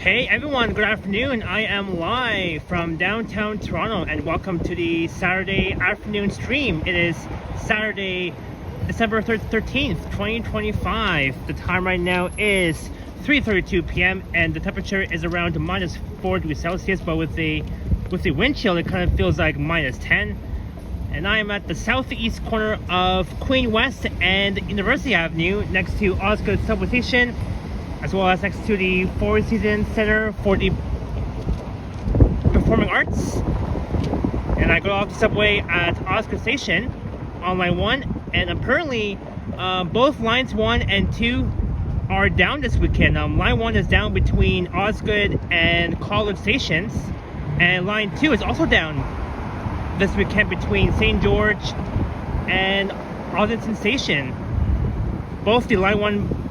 Hey everyone, good afternoon. I am live from downtown Toronto and welcome to the Saturday afternoon stream. It is Saturday, December 13th, 2025. The time right now is 3:32 p.m. and the temperature is around minus 4 degrees Celsius, but with the wind chill it kind of feels like minus 10. And I am at the southeast corner of Queen West and University Avenue next to Osgoode subway station, as well as next to the Four Seasons Center for the Performing Arts. And I got off the subway at Osgoode Station on line 1, and apparently both lines 1 and 2 are down this weekend. Line 1 is down between Osgoode and College stations, and line 2 is also down this weekend between St. George and Arlington Station. Both the line 1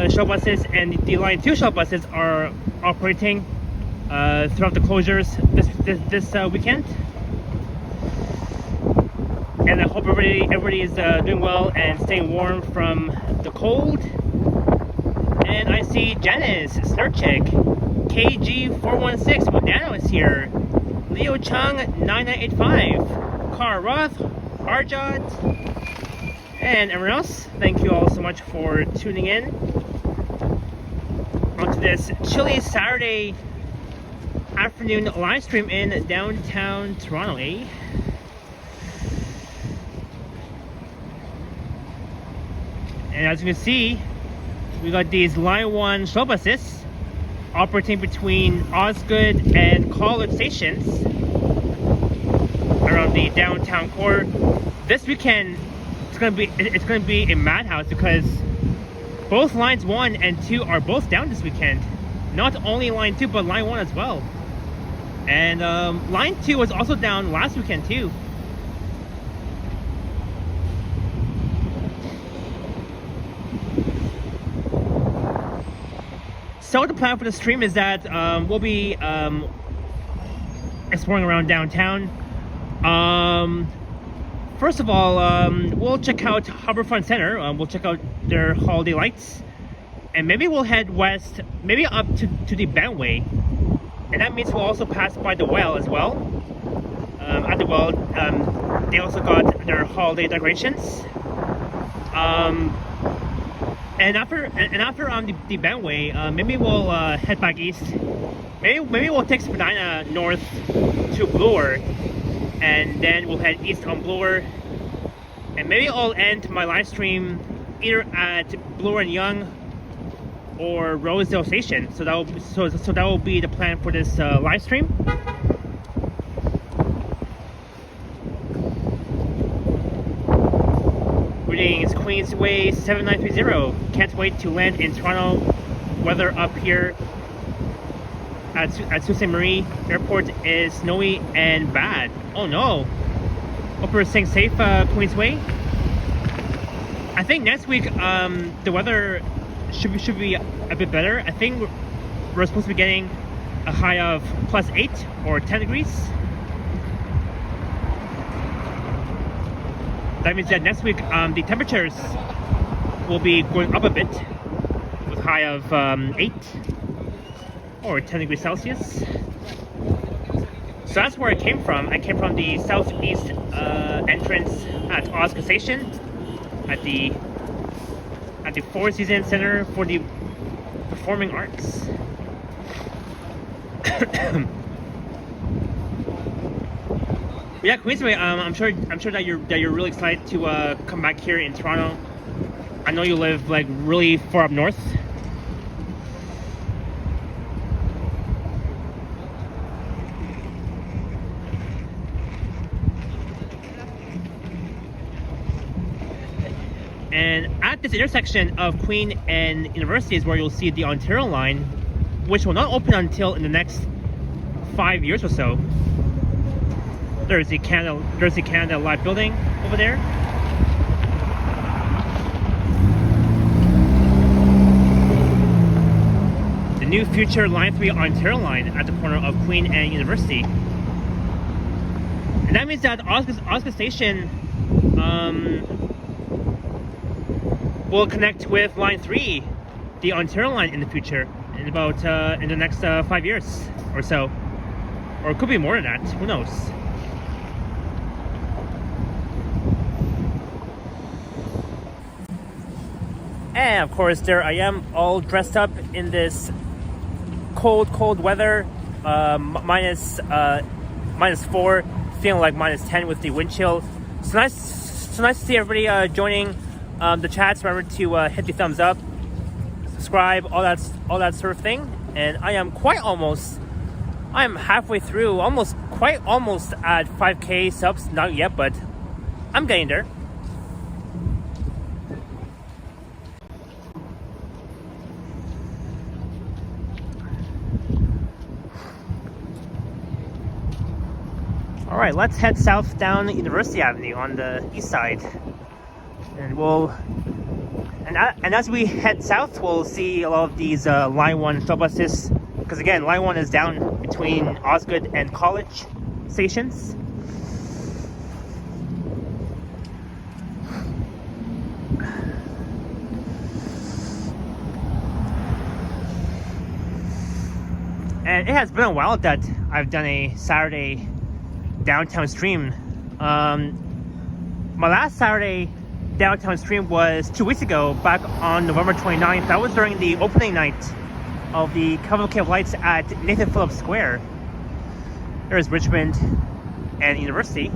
shuttle buses and the line 2 shuttle buses are operating throughout the closures this weekend. And I hope everybody is doing well and staying warm from the cold. And I see Janice, Snurchick, KG416, Modano is here, Leo Chung 9985, Car Roth, Arjot, and everyone else. Thank you all so much for tuning in onto this chilly Saturday afternoon live stream in downtown Toronto, eh? And as you can see, we got these line 1 shuttle buses operating between Osgoode and College stations around the downtown core. This weekend it's gonna be a madhouse because both lines 1 and 2 are both down this weekend. Not only line 2 but line 1 as well. And line 2 was also down last weekend too. So the plan for the stream is that we'll be exploring around downtown. First of all, we'll check out Harbourfront Center. We'll check out their holiday lights, and maybe we'll head west, maybe up to the Bentway, and that means we'll also pass by the well as well. At the well, they also got their holiday decorations. And after the Bentway, maybe we'll head back east. Maybe we'll take Spadina north to Bloor, and then we'll head east on Bloor. And maybe I'll end my live stream either at Bloor and Yonge or Rosedale Station. So that will be the plan for this live stream. Greetings, Queensway 7930. Can't wait to land in Toronto. Weather up here at Sault Ste. Marie Airport is snowy and bad. Oh no! Hope you're staying safe, Queensway. I think next week the weather should be a bit better. I think we're supposed to be getting a high of plus 8 or 10 degrees. That means that next week the temperatures will be going up a bit with high of 8 or 10 degrees Celsius. So that's where I came from. I came from the southeast entrance at Osgoode Station at the Four Seasons Center for the Performing Arts. Yeah, Queensway. I'm sure that you're really excited to come back here in Toronto. I know you live like really far up north. And at this intersection of Queen and University is where you'll see the Ontario line, which will not open until in the next 5 years or so. There's the Canada Live building over there. The new future Line 3 Ontario line at the corner of Queen and University. And that means that Osgoode Station will connect with Line 3, the Ontario line in the future. in about in the next 5 years or so, or it could be more than that. Who knows? And of course, there I am, all dressed up in this cold weather. Minus 4, feeling like minus 10 with the wind chill. So nice to see everybody joining the chats. Remember to hit the thumbs up, subscribe, all that sort of thing. And I am halfway through, quite almost at 5K subs. Not yet, but I'm getting there. All right, let's head south down University Avenue on the east side, and as we head south, we'll see a lot of these Line 1 shuttle buses, because again, Line 1 is down between Osgoode and College stations. And it has been a while that I've done a Saturday downtown stream. My last Saturday downtown stream was 2 weeks ago, back on November 29th. That was during the opening night of the Cavalcade of Lights at Nathan Phillips Square. There's Richmond and University.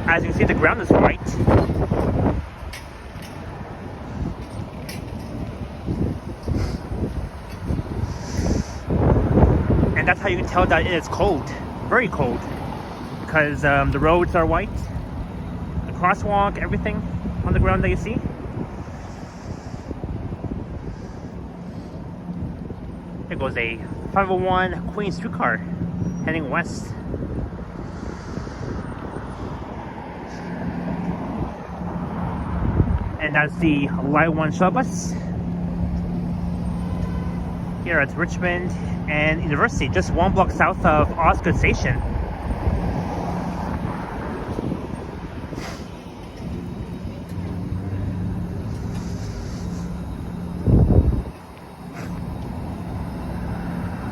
As you can see, the ground is white. And that's how you can tell that it is cold, very cold, because the roads are white, the crosswalk, everything on the ground that you see. There goes a 501 Queen streetcar heading west. And that's the Line 1 shuttle bus here at Richmond and University, just 1 block south of Osgoode Station.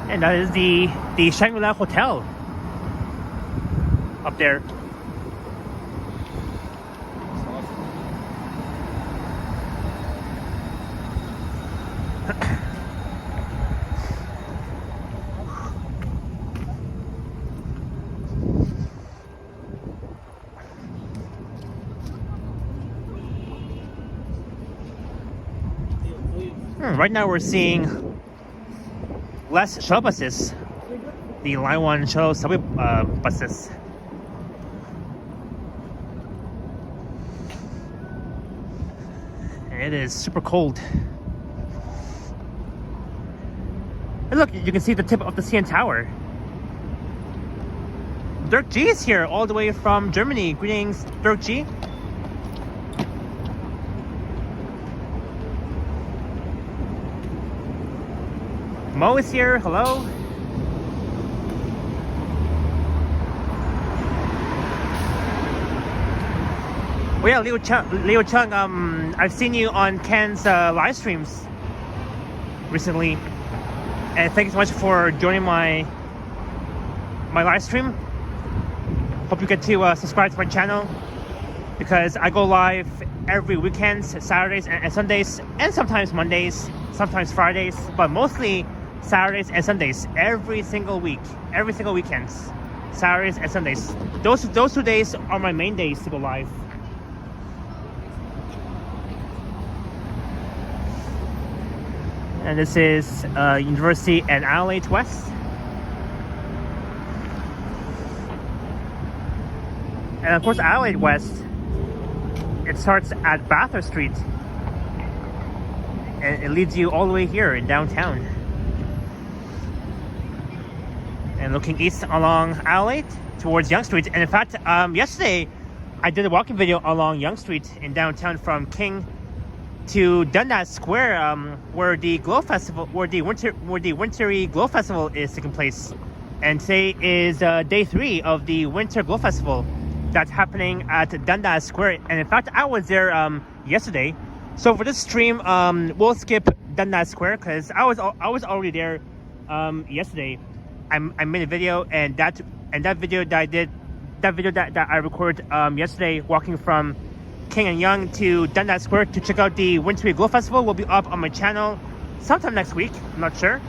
And that is the Shangri-La Hotel up there. Right now we're seeing less shuttle buses, the Line 1 shuttle subway buses. And it is super cold. And look, you can see the tip of the CN Tower. Dirk G is here all the way from Germany. Greetings, Dirk G. Mo is here, hello. Oh yeah, Leo Chung, I've seen you on Ken's live streams recently. And thank you so much for joining my live stream. Hope you get to subscribe to my channel, because I go live every weekend, Saturdays and Sundays, and sometimes Mondays, sometimes Fridays, but mostly Saturdays and Sundays, every single weekend, Saturdays and Sundays. Those 2 days are my main days to go live. And this is University and Adelaide West. And of course, Adelaide West, it starts at Bathurst Street and it leads you all the way here in downtown. And looking east along Adelaide towards Yonge Street. And in fact, yesterday I did a walking video along Yonge Street in downtown from King to Dundas Square, where the Glow Festival, where the Wintry Glow Festival is taking place. And today is day 3 of the Winter Glow Festival that's happening at Dundas Square. And in fact, I was there yesterday. So for this stream, we'll skip Dundas Square because I was already there yesterday. I made a video, and that video that I did, that I recorded yesterday, walking from King and Yonge to Dundas Square to check out the Wintry Glow Festival, will be up on my channel sometime next week. I'm not sure.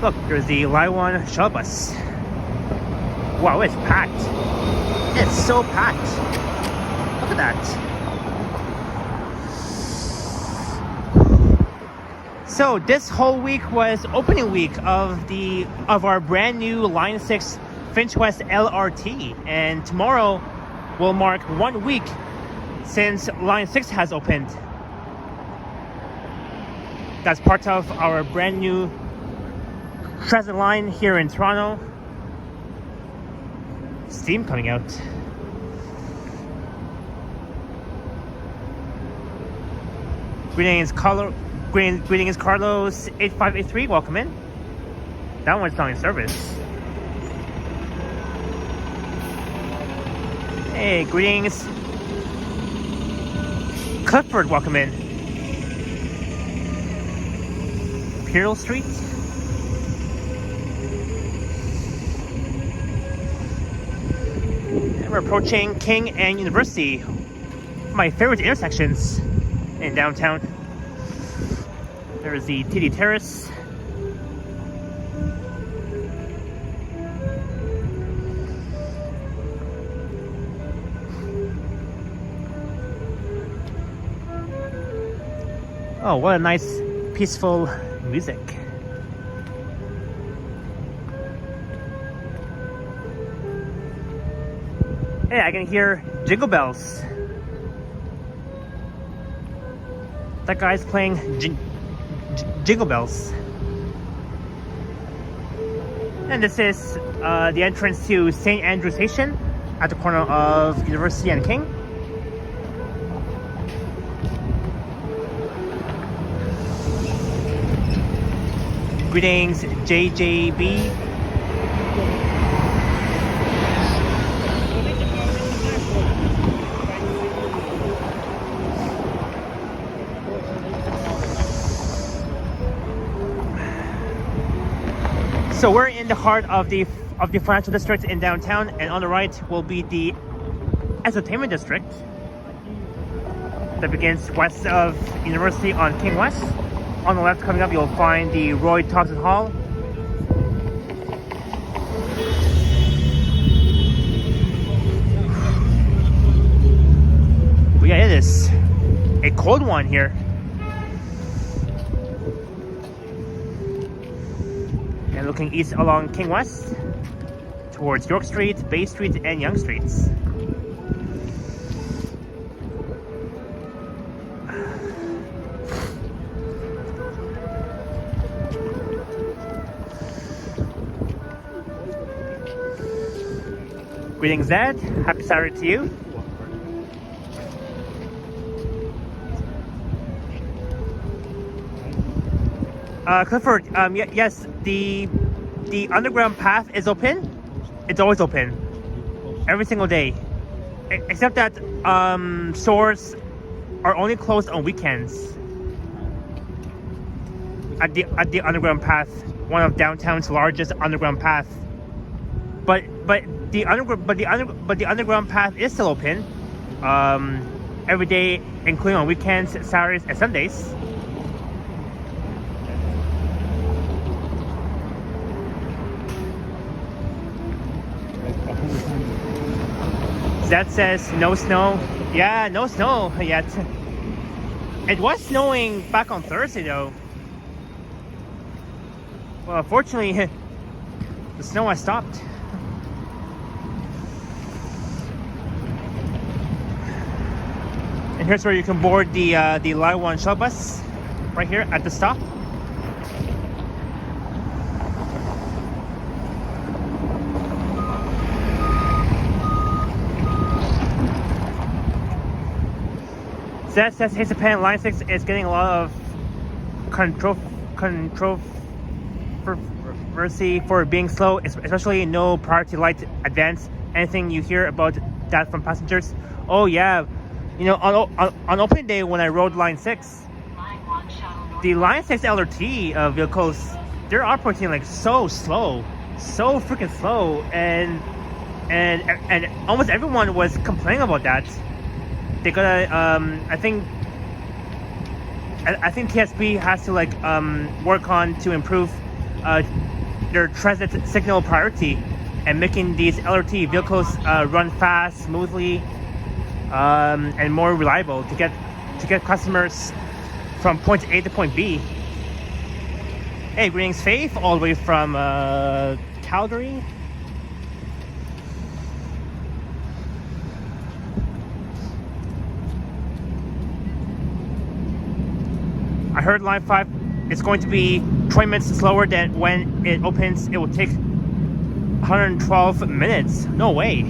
Look, there's the Line 1 shuttle bus. Wow, it's packed. It's so packed. Look at that. So this whole week was opening week of our brand new Line 6 Finch West LRT, and tomorrow will mark 1 week since Line 6 has opened. That's part of our brand new transit line here in Toronto. Steam coming out. Greetings, Carlos 8583. Welcome in. That one's not in service. Hey, greetings, Clifford. Welcome in. Imperial Street. And we're approaching King and University, my favorite intersections in downtown. There's the TD Terrace. Oh, what a nice, peaceful music. Hey, I can hear jingle bells. That guy's playing jingle bells. And this is the entrance to St. Andrew Station at the corner of University and King. Greetings, JJB. So we're in the heart of the financial district in downtown, and on the right will be the entertainment district that begins west of University on King West. On the left, coming up, you'll find the Roy Thompson Hall. But yeah, it is a cold one here. And looking east along King West towards York Street, Bay Street, and Yonge Streets. Greetings, Dad. Happy Saturday to you. Clifford, yes, the underground path is open. It's always open, every single day, except that stores are only closed on weekends. At the underground path, one of downtown's largest underground path. But the underground path is still open every day, including on weekends, Saturdays, and Sundays. That says no snow. Yeah, no snow yet. It was snowing back on Thursday though. Well, unfortunately, the snow has stopped. And here's where you can board the Line 1 shuttle bus, right here at the stop. says Hazy Pen Line 6 is getting a lot of controversy for being slow, especially no priority light advance. Anything you hear about that from passengers? Oh yeah, you know, on opening day when I rode Line 6, the Line 6 LRT vehicles, they're operating like so slow, so freaking slow, and almost everyone was complaining about that. They gotta, I think TSB has to like work on to improve their transit signal priority and making these LRT vehicles run fast, smoothly, and more reliable to get customers from point A to point B. Hey, greetings, Faith, all the way from Calgary. I heard Line 5 is going to be 20 minutes slower than when it opens. It will take 112 minutes. No way.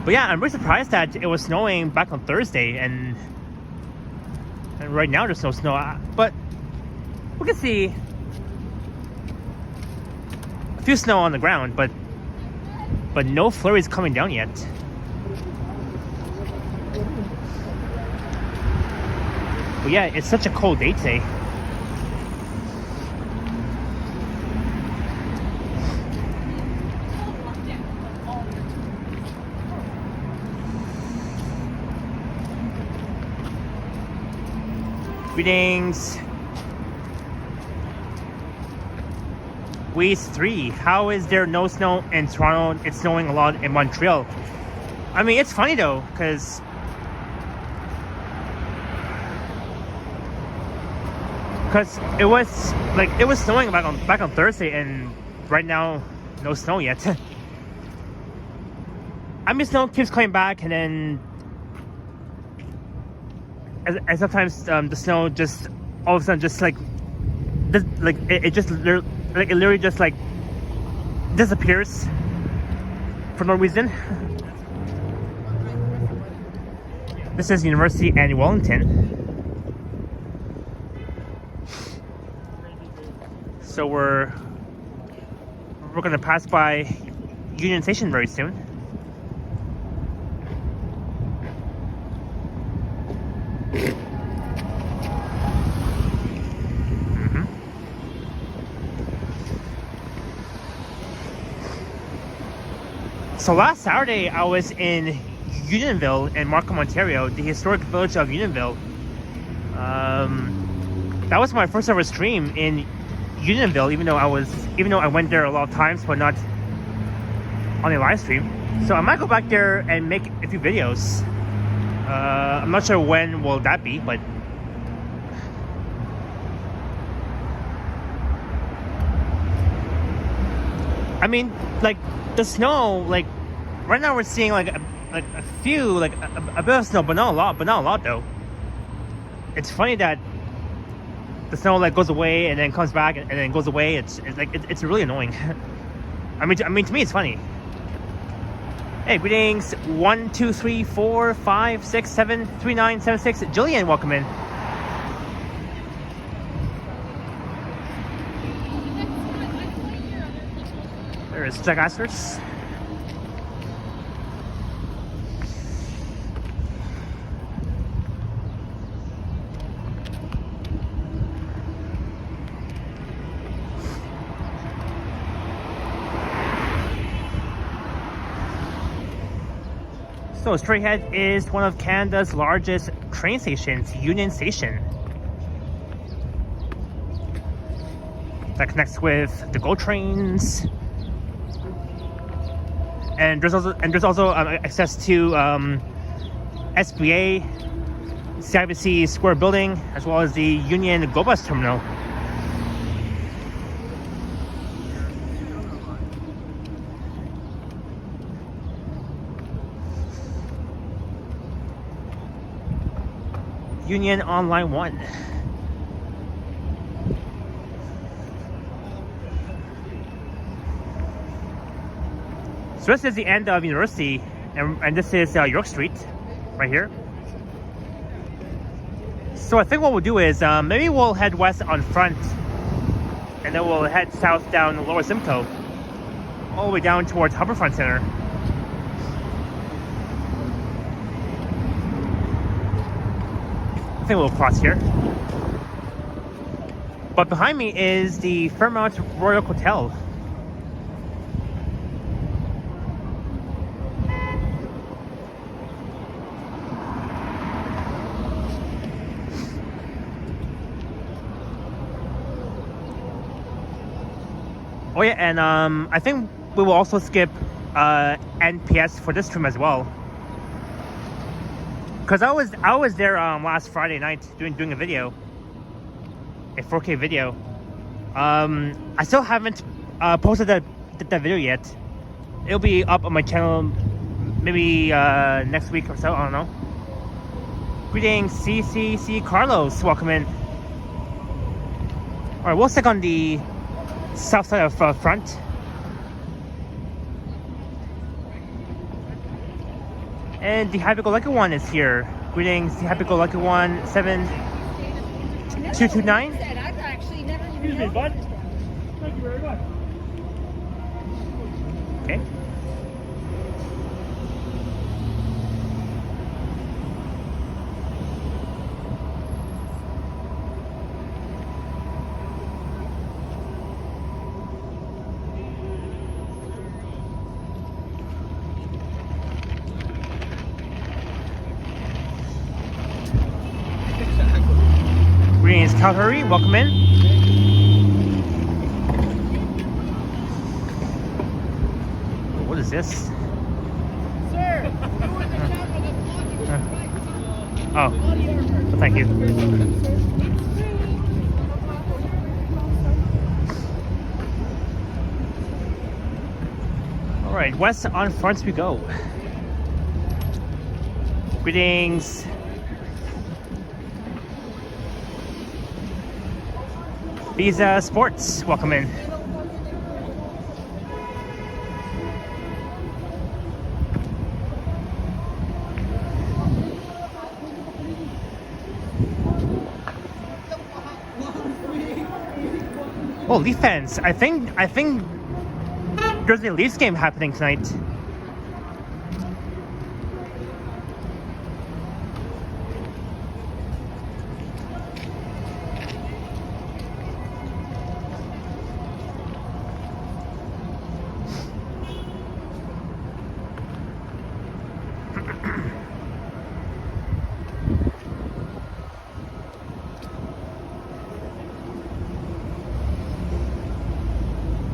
But yeah, I'm really surprised that it was snowing back on Thursday, and right now there's no snow. But we can see a few snow on the ground, but no flurries coming down yet. But yeah, it's such a cold day today. Greetings. Waste 3. How is there no snow in Toronto? It's snowing a lot in Montreal. I mean, it's funny though, because it was snowing back on Thursday, and right now no snow yet. I mean, snow keeps coming back, and then and sometimes the snow just all of a sudden just it literally just like disappears for no reason. This is University and Wellington. So we're gonna pass by Union Station very soon. So last Saturday, I was in Unionville in Markham, Ontario, the historic village of Unionville. That was my first ever stream in Unionville, even though I went there a lot of times, but not on a live stream. So I might go back there and make a few videos. I'm not sure when will that be, but I mean, like the snow, like right now we're seeing like a few, like a bit of snow, but not a lot though. It's funny that the snow like goes away and then comes back and then goes away. It's really annoying. I mean to me it's funny. Hey, greetings. 1 2 3 4 5 6 7 3 9 7 6. Jillian, welcome in. There's Jack Asters. So straight ahead is one of Canada's largest train stations, Union Station. That connects with the GO trains. And there's also access to SBA, CIBC Square Building, as well as the Union GO Bus Terminal. Union on line 1. So this is the end of University, and this is York Street, right here. So I think what we'll do is maybe we'll head west on Front, and then we'll head south down Lower Simcoe, all the way down towards Harbourfront Center. I think we'll cross here. But behind me is the Fairmont Royal Hotel. Oh yeah, and I think we will also skip NPS for this stream as well. Cause I was there last Friday night doing a video, a 4K video. I still haven't posted that video yet. It'll be up on my channel maybe next week or so. I don't know. Greetings, CCC Carlos. Welcome in. All right, we'll stick on the south side of Front. And the Happy Go Lucky One is here. Greetings, the Happy Go Lucky One 7229. Excuse me, bud. Thank you very much. Okay. Greetings, Calgary. Welcome in. What is this? Sir, you were the top of the vlogging. Oh, thank you. All right, west on Front we go. Greetings. Visa Sports, welcome in. Oh, Leaf fans! I think there's a Leafs game happening tonight.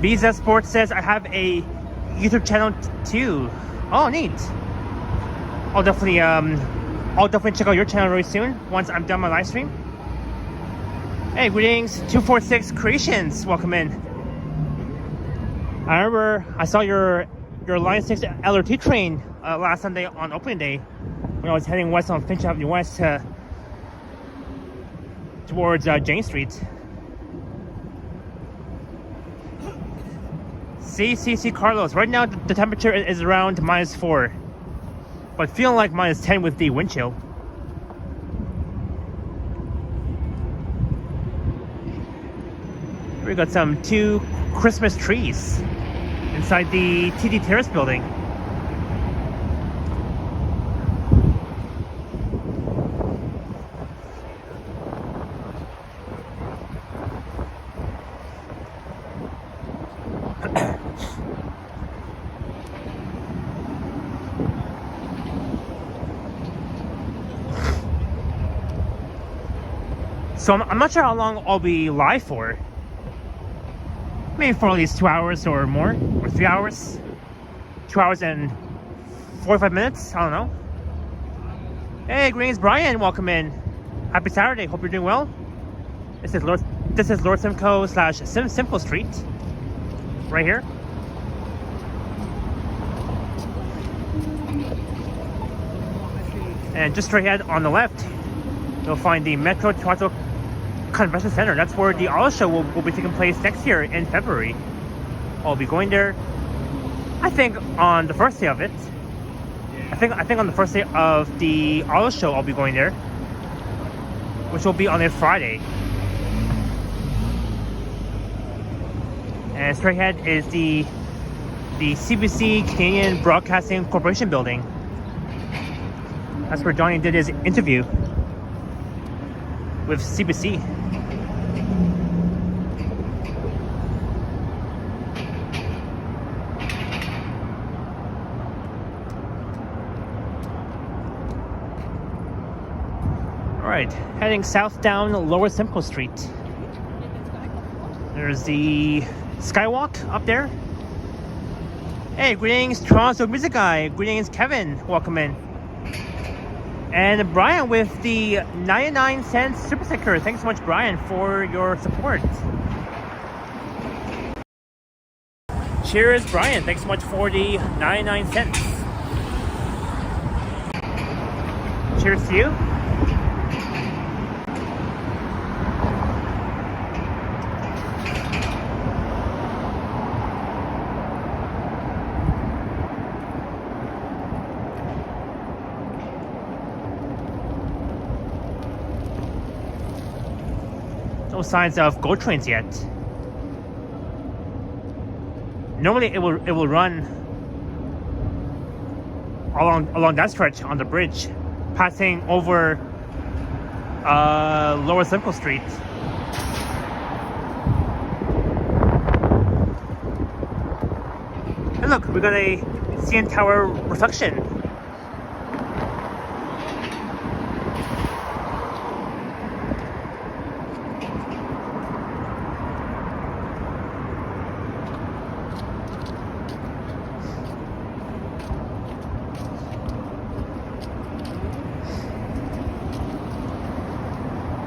Visa Sports says I have a YouTube channel too. Oh, neat. I'll definitely check out your channel very soon once I'm done my live stream. Hey, greetings, 246 Creations. Welcome in. I remember I saw your Line 6 LRT train last Sunday on opening day when I was heading west on Finch Avenue West towards Jane Street. CCC Carlos, right now the temperature is around -4, but feeling like -10 with the wind chill. We got some 2 Christmas trees inside the TD Terrace building. So I'm not sure how long I'll be live for. Maybe for at least 2 hours or more, or 3 hours. 2 hours and 45 minutes, I don't know. Hey, greetings, Brian, welcome in. Happy Saturday, hope you're doing well. This is Lord Simcoe / Simcoe Street, right here. And just straight ahead on the left, you'll find the Metro Toronto Convention Center. That's where the auto show will be taking place next year in February. I'll be going there. I think on the first day of it. I think on the first day of the auto show I'll be going there, which will be on a Friday. And straight ahead is the CBC Canadian Broadcasting Corporation building. That's where Johnny did his interview with CBC. Alright, heading south down Lower Simcoe Street. There's the Skywalk up there. Hey, greetings Toronto Music Guy. Greetings Kevin, welcome in. And Brian with the 99-cent super sticker. Thanks so much, Brian, for your support. Cheers, Brian. Thanks so much for the 99 cents. Cheers to you. No signs of GO trains yet. Normally it will run along that stretch on the bridge, passing over Lower Simcoe Street. And look, we got a CN Tower reflection.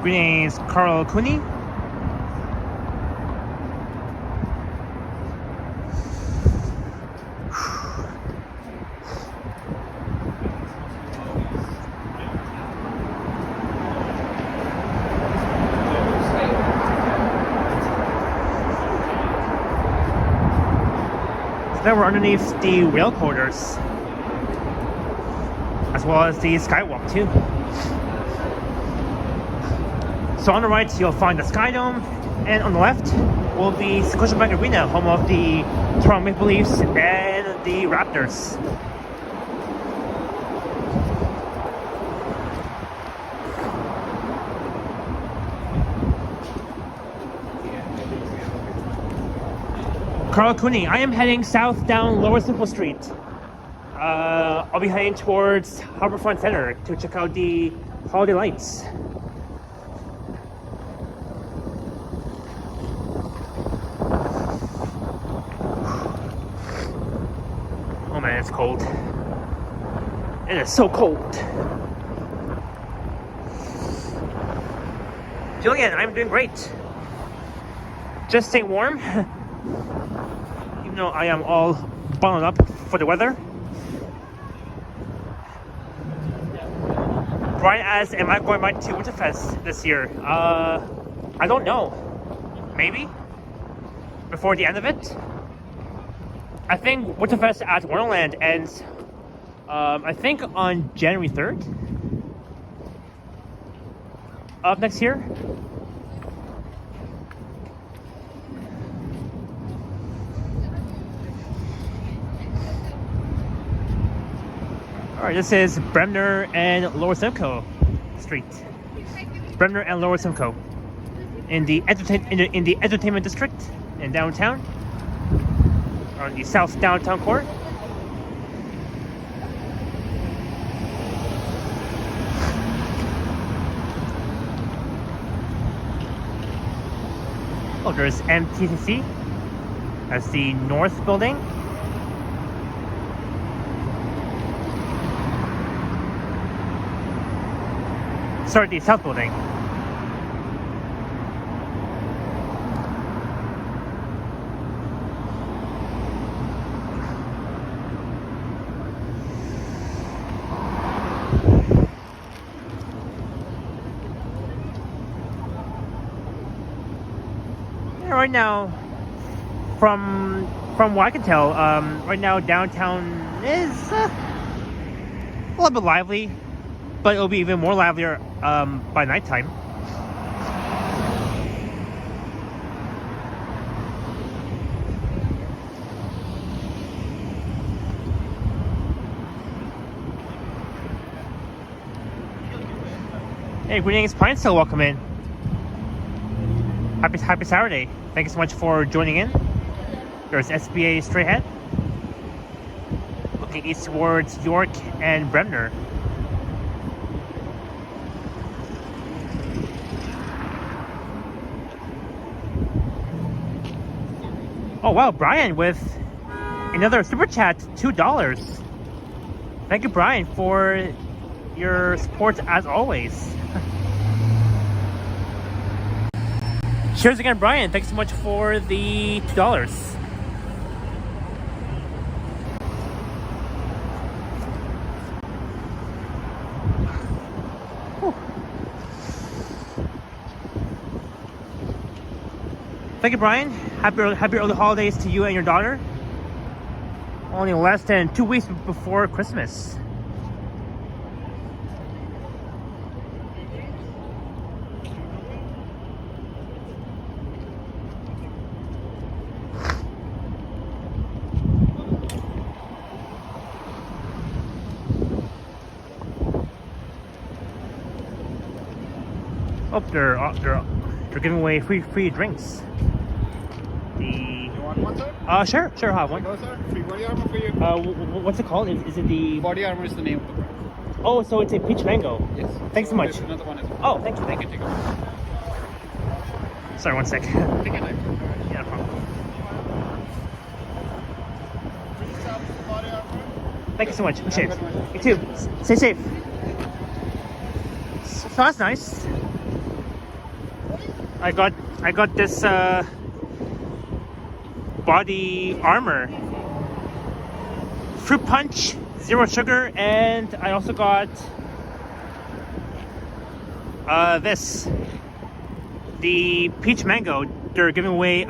Greetings, Carl Cooney. So now we're underneath the rail corridors, as well as the skywalk too. So on the right, you'll find the Sky Dome, and on the left will be Scotiabank Arena, home of the Toronto Maple Leafs and the Raptors. Carl Cooney, I am heading south down Lower Simcoe Street. I'll be heading towards Harbourfront Center to check out the holiday lights. Oh man, it's cold. It is so cold. Julian, I'm doing great. Just stay warm. Even though I am all bundled up for the weather. Brian asks, am I going back to Winterfest this year? I don't know. Maybe? Before the end of it? I think Winterfest at Wonderland ends, I think on January 3rd of next year. Alright, this is Bremner and Lower Simcoe Street. Bremner and Lower Simcoe in the entertainment district in downtown. On the south downtown core. Oh, there's MTCC. That's the north building. Sorry, the south building. Right now, from from what I can tell, right now downtown is a little bit lively, but it'll be even more livelier by nighttime. Hey, greetings, Pine Still, welcome in. Happy Saturday. Thank you so much for joining in. There's SBA straight ahead, looking east towards York and Bremner. Oh wow, Brian with another super chat, $2. Thank you, Brian, for your support as always. Cheers again, Brian. Thanks so much for the $2. Whew. Thank you, Brian. Happy early holidays to you and your daughter. Only less than 2 weeks before Christmas. Oh, they're giving away free drinks. You want one, sir? Sure, I'll have one. Go, sir. Free body armor for you. What's it called? Is it the... Body armor is the name of the brand. Oh, so it's a peach mango. Yes. Thanks so much. There's another one as well. Oh, thank you. Take it. Sorry, one sec. Take your knife. Yeah, no problem. Body armor. Thank you so much. Appreciate Have a it. good one. You too. Stay safe. So that's nice. I got this body armor, fruit punch, 0 sugar, and I also got this, the peach mango. They're giving away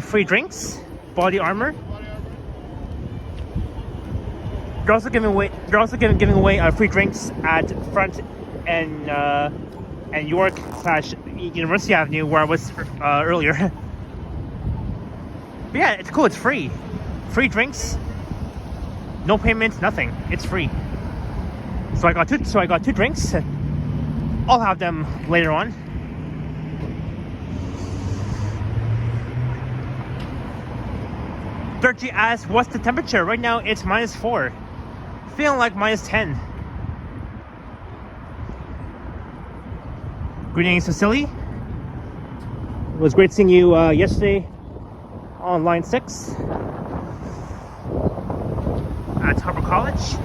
free drinks, body armor. They're also giving away free drinks at Front and York / University Avenue, where I was earlier. But yeah, it's cool. It's free drinks, no payments, nothing. It's free. So I got two drinks. I'll have them later on. Dirty asks, what's the temperature? Right now it's -4. Feeling like -10. Greetings, Cecily. It was great seeing you yesterday on line 6 at Harbour College.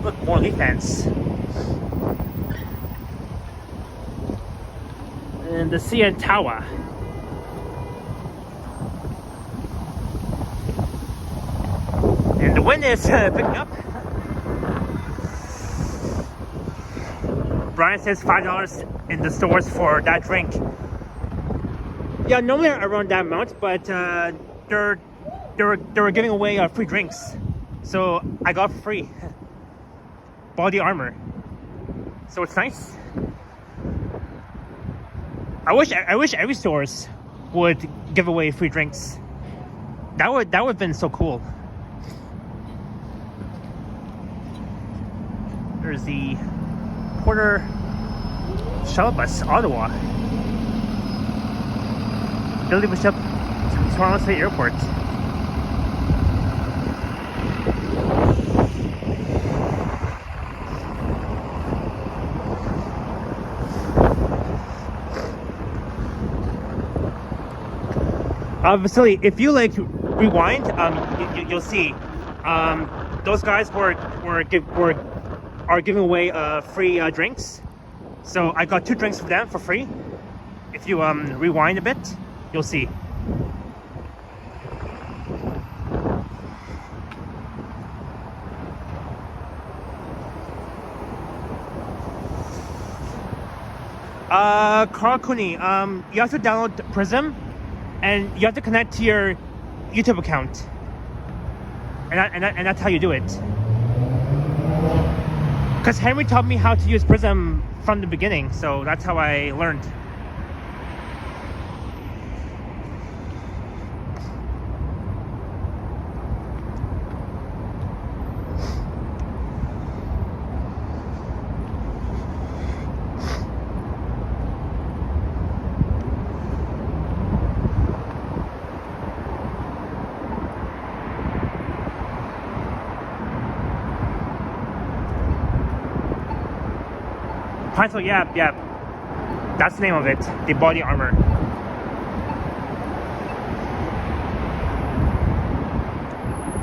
Look, more Leaf fans. And the CN Tower. And the wind is picking up. Brian says $5 in the stores for that drink. Yeah, normally around that amount, but they were giving away free drinks, so I got free body armor. So it's nice. I wish every stores would give away free drinks. That would have been so cool. There's the Porter shuttle bus, Ottawa. Billy Bishop to Toronto State Airport. Vasily, if you like rewind, you'll see those guys are giving away free drinks. So I got 2 drinks for them for free. If you rewind a bit, you'll see. Carl Cooney, you have to download Prism and you have to connect to your YouTube account, and that's how you do it. Because Henry taught me how to use Prism from the beginning, so that's how I learned. Pineville, yeah. That's the name of it. The body armor.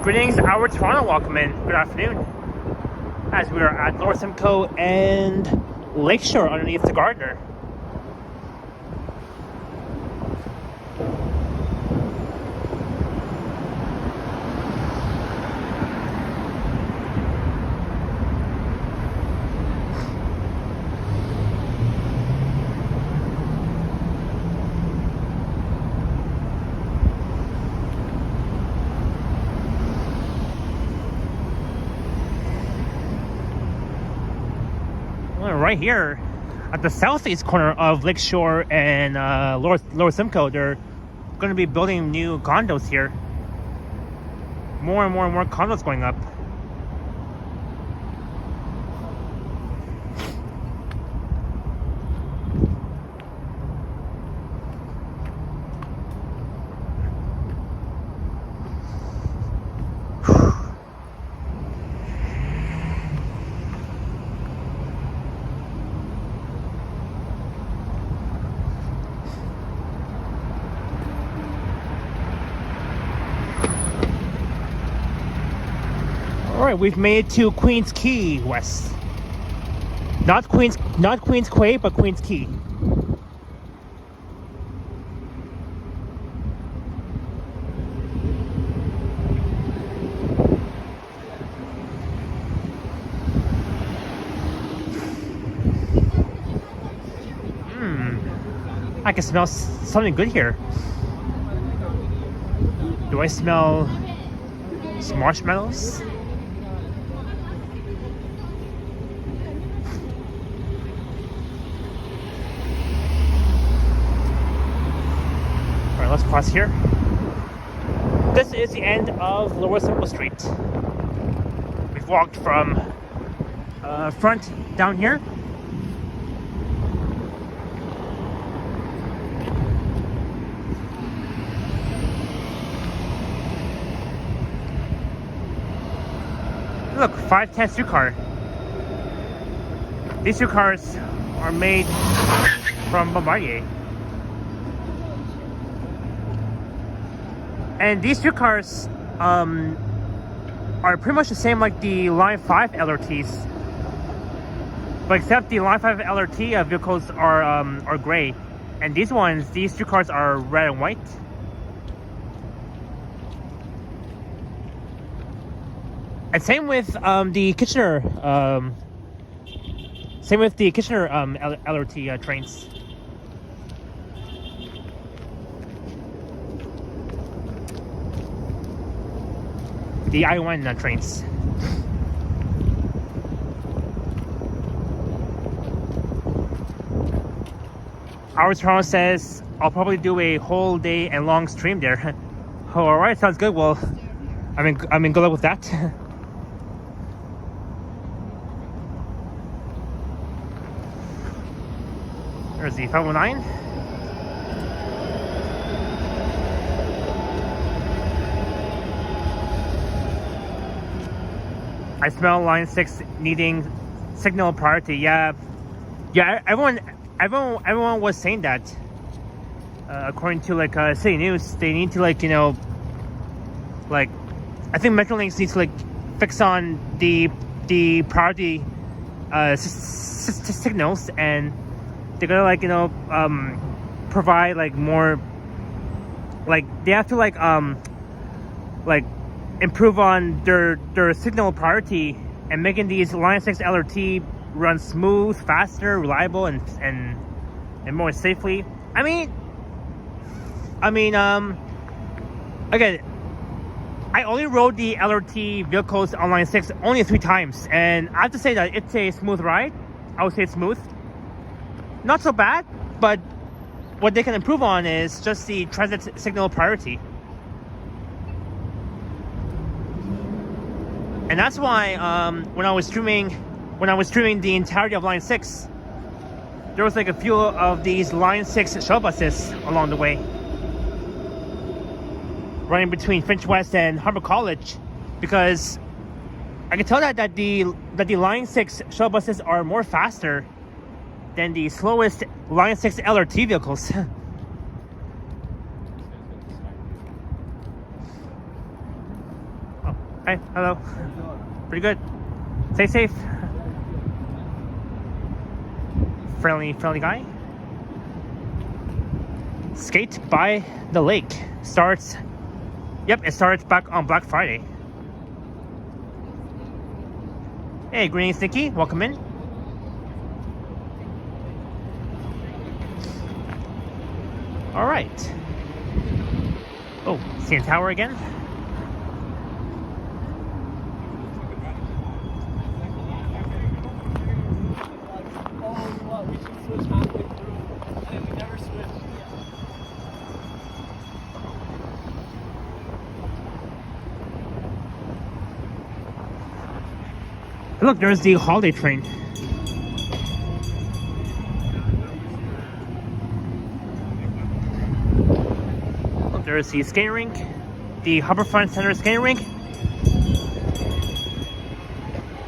Greetings, our Toronto welcome-in. Good afternoon. As we are at Lower Simcoe and Lakeshore underneath the Gardiner. Right here at the southeast corner of Lakeshore and Lower Simcoe, they're going to be building new condos here. More and more condos going up. Alright, we've made it to Queens Quay West. Not Queens Quay, but Queens Quay. I can smell something good here. Do I smell marshmallows? Alright, let's cross here. This is the end of Lower Simcoe Street. We've walked from front down here. Look, 510 streetcar. These streetcars are made from Bombardier. And these streetcars are pretty much the same like the Line 5 LRTs. But except the Line 5 LRT vehicles are gray. And these streetcars are red and white. And same with the Kitchener, LRT trains. The I-1 trains. Our Toronto says I'll probably do a whole day and long stream there. Oh, all right, sounds good. Well, I mean, good luck with that. There's the 509. I smell Line 6 needing signal priority. Yeah. Everyone was saying that. According to like City News, they need to I think Metrolinx needs to fix on the priority signals, and they're gonna provide more, they have to improve on their signal priority and making these Line 6 LRT run smooth, faster, reliable, and more safely. I mean, I mean, again, I only rode the LRT vehicles on Line 6 only 3 times, and I have to say that it's a smooth ride. I would say it's smooth. Not so bad, but what they can improve on is just the transit signal priority. And that's why when I was streaming the entirety of Line 6, there was like a few of these Line 6 shuttle buses along the way, running between Finch West and Harvard College, because I can tell that the Line 6 shuttle buses are more faster than the slowest Line 6 LRT vehicles. Oh, hey, hello. Pretty good. Stay safe. Friendly guy. Skate by the Lake starts. Yep, it starts back on Black Friday. Hey, greetings, Nikki. Welcome in. All right. Oh, CN Tower again. We should switch halfway through. And we never switched. Look, there's the holiday train. Look, there's the skating rink, the Harbourfront Center skating rink.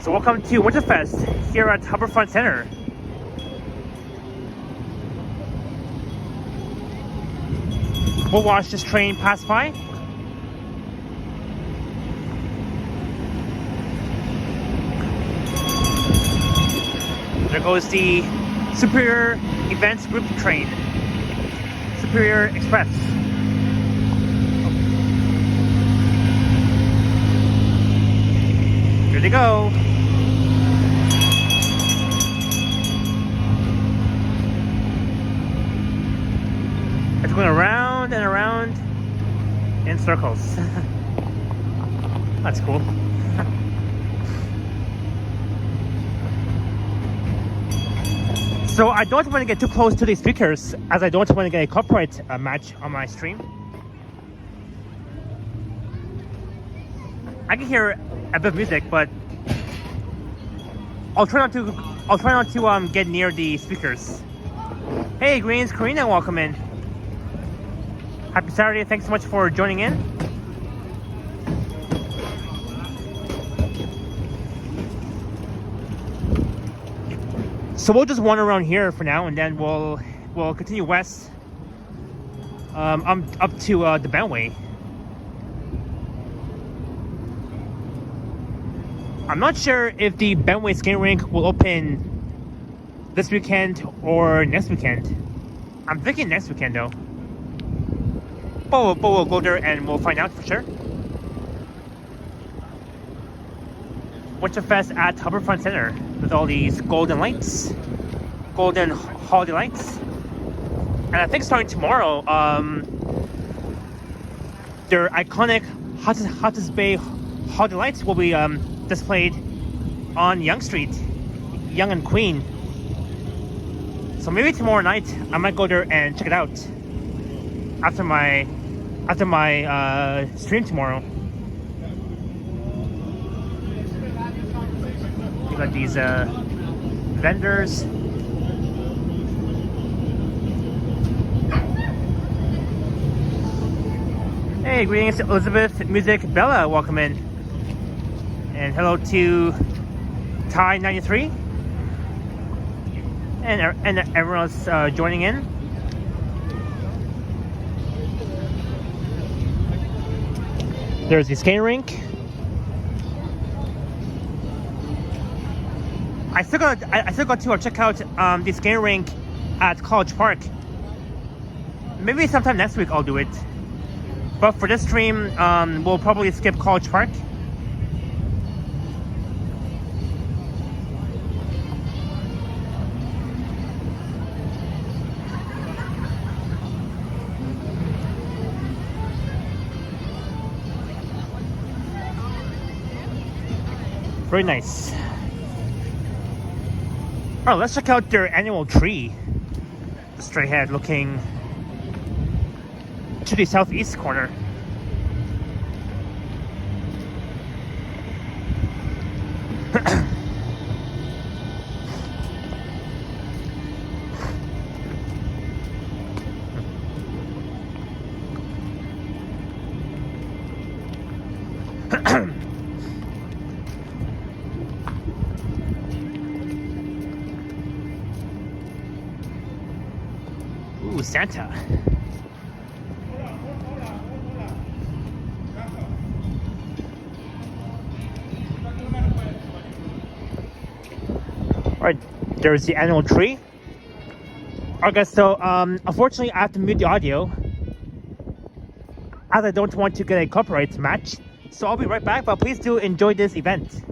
So welcome to Winterfest here at Harbourfront Center. We'll watch this train pass by. There goes the Superior Events Group train. Superior Express. Here they go. It's going around and around in circles. That's cool. So I don't want to get too close to these speakers, as I don't want to get a copyright match on my stream. I can hear a bit of music, but I'll try not to get near the speakers. Hey, Greens, Karina, welcome in. Happy Saturday! Thanks so much for joining in. So we'll just wander around here for now, and then we'll continue west. I'm up to the Bentway. I'm not sure if the Bentway skating rink will open this weekend or next weekend. I'm thinking next weekend though. But we'll go there and we'll find out for sure. Winterfest at Harbourfront Center with all these golden lights, golden holiday lights. And I think starting tomorrow, their iconic Hudson's Bay holiday lights will be displayed on Yonge Street, Yonge and Queen. So maybe tomorrow night I might go there and check it out after my stream tomorrow. You got these vendors. Hey, greetings, Elizabeth, Music, Bella, welcome in. And hello to Ty93. And everyone else joining in. There's the skating rink. I still got to check out the skating rink at College Park. Maybe sometime next week I'll do it. But for this stream, we'll probably skip College Park. Very nice. Oh, let's check out their annual tree. Straight ahead, looking to the southeast corner. Ooh, Santa. Alright, there's the annual tree. Okay, so unfortunately I have to mute the audio as I don't want to get a copyright match. So I'll be right back, but please do enjoy this event.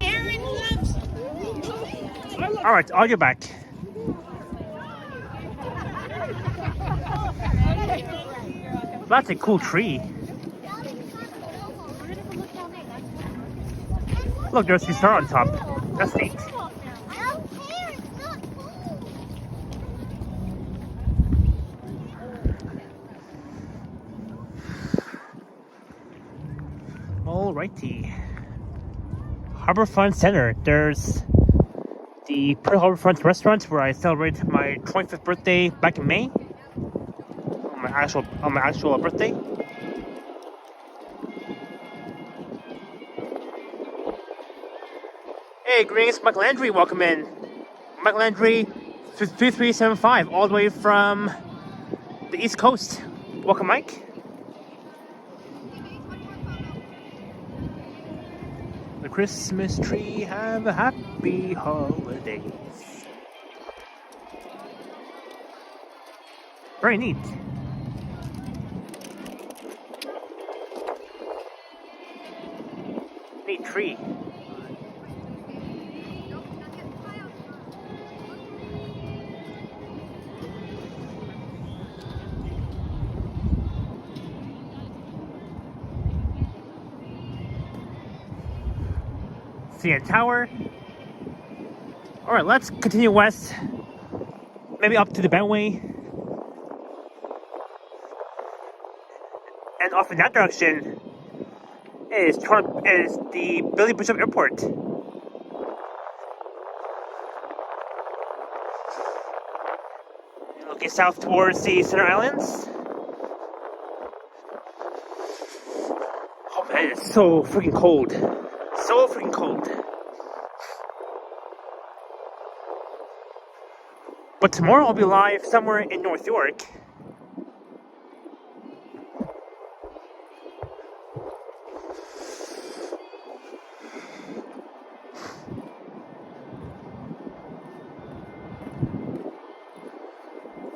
Aaron loves. Alright, audio back. That's a cool tree. Look, there's the star on top. That's neat. Alrighty. Harbourfront Center. There's the Pearl Harbourfront restaurant where I celebrate my 25th birthday back in May. On my actual birthday. Hey, greetings, Mike Landry. Welcome in. Mike Landry, 3375, all the way from the East Coast. Welcome, Mike. The Christmas tree, have a happy holidays. Very neat. Neat tree. CN Tower. Alright, let's continue west. Maybe up to the Bentway. And off in that direction is the Billy Bishop Airport. Looking south towards the Center Islands. Oh man, it's so freaking cold. So freaking cold. But tomorrow I'll be live somewhere in North York.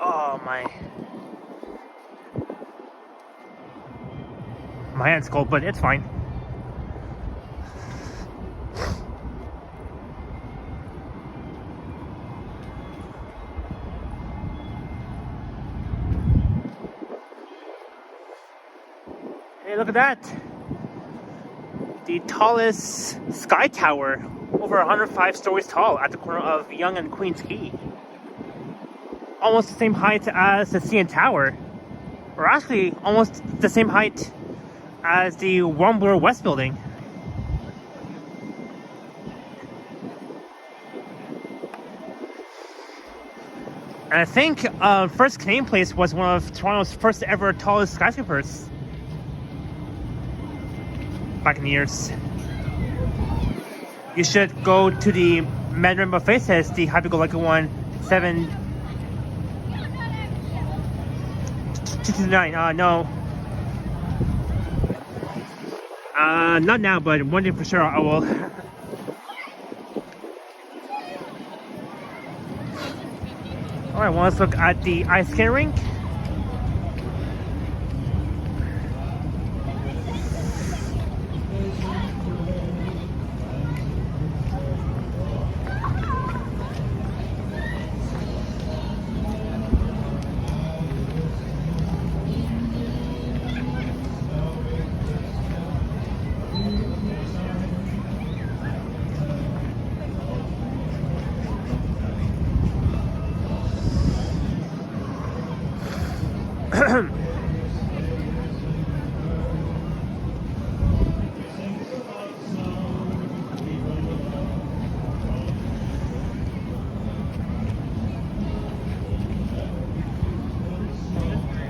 Oh my hand's cold, but it's fine. Hey, look at that. The tallest sky tower, over 105 stories tall, at the corner of Yonge and Queens Quay. Almost the same height as the CN Tower, or actually almost the same height as the Warmbloor West building. And I think First Canadian Place was one of Toronto's first ever tallest skyscrapers back in the years. You should go to the Mandarin Buffet, says the happy-go-lucky one, 7-229. No. Not now, but one day for sure I will. Alright, well, let's look at the ice skating rink.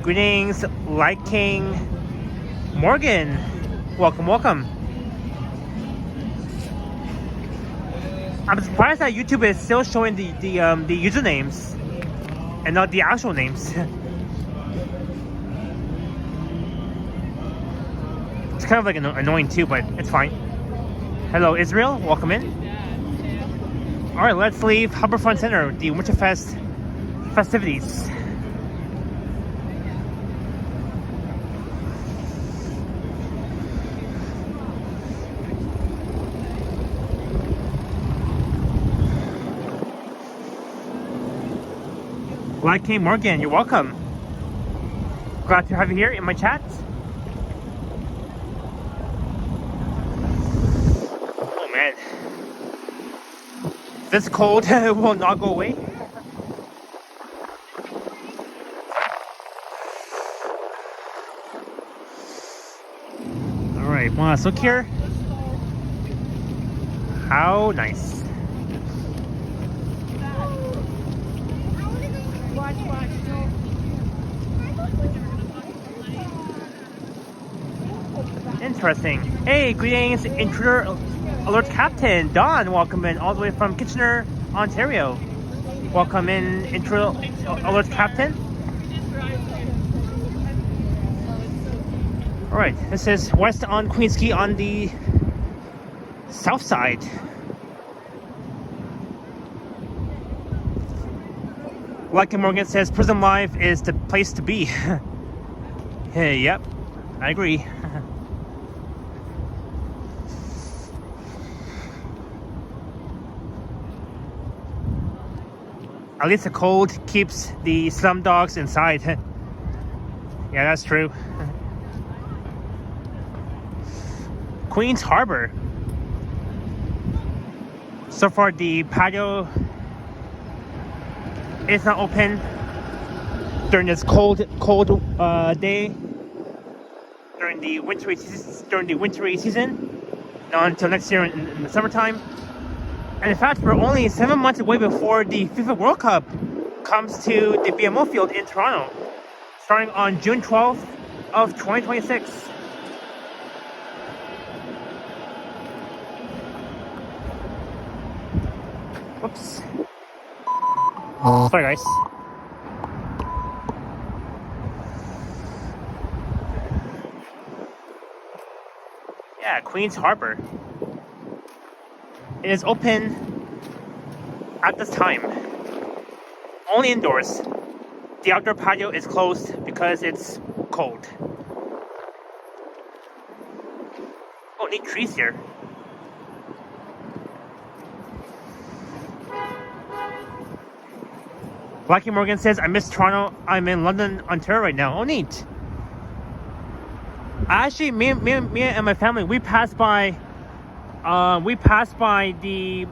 Greetings, Light King Morgan. Welcome, welcome. I'm surprised that YouTube is still showing the usernames and not the actual names. It's kind of like annoying too, but it's fine. Hello, Israel. Welcome in. All right, let's leave Harbourfront Center, the Winterfest festivities. Like K Morgan, you're welcome. Glad to have you here in my chat. Oh man, this cold will not go away. All right, well, let's look here. How nice. Interesting. Hey, greetings, intruder alert captain Don. Welcome in all the way from Kitchener, Ontario. Welcome in, intruder alert captain. All right, this is west on Queens Quay on the south side. Like Morgan says, Prism Live is the place to be. Hey, yep, I agree. At least the cold keeps the slum dogs inside. Yeah, that's true. Queens Harbor. So far, the patio is not open during this cold day during the wintry season. Not until next year in the summertime. And in fact, we're only 7 months away before the FIFA World Cup comes to the BMO field in Toronto, starting on June 12th of 2026. Whoops. Sorry, guys. Yeah, Queens Harbor. It is open at this time. Only indoors. The outdoor patio is closed because it's cold. Oh, neat trees here. Blackie Morgan says, I miss Toronto. I'm in London, Ontario right now. Oh, neat. Actually, me and my family, we passed by the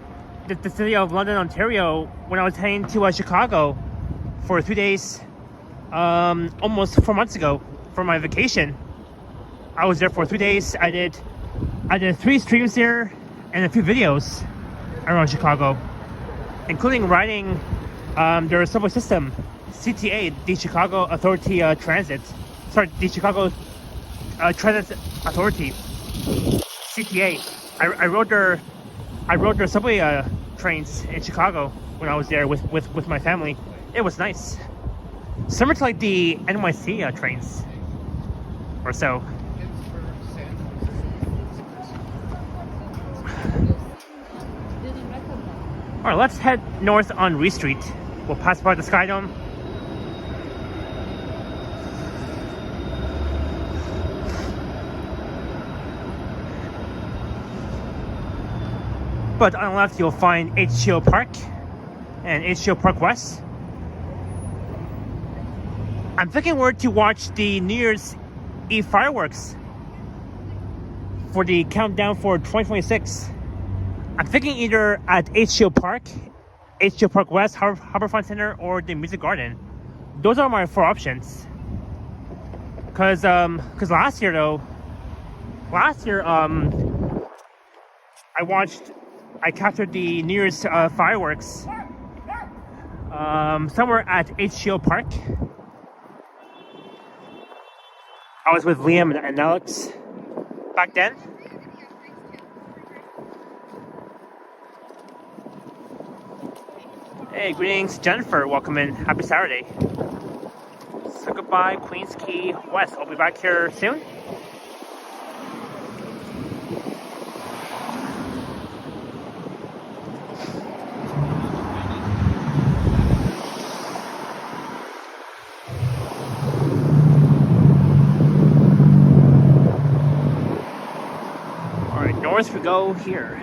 city of London, Ontario when I was heading to Chicago for 2 days, almost 4 months ago for my vacation. I was there for 3 days. I did 3 streams there and a few videos around Chicago, including riding their subway system, CTA, the Chicago Authority Transit. Sorry, the Chicago Transit Authority, CTA. I rode their subway trains in Chicago when I was there with my family. It was nice. Similar to like the NYC trains or so. Alright, let's head north on Reed Street. We'll pass by the Sky Dome. But on the left, you'll find HTO Park and HTO Park West. I'm thinking where to watch the New Year's Eve fireworks for the countdown for 2026. I'm thinking either at HTO Park West, Harbourfront Center, or the Music Garden. Those are my 4 options. Cause last year I captured the New Year's fireworks somewhere at HTO Park. I was with Liam and Alex back then. Hey, greetings, Jennifer. Welcome in. Happy Saturday. So goodbye, Queens Quay West. I'll be back here soon. All right, north we go here.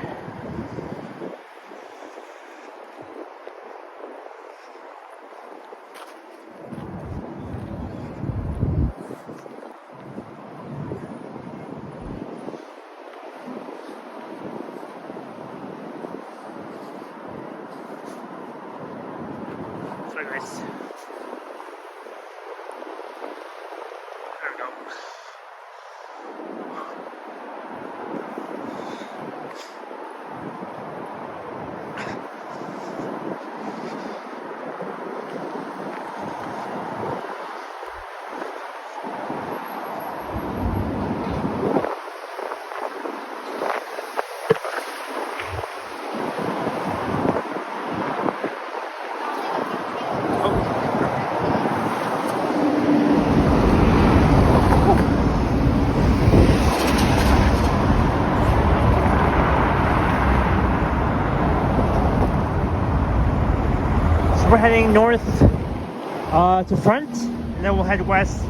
We're heading north to Front, and then we'll head west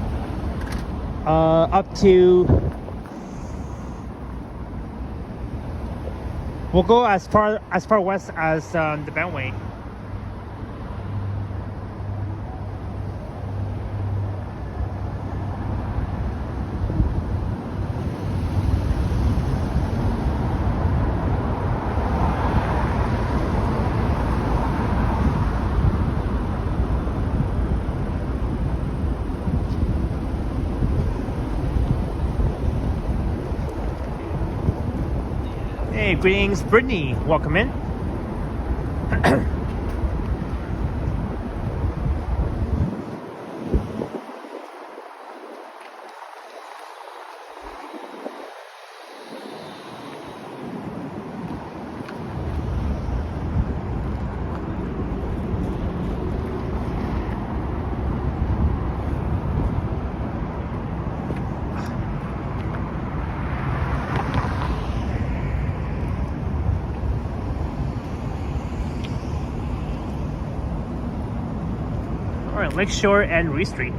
up to. We'll go as far west as the Bentway. Hey, greetings, Brittany. Welcome in. Alright, Lakeshore and Reed Street.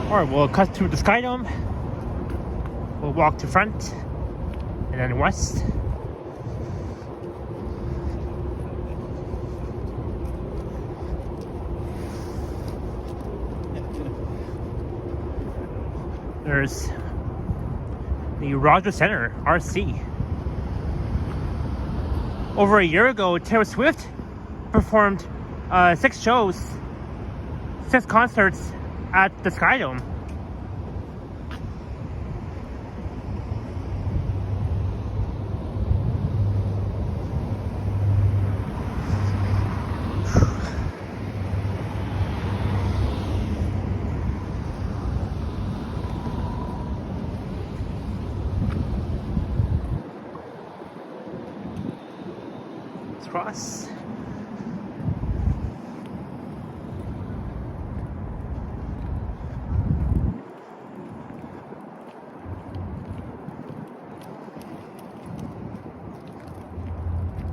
Or we'll cut through the Sky Dome. We'll walk to front and then west. There's the Rosedale Center, RC. Over a year ago, Taylor Swift performed 6 shows, 6 concerts at the Sky Dome. Let's cross.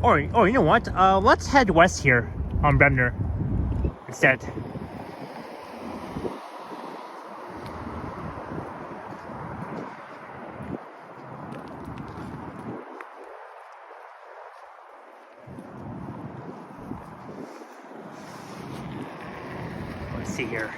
Or you know what? Let's head west here on Bremner instead. Let's see here.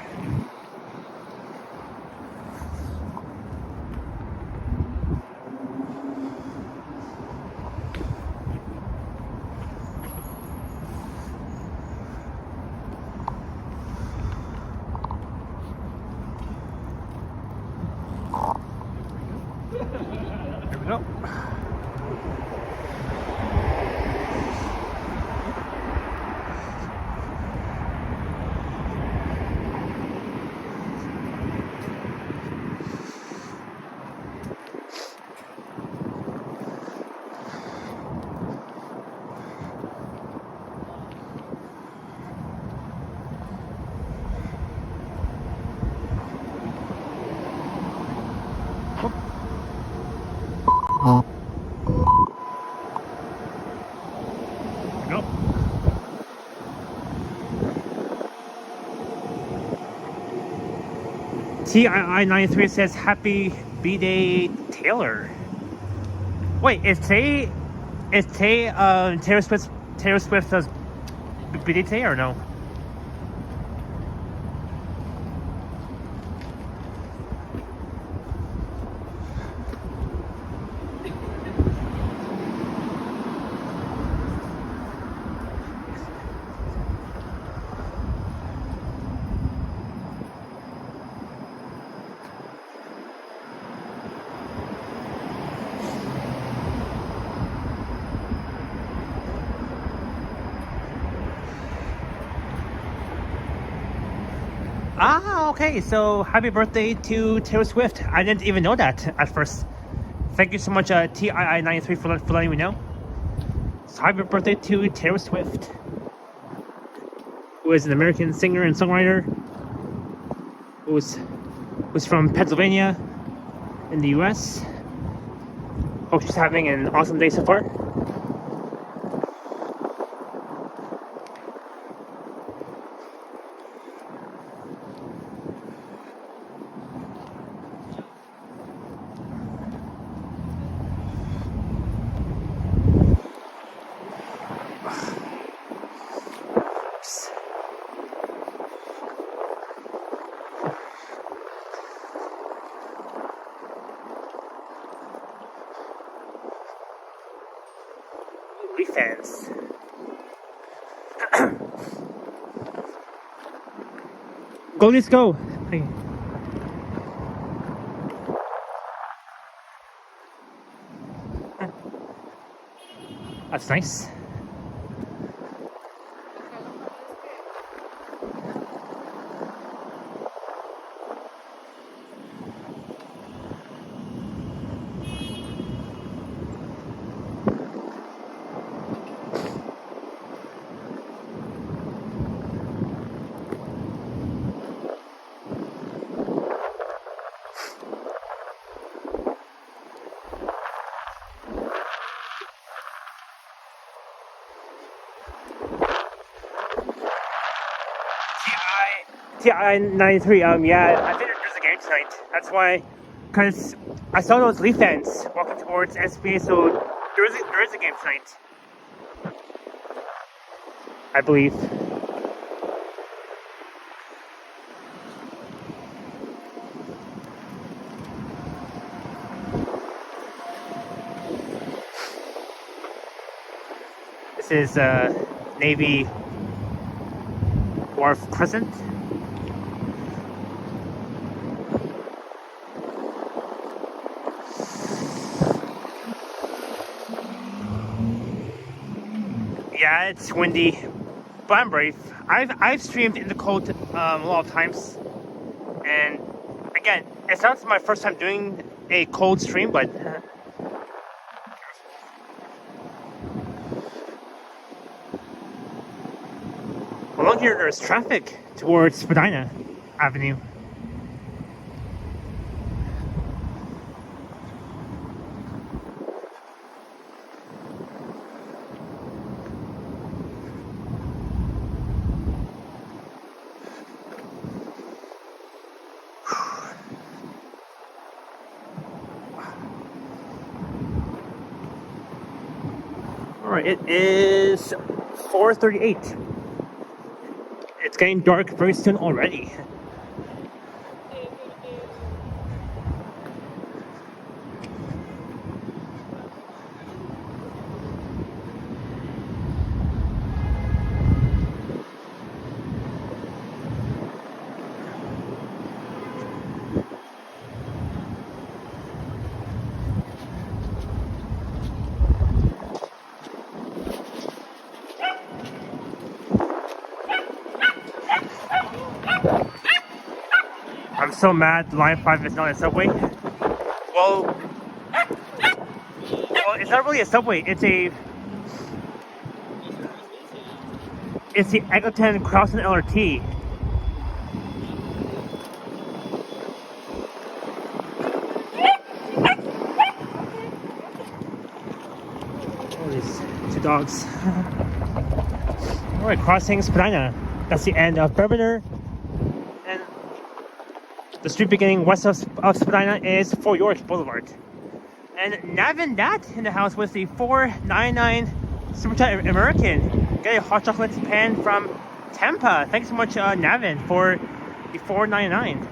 There we go. There we go. TII93 says happy B-Day Taylor. Wait, is Taylor Swift's B-Day today or no? Ah, okay. So happy birthday to Taylor Swift. I didn't even know that at first. Thank you so much, TII93, for letting me know. So happy birthday to Taylor Swift, who is an American singer and songwriter, who's from Pennsylvania in the US. Hope she's having an awesome day so far. Fans. Go, let's go. Okay. That's nice. TI93, yeah, I think there's a game That's why, because I saw those Leaf fans walking towards SBA, so there is a game tonight, I believe. This is Navy Wharf Crescent. Yeah, it's windy, but I'm brave. I've streamed in the cold a lot of times, and again, it's not my first time doing a cold stream, but along here there's traffic towards Spadina Avenue. Alright, it is 4:38. It's getting dark very soon already. I'm so mad Line 5 is not a subway. Well, it's not really a subway. It's the Eglinton Crossing LRT. Oh, these two dogs. Alright, crossing Spadina. That's the end of Gardiner. And the street beginning west of Spadina is for York Boulevard. And Navin Dat in the house with the $4.99 Super Chat American. Get a hot chocolate pan from Tampa. Thanks so much, Navin, for the $4.99.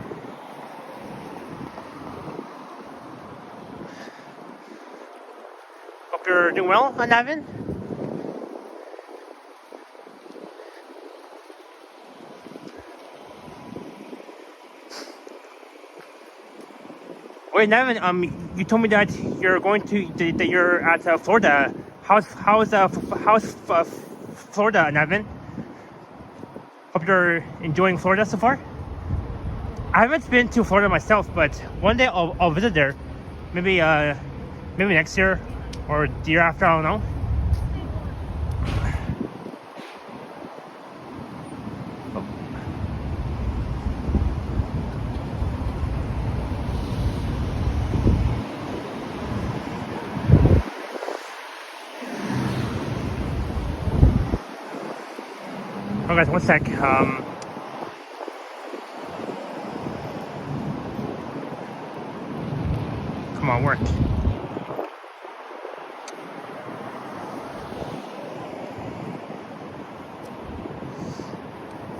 Hope you're doing well, Navin. Wait, Navin, you told me that you're going to that you're at Florida. How's Florida, Navin? Hope you're enjoying Florida so far. I haven't been to Florida myself, but one day I'll visit there. Maybe next year or the year after. I don't know. Oh guys, one sec. Come on, work.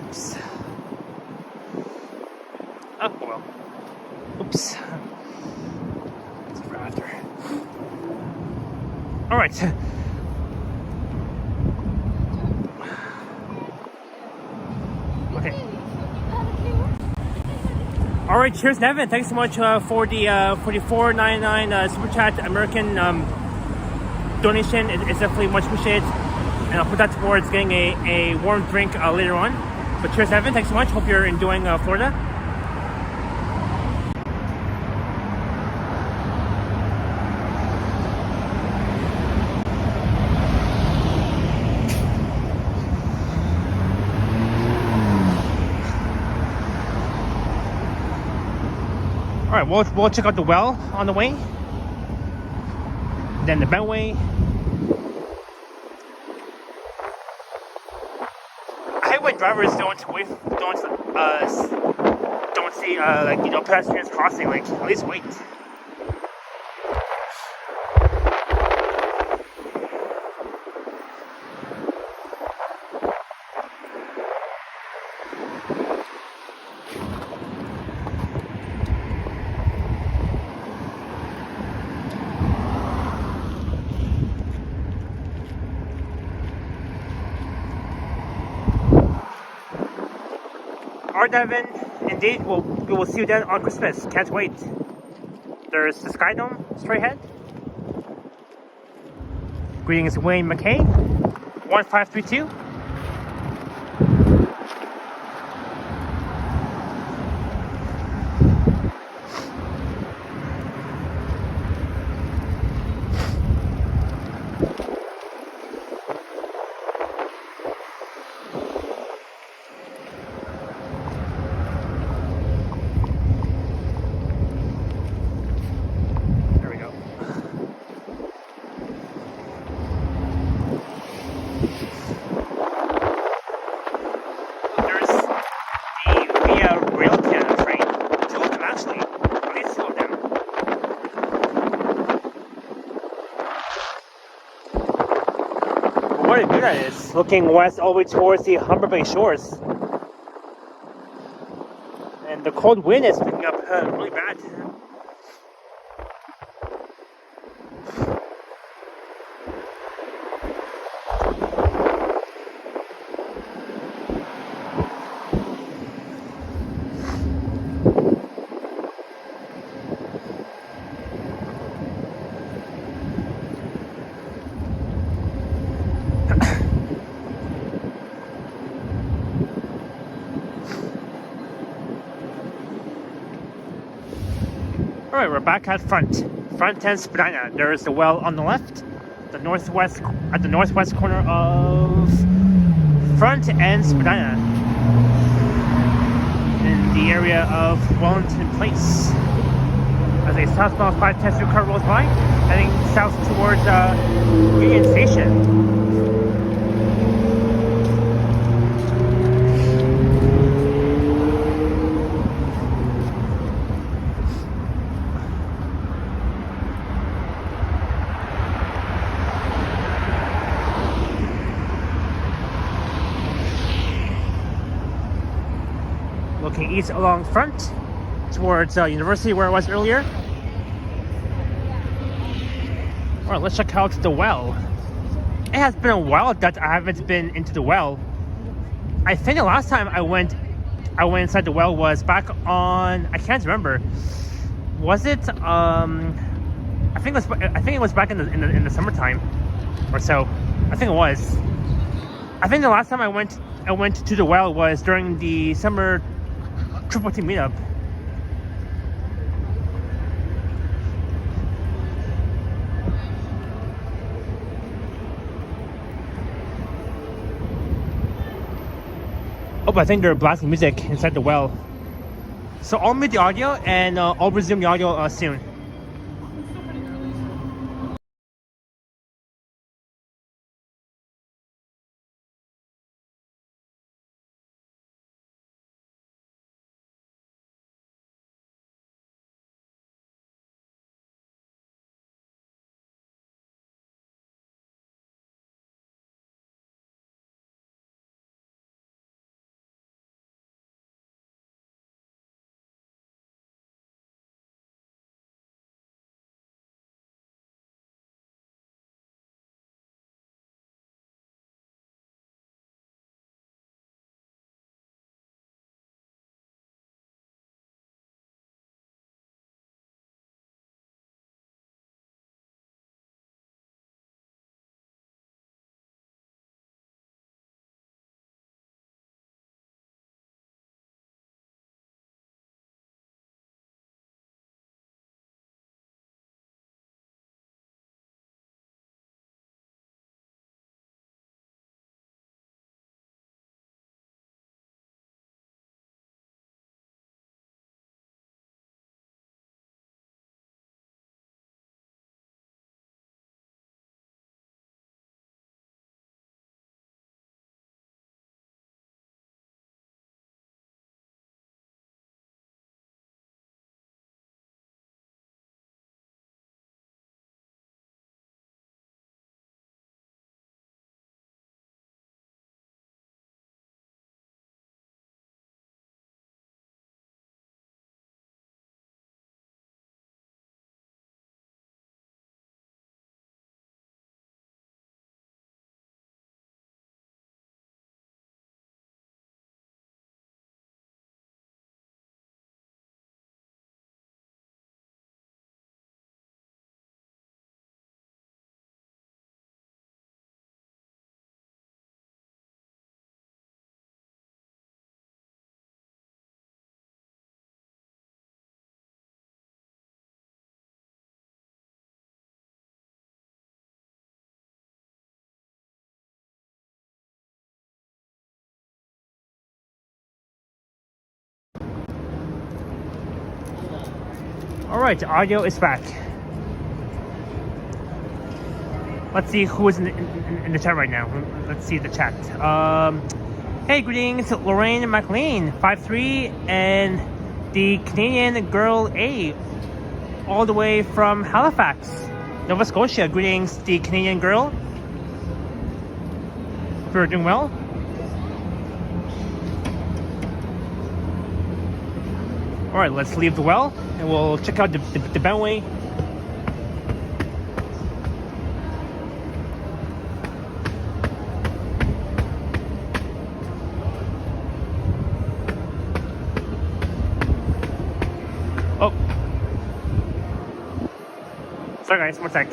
Oops. Oh well. Oops. That's for after. All right. All right, cheers, Nevin. Thanks so much for the $4.99 Super Chat American donation. It's definitely much appreciated, and I'll put that towards getting a warm drink later on. But cheers, Nevin. Thanks so much. Hope you're enjoying Florida. All right, we'll check out the well on the way, then the Bentway. I hate when drivers don't don't see pedestrians crossing, like at least wait. Alright, Devin, indeed, we will see you then on Christmas. Can't wait. There's the Sky Dome straight ahead. Greetings, Wayne McKay, 1532. What a view that is, looking west all the way towards the Humber Bay shores. And the cold wind is picking up really bad. Alright, we're back at front and Spadina. There is the well on the left, at the northwest corner of front and Spadina, in the area of Wellington Place. As a southbound 510 through car rolls by, heading south towards Union Station. Looking east along front towards University, where I was earlier. Alright, let's check out the well. It has been a while that I haven't been into the well. I think the last time I went inside the well was back on, I can't remember. Was it I think it was back in the summertime or so. I think it was. I think the last time I went to the well was during the summer Triple T meetup. Oh, I think they're blasting music inside the well. So I'll mute the audio and I'll resume the audio soon. Alright, audio is back. Let's see who is in the chat right now. Let's see the chat. Hey, greetings, Lorraine McLean, 5'3", and the Canadian girl A, all the way from Halifax, Nova Scotia. Greetings, the Canadian girl. Hope you're doing well. Alright, let's leave the well and we'll check out the Bentway. Oh. Sorry guys, one sec.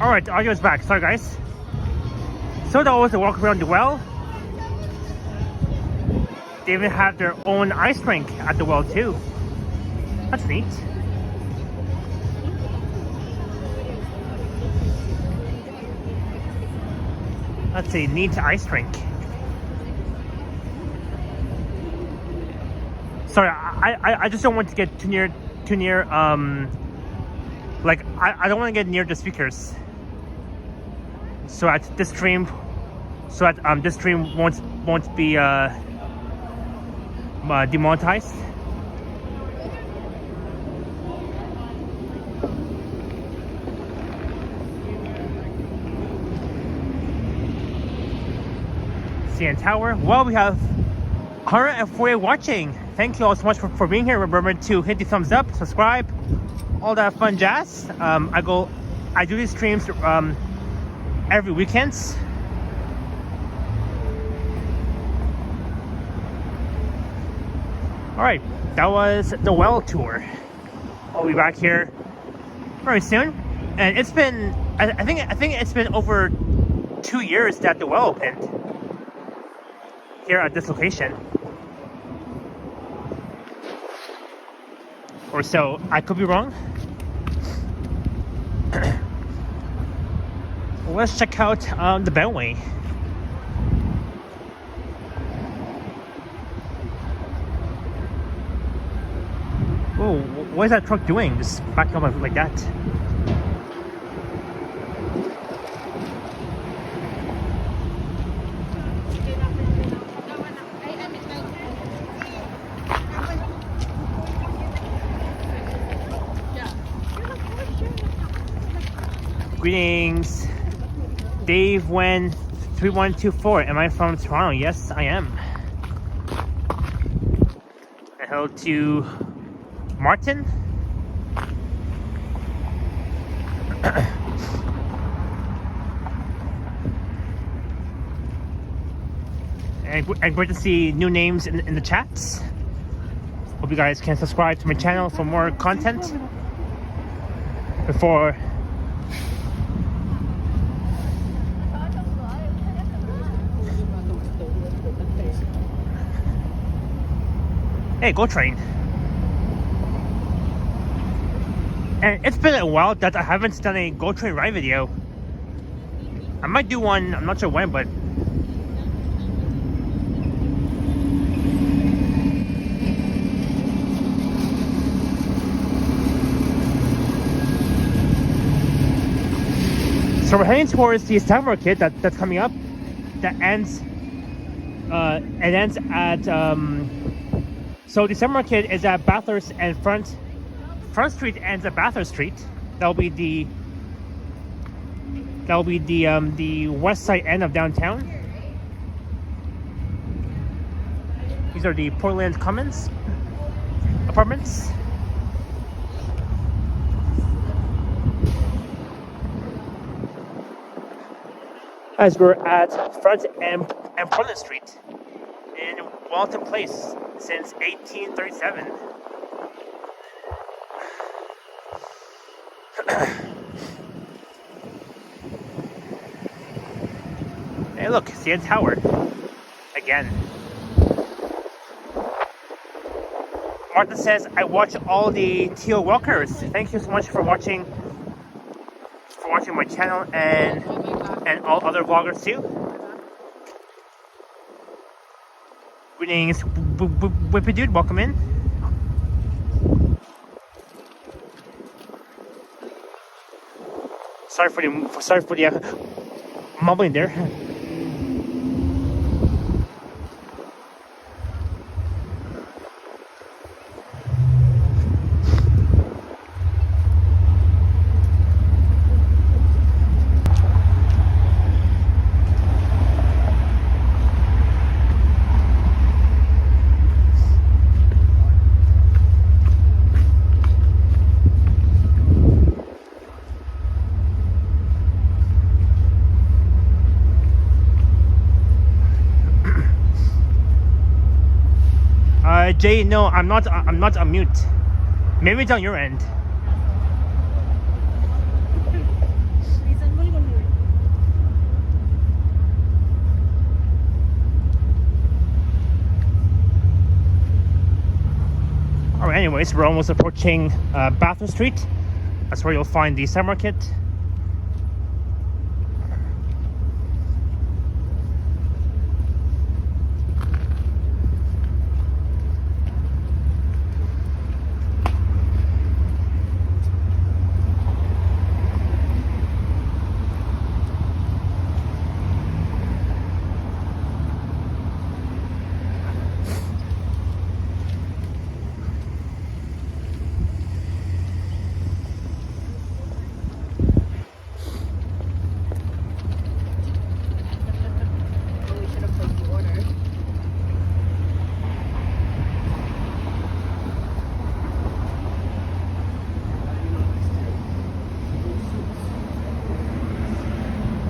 Alright, the audio is back. Sorry guys. So that was a walk around the well. They even have their own ice rink at the well too. That's neat. That's a neat ice rink. Sorry, I just don't want to get too near like I don't want to get near the speakers. So at this stream this stream won't be demonetized. CN Tower. Well, we have 104 watching. Thank you all so much for being here. Remember to hit the thumbs up, subscribe, all that fun jazz. I do these streams every weekends. All right, that was the well tour. I'll be back here very soon, and it's been I think it's been over 2 years that the well opened here at this location, or so. I could be wrong. Let's check out the Bentway. Oh, what is that truck doing? Just backing up like that. Greetings, Dave Wen 3124. Am I from Toronto? Yes, I am. And hello to Martin. and great to see new names in the chats. Hope you guys can subscribe to my channel for more content before hey, go train. And it's been a while that I haven't done a Go Train ride video. I might do one, I'm not sure when, but so we're heading towards the stock market that's coming up. That ends it ends at So the summer market is at Bathurst and Front Street ends at Bathurst Street. That'll be the west side end of downtown. These are the Portland Commons apartments. As we're at Front and Portland Street in Walton Place since 1837. Hey look, CN Tower. Again. Martha says, I watch all the Teal Walkers. Thank you so much for watching my channel and all other vloggers too. Greetings, Whippy Dude, welcome in. Sorry for the mumbling there. Jay, no, I'm not on mute. Maybe it's on your end. Alright, anyways, we're almost approaching Bathurst Street. That's where you'll find the summer market.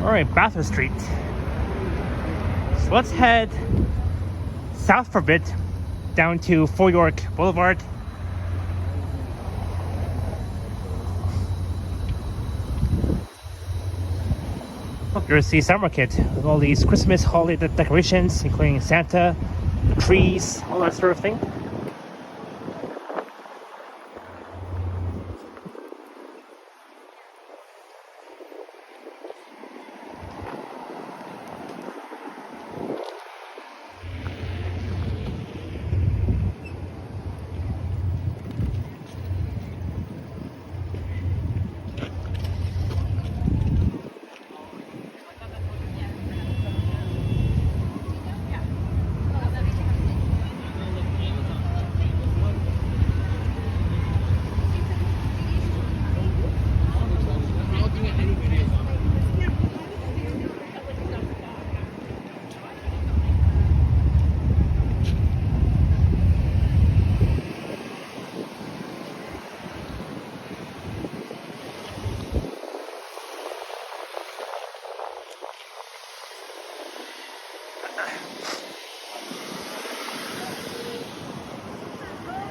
Alright, Bathurst Street. So let's head south for a bit down to Fort York Boulevard. Look, there's the summer market with all these Christmas holiday decorations, including Santa, the trees, all that sort of thing.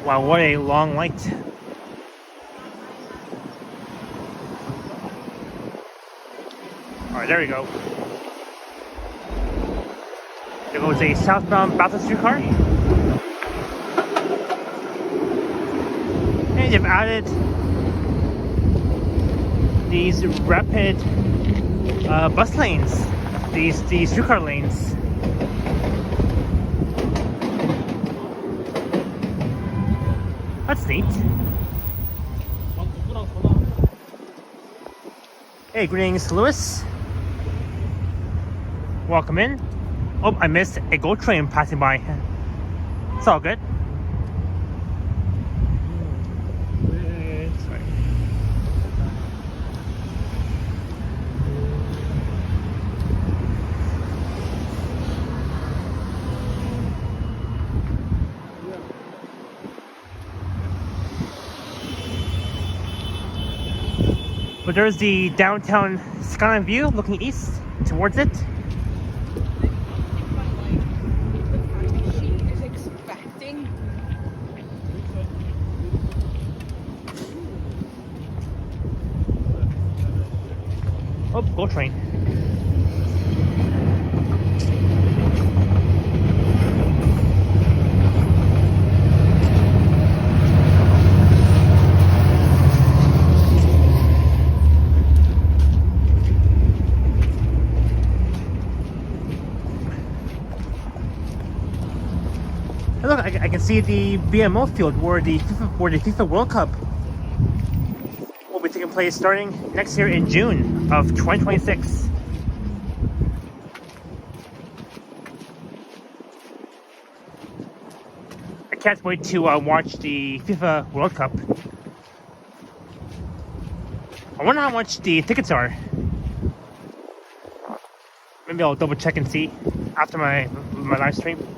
Wow, what a long light. Alright, there we go. There goes a southbound Bathurst Street car. And they've added these rapid bus lanes, these streetcar lanes. That's neat. Hey, greetings, Lewis. Welcome in. Oh, I missed a GO train passing by. It's all good. But there's the downtown skyline view looking east towards it. She is expecting. Oh, GO train. And look, I can see the BMO field where the FIFA World Cup will be taking place starting next year in June of 2026. I can't wait to watch the FIFA World Cup. I wonder how much the tickets are. Maybe I'll double check and see after my live stream.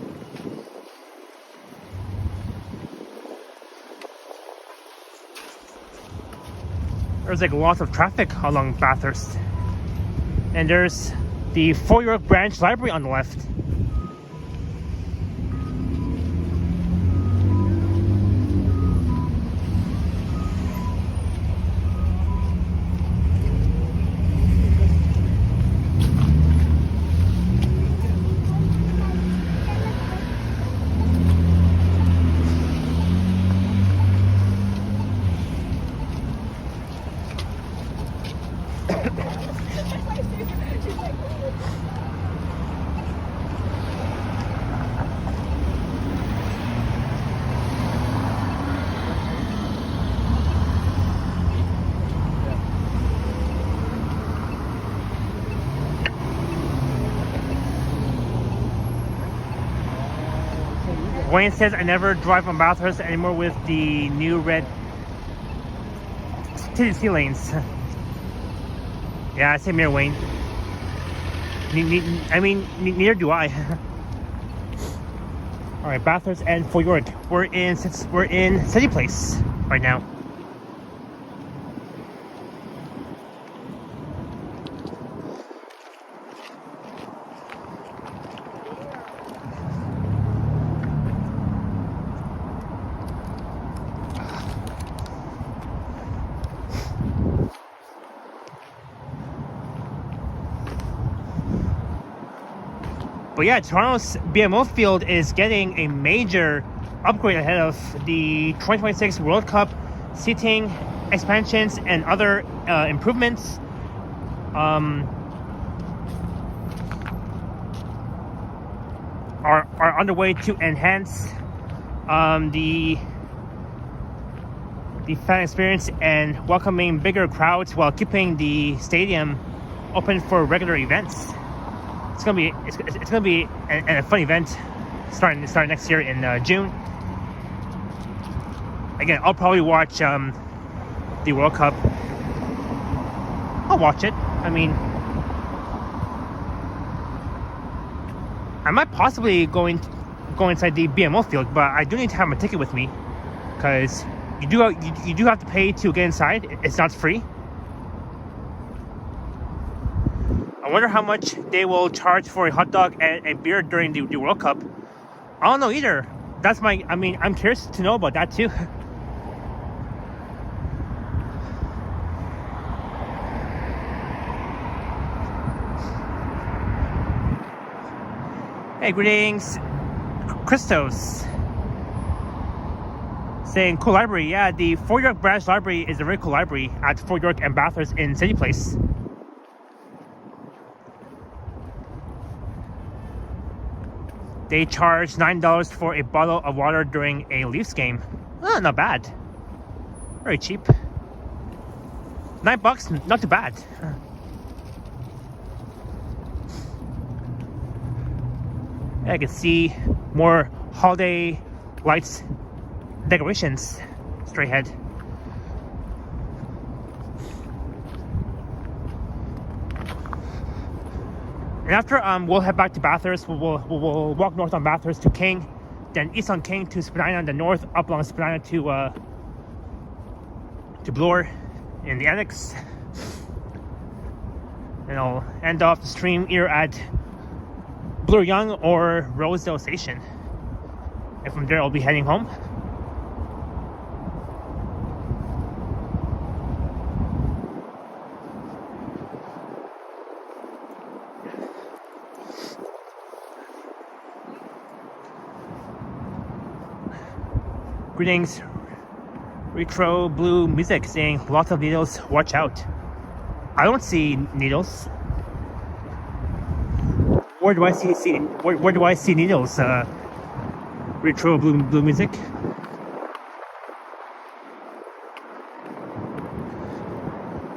There's like lots of traffic along Bathurst. And there's the Fort York Branch Library on the left. Wayne says I never drive on Bathurst anymore with the new red tinted lanes. Yeah, same here, Wayne. I mean, neither do I. All right, Bathurst and Fort York. We're in City Place right now. But yeah, Toronto's BMO field is getting a major upgrade ahead of the 2026 World Cup, seating expansions and other improvements. Are underway to enhance the fan experience and welcoming bigger crowds while keeping the stadium open for regular events. It's gonna be a fun event starting next year in June. Again, I'll probably watch the World Cup. I'll watch it. I mean, I might possibly go inside the BMO field, but I do need to have my ticket with me because you do have to pay to get inside. It's not free. I wonder how much they will charge for a hot dog and a beer during the World Cup. I don't know either. I'm curious to know about that too. Hey, greetings, Christos. Saying cool library. Yeah, the Fort York Branch Library is a very cool library at Fort York and Bathurst in City Place. They charge $9 for a bottle of water during a Leafs game. Oh, not bad. Very cheap. $9, not too bad. I can see more holiday lights, decorations straight ahead. And after we'll head back to Bathurst. We'll walk north on Bathurst to King, then east on King to Spadina, and then north up along Spadina to Bloor in the Annex. And I'll end off the stream either at Bloor Young or Rosedale Station. And from there, I'll be heading home. Greetings, retro blue music saying lots of needles, watch out. I don't see needles. Where do I see where do I see needles? Retro blue music.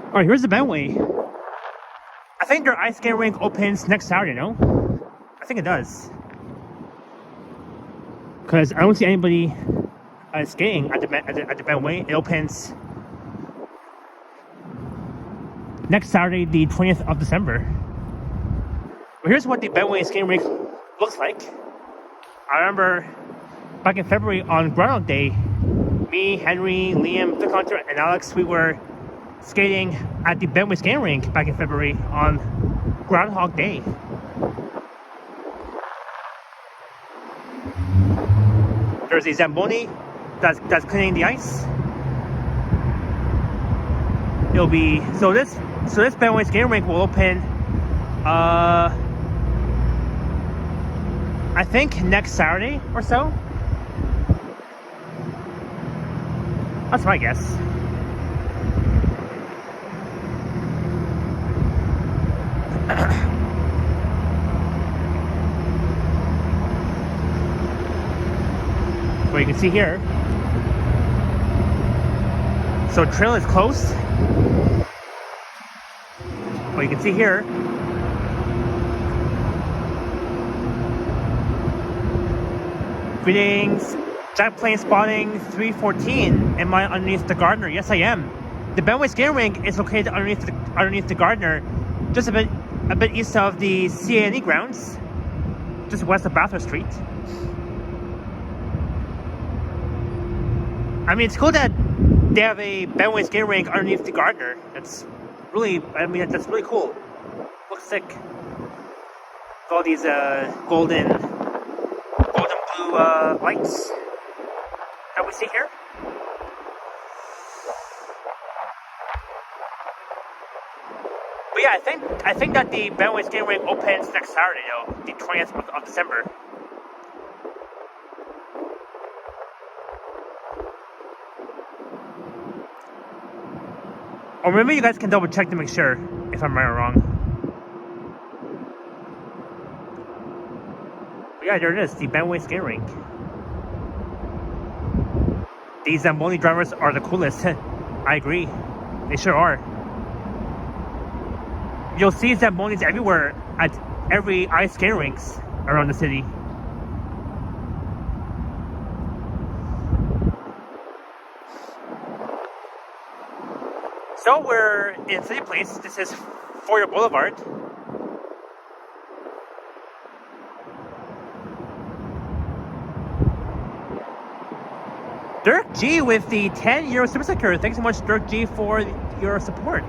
Alright, here's the Bentway. I think their ice skating rink opens next Saturday, no? I think it does. Because I don't see anybody skating at the Bentway. It opens next Saturday, the 20th of December. But here's what the Bentway skating rink looks like. I remember back in February on Groundhog Day, me, Henry, Liam, Vic Hunter, and Alex, we were skating at the Bentway skating rink back in February on Groundhog Day. There's a Zamboni that's cleaning the ice. It'll be so this Bentway skating rink will open I think next Saturday or so. That's my guess. Well, you can see here. So trail is closed. Well, you can see here. Greetings, jet plane spotting 314. Am I underneath the Gardiner? Yes, I am. The Bentway skating rink is located underneath the Gardiner, just a bit east of the CANE grounds, just west of Bathurst Street. I mean, it's cool that they have a Bentway skating rink underneath the Gardiner. That's really, that's really cool. Looks sick. With all these golden blue lights that we see here. But yeah, I think that the Bentway skating rink opens next Saturday, though, the 20th of December. Or maybe you guys can double check to make sure if I'm right or wrong. But yeah, there it is, the Bentway skating rink. These Zamboni drivers are the coolest. I agree. They sure are. You'll see Zambonis everywhere at every ice skating rinks around the city. So we're in City Place. This is Foyer Boulevard. Dirk G with the €10 super sticker. Thanks so much, Dirk G, for your support.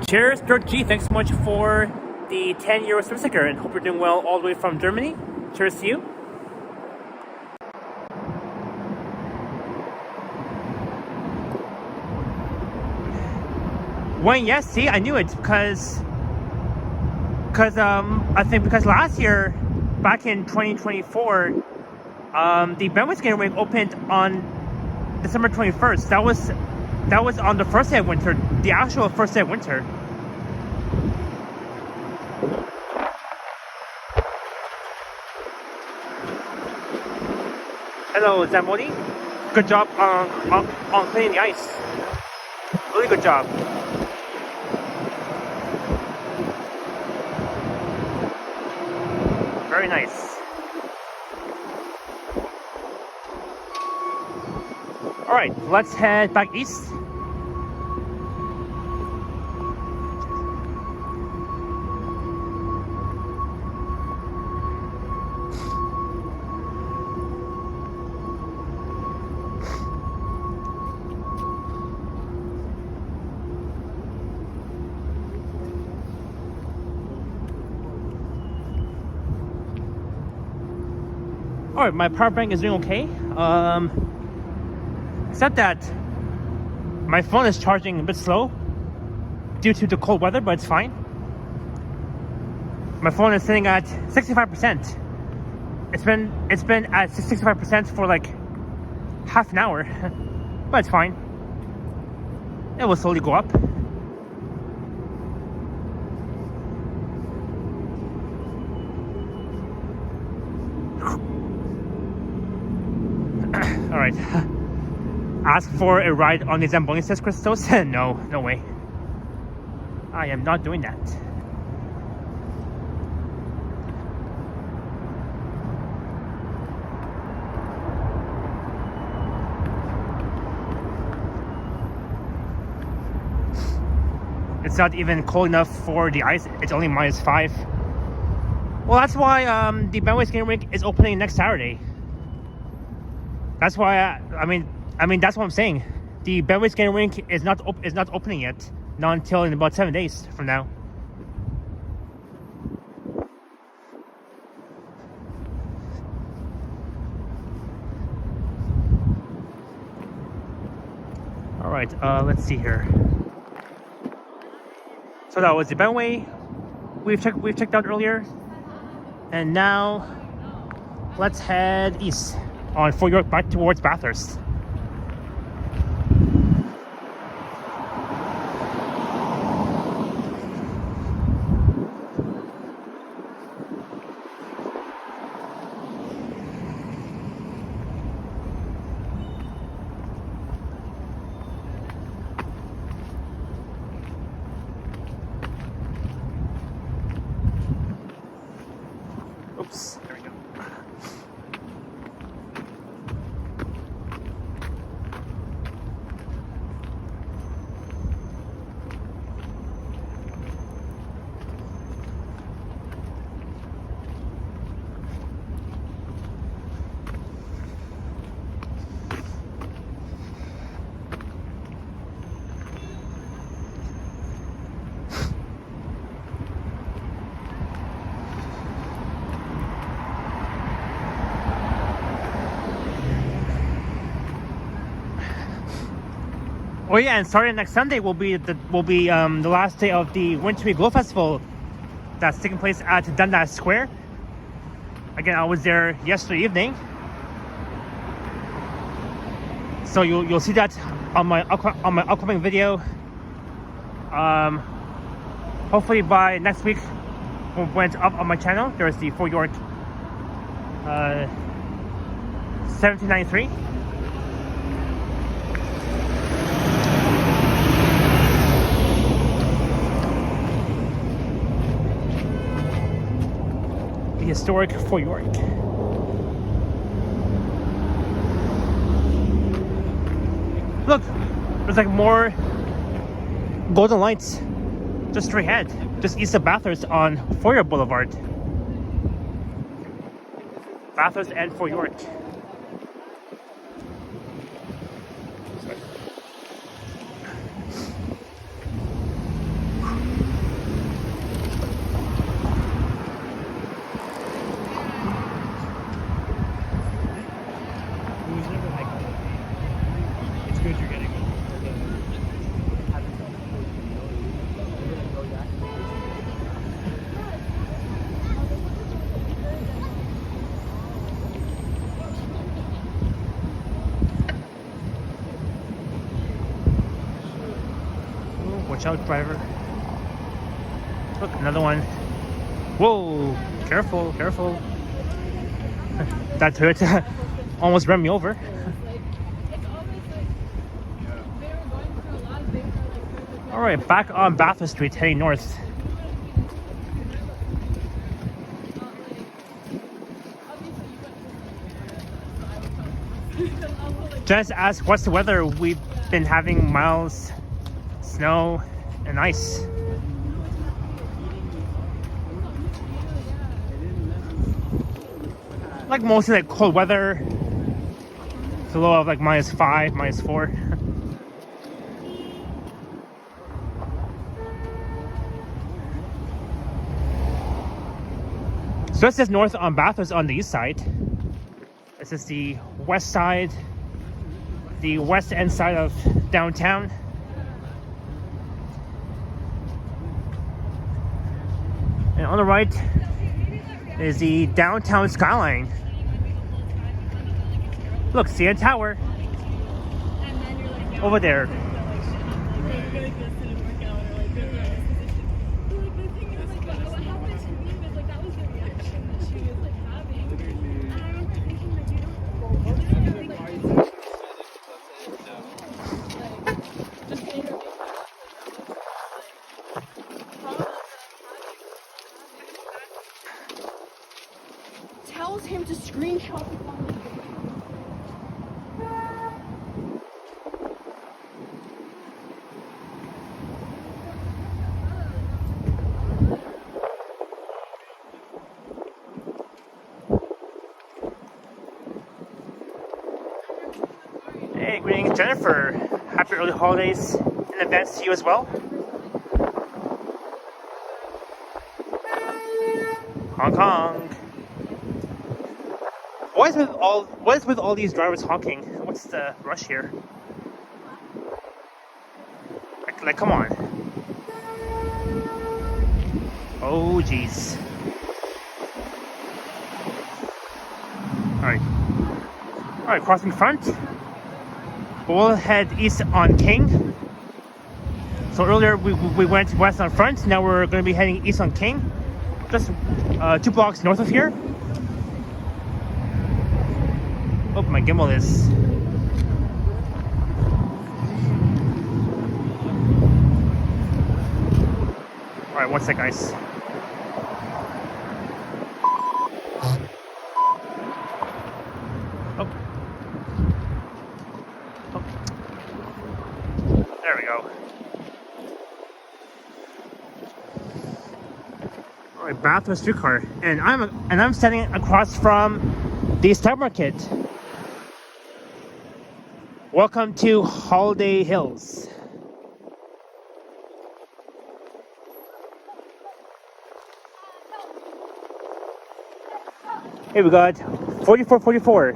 Cheers, Dirk G. Thanks so much for the €10 super sticker, and hope you're doing well all the way from Germany. Cheers to you. When yes, see, I knew it because I think because last year, back in 2024, the Bentway skating rink opened on December 21st. That was on the first day of winter, the actual first day of winter. Hello, Zamboni. Good job on cleaning the ice. Really good job. Very nice. Alright, let's head back east. Alright, my power bank is doing okay. Except that my phone is charging a bit slow due to the cold weather, but it's fine. My phone is sitting at 65%. It's been at 65% for like half an hour, but it's fine. It will slowly go up. All right. Ask for a ride on the Zamboni, says Christos. No way. I am not doing that. It's not even cold enough for the ice. It's only -5. Well, that's why the Bentway skating rink is opening next Saturday. That's why I mean that's what I'm saying. The Bentway skating rink is not opening yet. Not until in about 7 days from now. All right. Let's see here. So that was the Bentway we've checked out earlier, and now let's head east on Fort York back towards Bathurst. Oops, there we go. Oh yeah, and starting next Sunday will be the last day of the Wintry Glow Festival that's taking place at Dundas Square. Again, I was there yesterday evening, so you'll see that on my upcoming video. Hopefully by next week, when it's up on my channel, there's the Fort York 1793. Historic Fort York. Look, there's like more golden lights just straight ahead, just east of Bathurst on Fort York Boulevard. Bathurst and Fort York. Watch out, driver. Look, another one. Whoa, careful, careful. That Toyota almost ran me over. Alright, back on Bathurst Street, heading north. Jess asked, what's the weather? We've been having mild snow and ice. Like mostly like cold weather. It's a low of like -5, -4. So this is north on Bathurst on the east side. This is the west side, the west end side of downtown. And on the right is the downtown skyline. Look, see a tower over there. Tells him to screenshot the phone. Hey, greetings, Jennifer. Happy early holidays in advance to you as well. Hong Kong. What is with all these drivers honking? What's the rush here? Like come on. Oh jeez. Alright, crossing front. We'll head east on King. So earlier we went west on front, now we're going to be heading east on King. Just 2 blocks north of here. Oh, my gimbal is... Alright, one sec, guys. Oh. There we go. Alright, Bathurst streetcar. And I'm standing across from the stock market. Welcome to Holiday Hills. Hey, we got 4444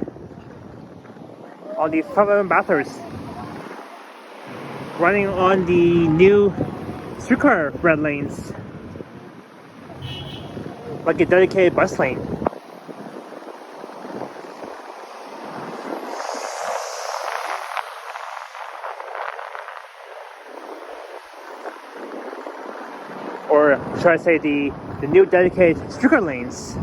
on the 511 Bathurst, running on the new streetcar red lanes, like a dedicated bus lane. Or should I say the new dedicated streetcar lanes.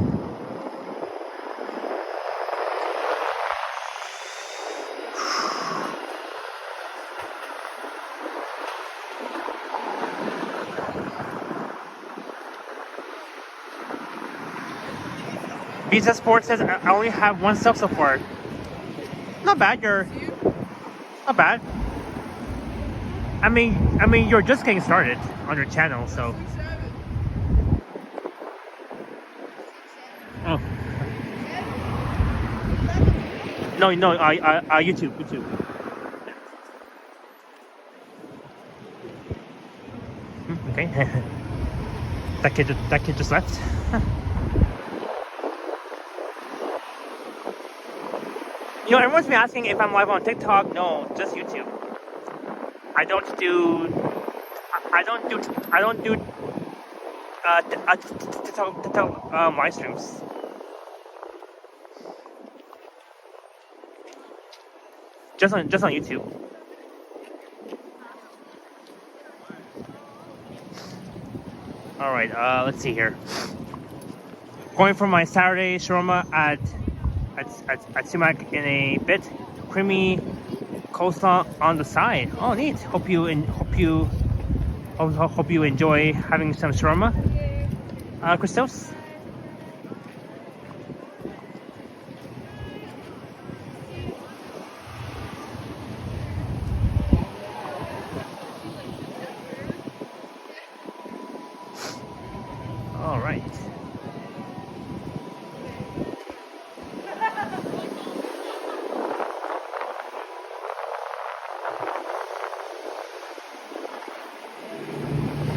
Visa Sports says I only have 1 sub so far. Not bad, not bad. I mean, you're just getting started on your channel, so. Oh. No, YouTube. Okay. that kid just left. You know, everyone's been asking if I'm live on TikTok. No, just YouTube. I don't do TikTok live streams. Just on YouTube. All right, let's see here. Going for my Saturday shawarma at Sumac in a bit. Creamy coleslaw on the side. Oh, neat. Hope you enjoy having some shawarma, Christos. All right.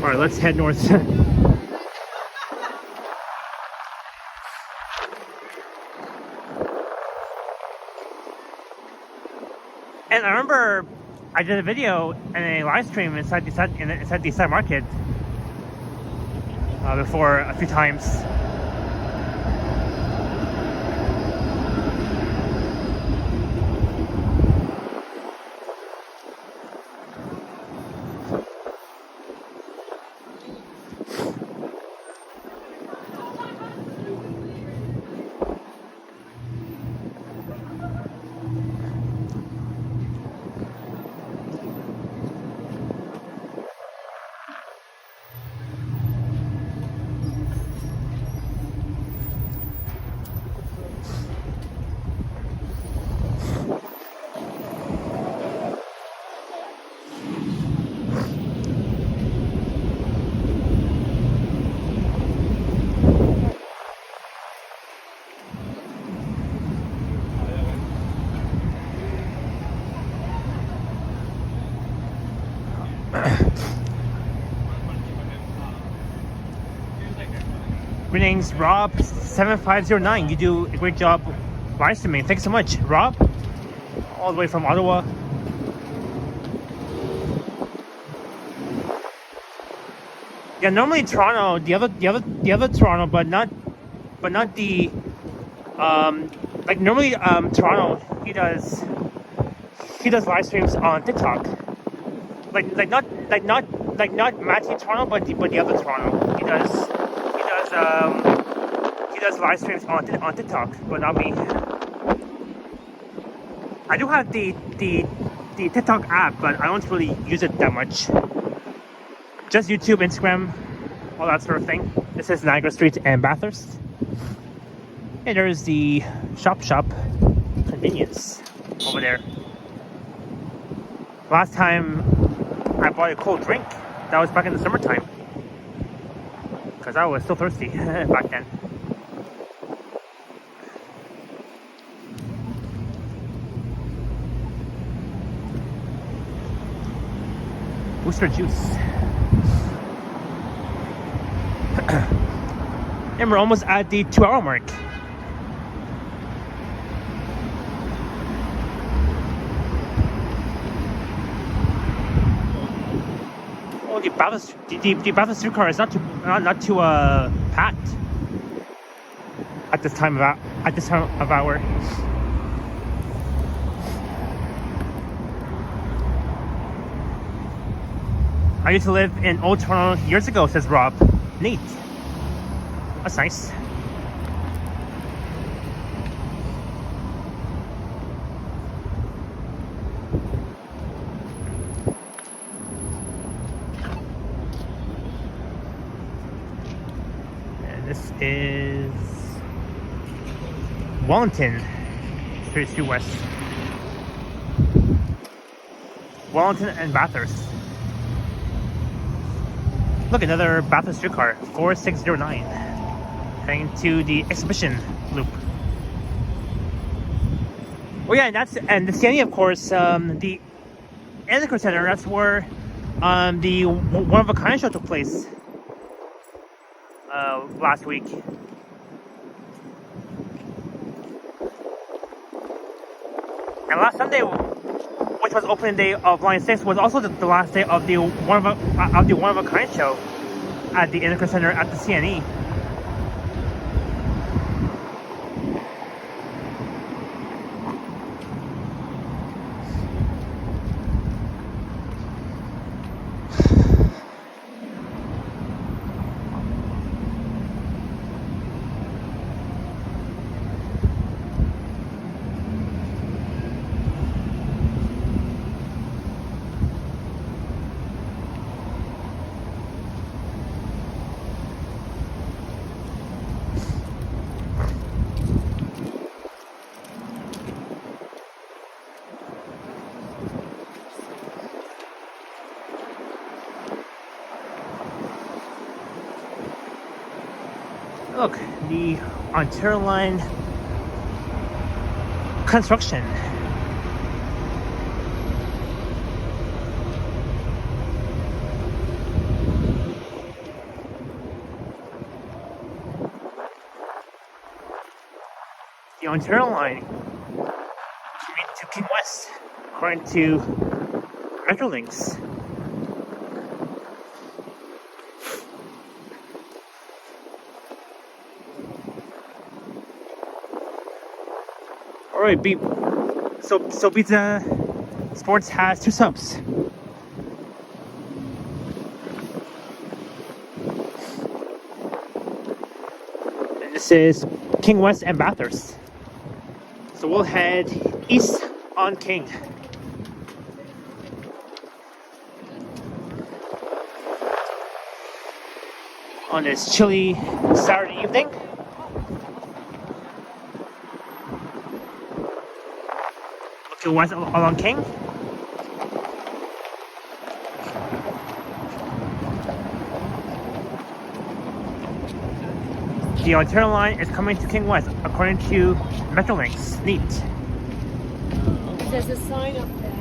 All right, let's head north. I remember I did a video and a live stream inside the side market before a few times. Greetings, Rob7509. You do a great job live streaming. Thanks so much, Rob. All the way from Ottawa. Yeah, normally Toronto, the other Toronto, but not the like normally Toronto he does live streams on TikTok. Like not Matthew Toronto, but the other Toronto. He does live streams on TikTok, but not me. I do have the TikTok app, but I don't really use it that much. Just YouTube, Instagram, all that sort of thing. This is Niagara Street and Bathurst. And there's the shop convenience over there. Last time I bought a cold drink, that was back in the summertime. Because I was still thirsty back then. Booster juice. And we're almost at the 2-hour mark. Oh, the Bathurst streetcar is not too packed at this time of hour. I used to live in Old Toronto years ago, says Rob. Neat. That's nice. And this is Wellington, straight to west. Wellington and Bathurst. Look, another Bathurst streetcar, 4609, heading to the exhibition loop. Oh yeah, and the CNE, of course, the Annex Center. That's where the One of a Kind show took place last week. And last Sunday, which was opening day of Line 6, was also the last day of the One of a Kind show at the Annex Center at the CNE. Look, the Ontario Line construction. The Ontario Line to King West according to Metrolinx. Alright, Beep. So Pizza Sports has 2 subs. And this is King West and Bathurst. So we'll head east on King. On this chilly Saturday evening. Looking west along King. The Ontario line is coming to King West, according to Metrolinx. Neat. There's a sign up there.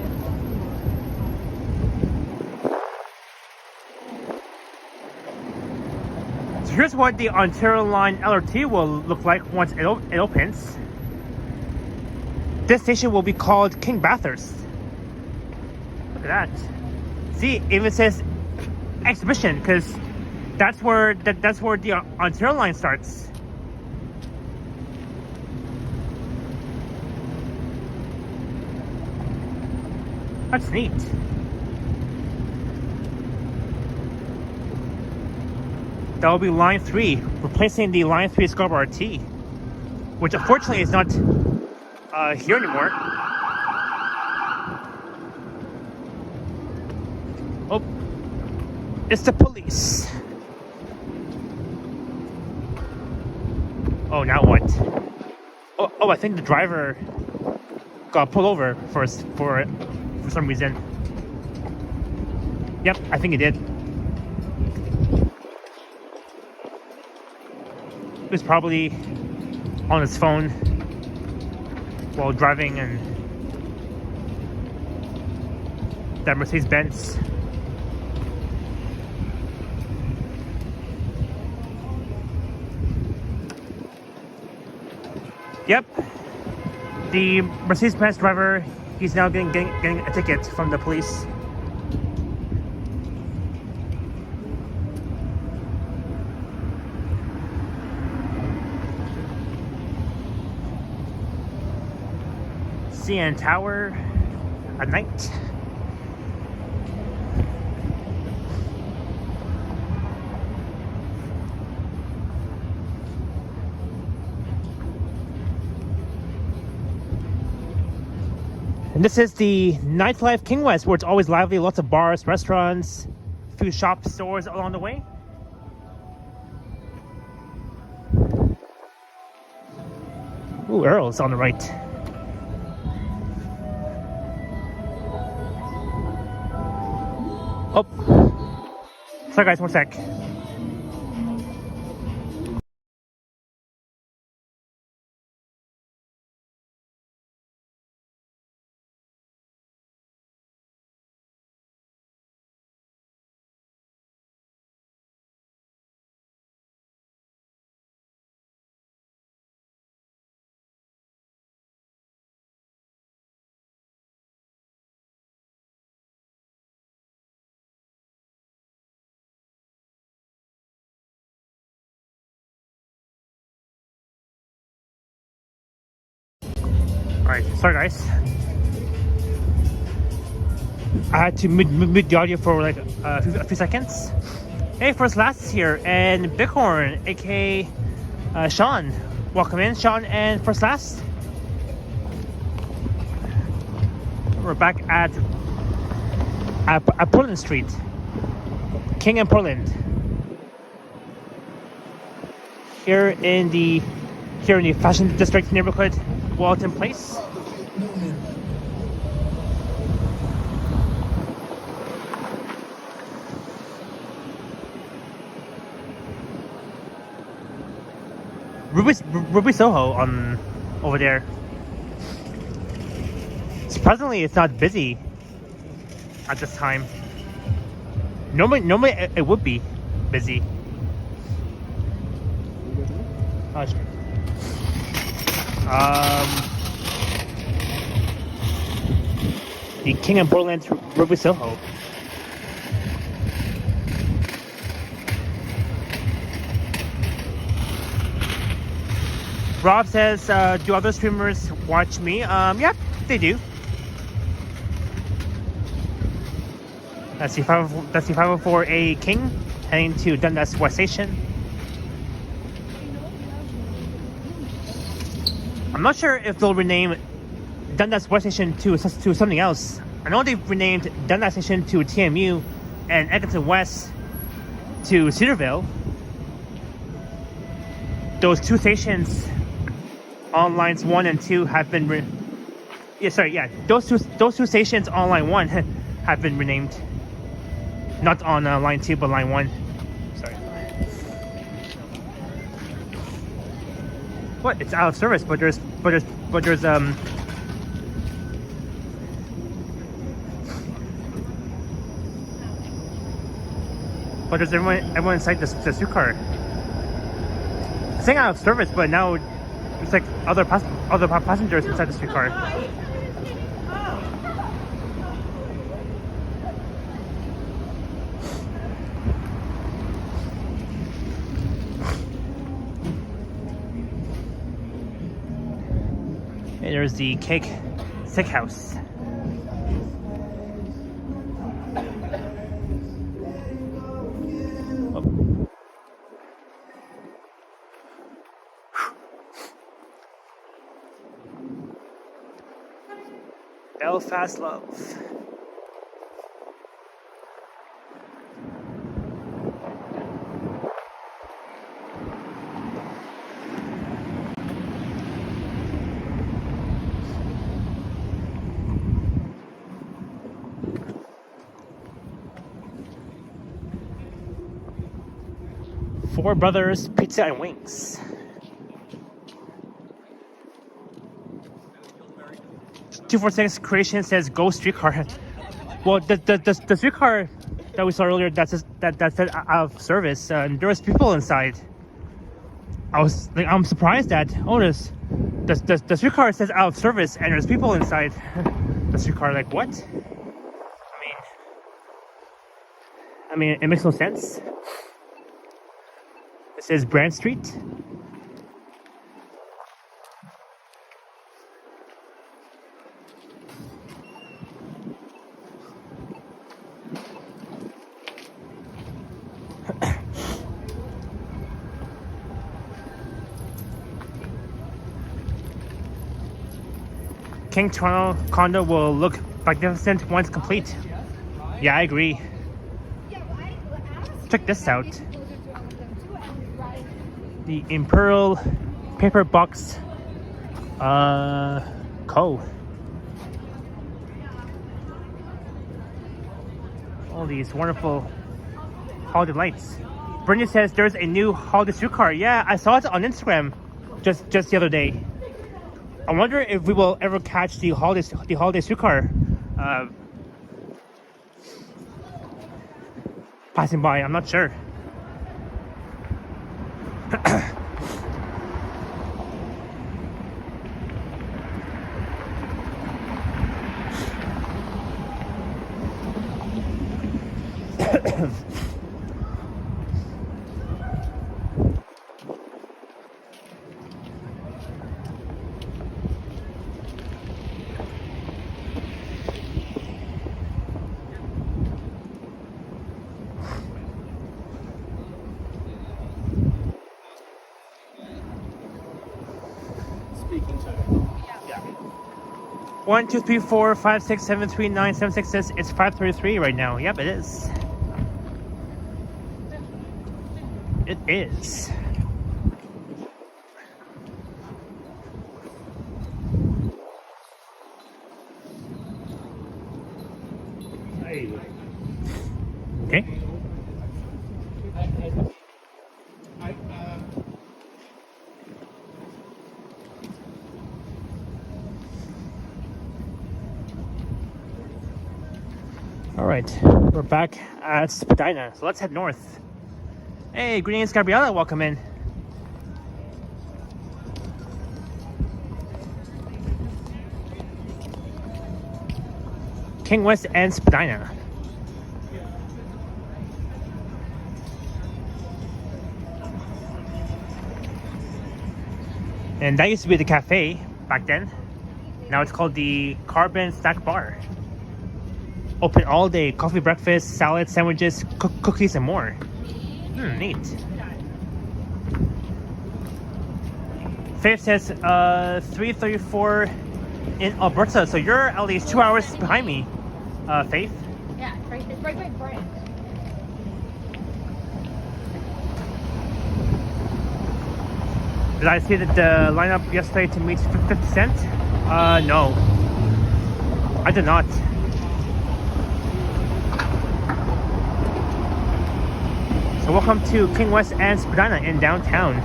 So here's what the Ontario line LRT will look like once it opens. This station will be called King Bathurst. Look at that. See, even says exhibition, because that's where the Ontario line starts. That's neat. That will be Line 3, replacing the Line 3 Scarborough RT, which unfortunately is not here anymore. Oh, it's the police. Oh, now what? Oh, I think the driver got pulled over for some reason. Yep, I think he did. He was probably on his phone while driving and that Mercedes-Benz. Yep, the Mercedes-Benz driver, he's now getting a ticket from the police. CN Tower at night. And this is the nightlife King West, where it's always lively, lots of bars, restaurants, a few shops, stores along the way. Ooh, Earl's on the right. Oh, sorry guys, one sec. Alright, sorry guys. I had to mute the audio for like a few seconds. Hey, First Last is here, and Bighorn, aka Sean. Welcome in, Sean and First Last. We're back at Portland Street. King and Portland. Here in the Fashion District neighborhood, Walton Place. Ruby Soho on over there. Surprisingly, it's not busy at this time. Normally it would be busy. Oh, sure. The King of Portland Ruby Soho. Rob says, do other streamers watch me? Yeah, they do. That's the 504A King heading to Dundas West Station. I'm not sure if they'll rename Dundas West Station to something else. I know they've renamed Dundas Station to TMU and Eglinton West to Cedarville. Those two stations on lines 1 and 2 have been those two stations on line 1 have been renamed. Not on line 2 but line 1. Sorry. What? It's out of service, but there's everyone inside the streetcar. It's saying out of service, but now it's like other passengers inside the streetcar. And there's the Cake Steakhouse. Belfast Love. Four Brothers Pizza and Wings. $246 Creation says go streetcar. Well, the streetcar that we saw earlier that said out of service. There was people inside. I'm surprised that the streetcar says out of service and there's people inside the streetcar. Like what? I mean, it makes no sense. It says Brand Street. King Toronto condo will look magnificent once complete. Yeah, I agree. Check this out. The Imperial Paper Box Co. All these wonderful holiday lights. Brittany says there's a new holiday streetcar. Yeah, I saw it on Instagram just the other day. I wonder if we will ever catch the holiday streetcar passing by. I'm not sure. Yeah. 1, 2, 3, 4, 5, 6, 7, 3, 9, 7, 6 says it's 5:33 right now. Yep, it is. It is. Okay. All right, we're back at Spadina, so let's head north. Hey, greetings, Gabriella. Welcome in. King West and Spadina. And that used to be the cafe back then. Now it's called the Carbon Snack Bar. Open all day, coffee, breakfast, salad, sandwiches, cookies, and more. Neat. Faith says 3:34 in Alberta, so you're at least 2 hours behind me, Faith. Yeah, it's right by Brent. Did I see that the lineup yesterday to meet 50 Cent? No. I did not. So welcome to King West and Spadina in downtown.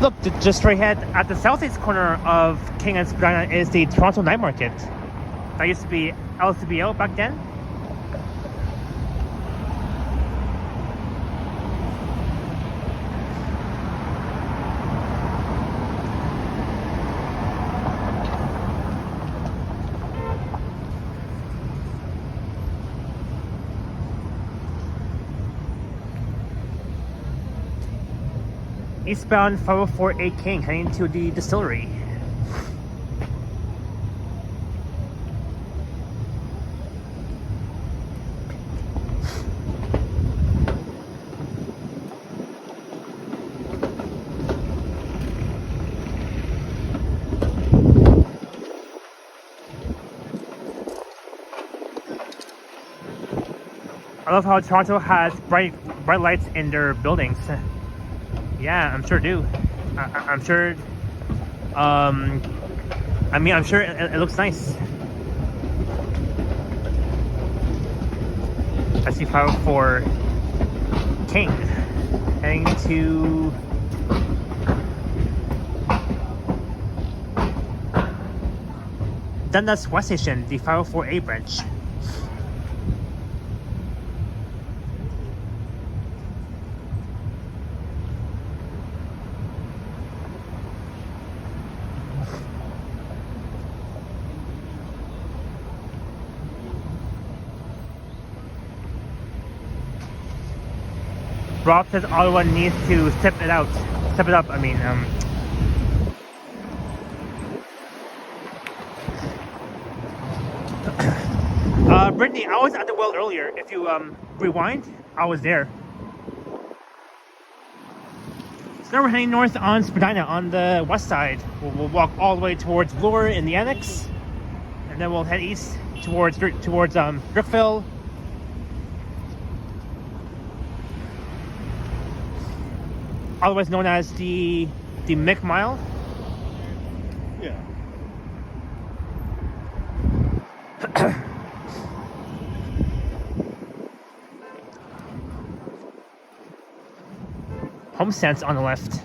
Look, just straight ahead at the southeast corner of King and Spadina is the Toronto Night Market. That used to be LCBO back then. Eastbound 504A King heading to the distillery. I love how Toronto has bright lights in their buildings. Yeah, I'm sure do. I'm sure. I mean, I'm sure it looks nice. I see 504 King heading to Dundas West Station, the 504A branch. Rob says Ottawa needs to step it up. I mean, Brittany, I was at the well earlier. If you rewind, I was there. So now we're heading north on Spadina on the west side. We'll walk all the way towards Bloor in the Annex, and then we'll head east towards Yorkville. Otherwise known as the Mick Mile. Yeah. HomeSense on the left.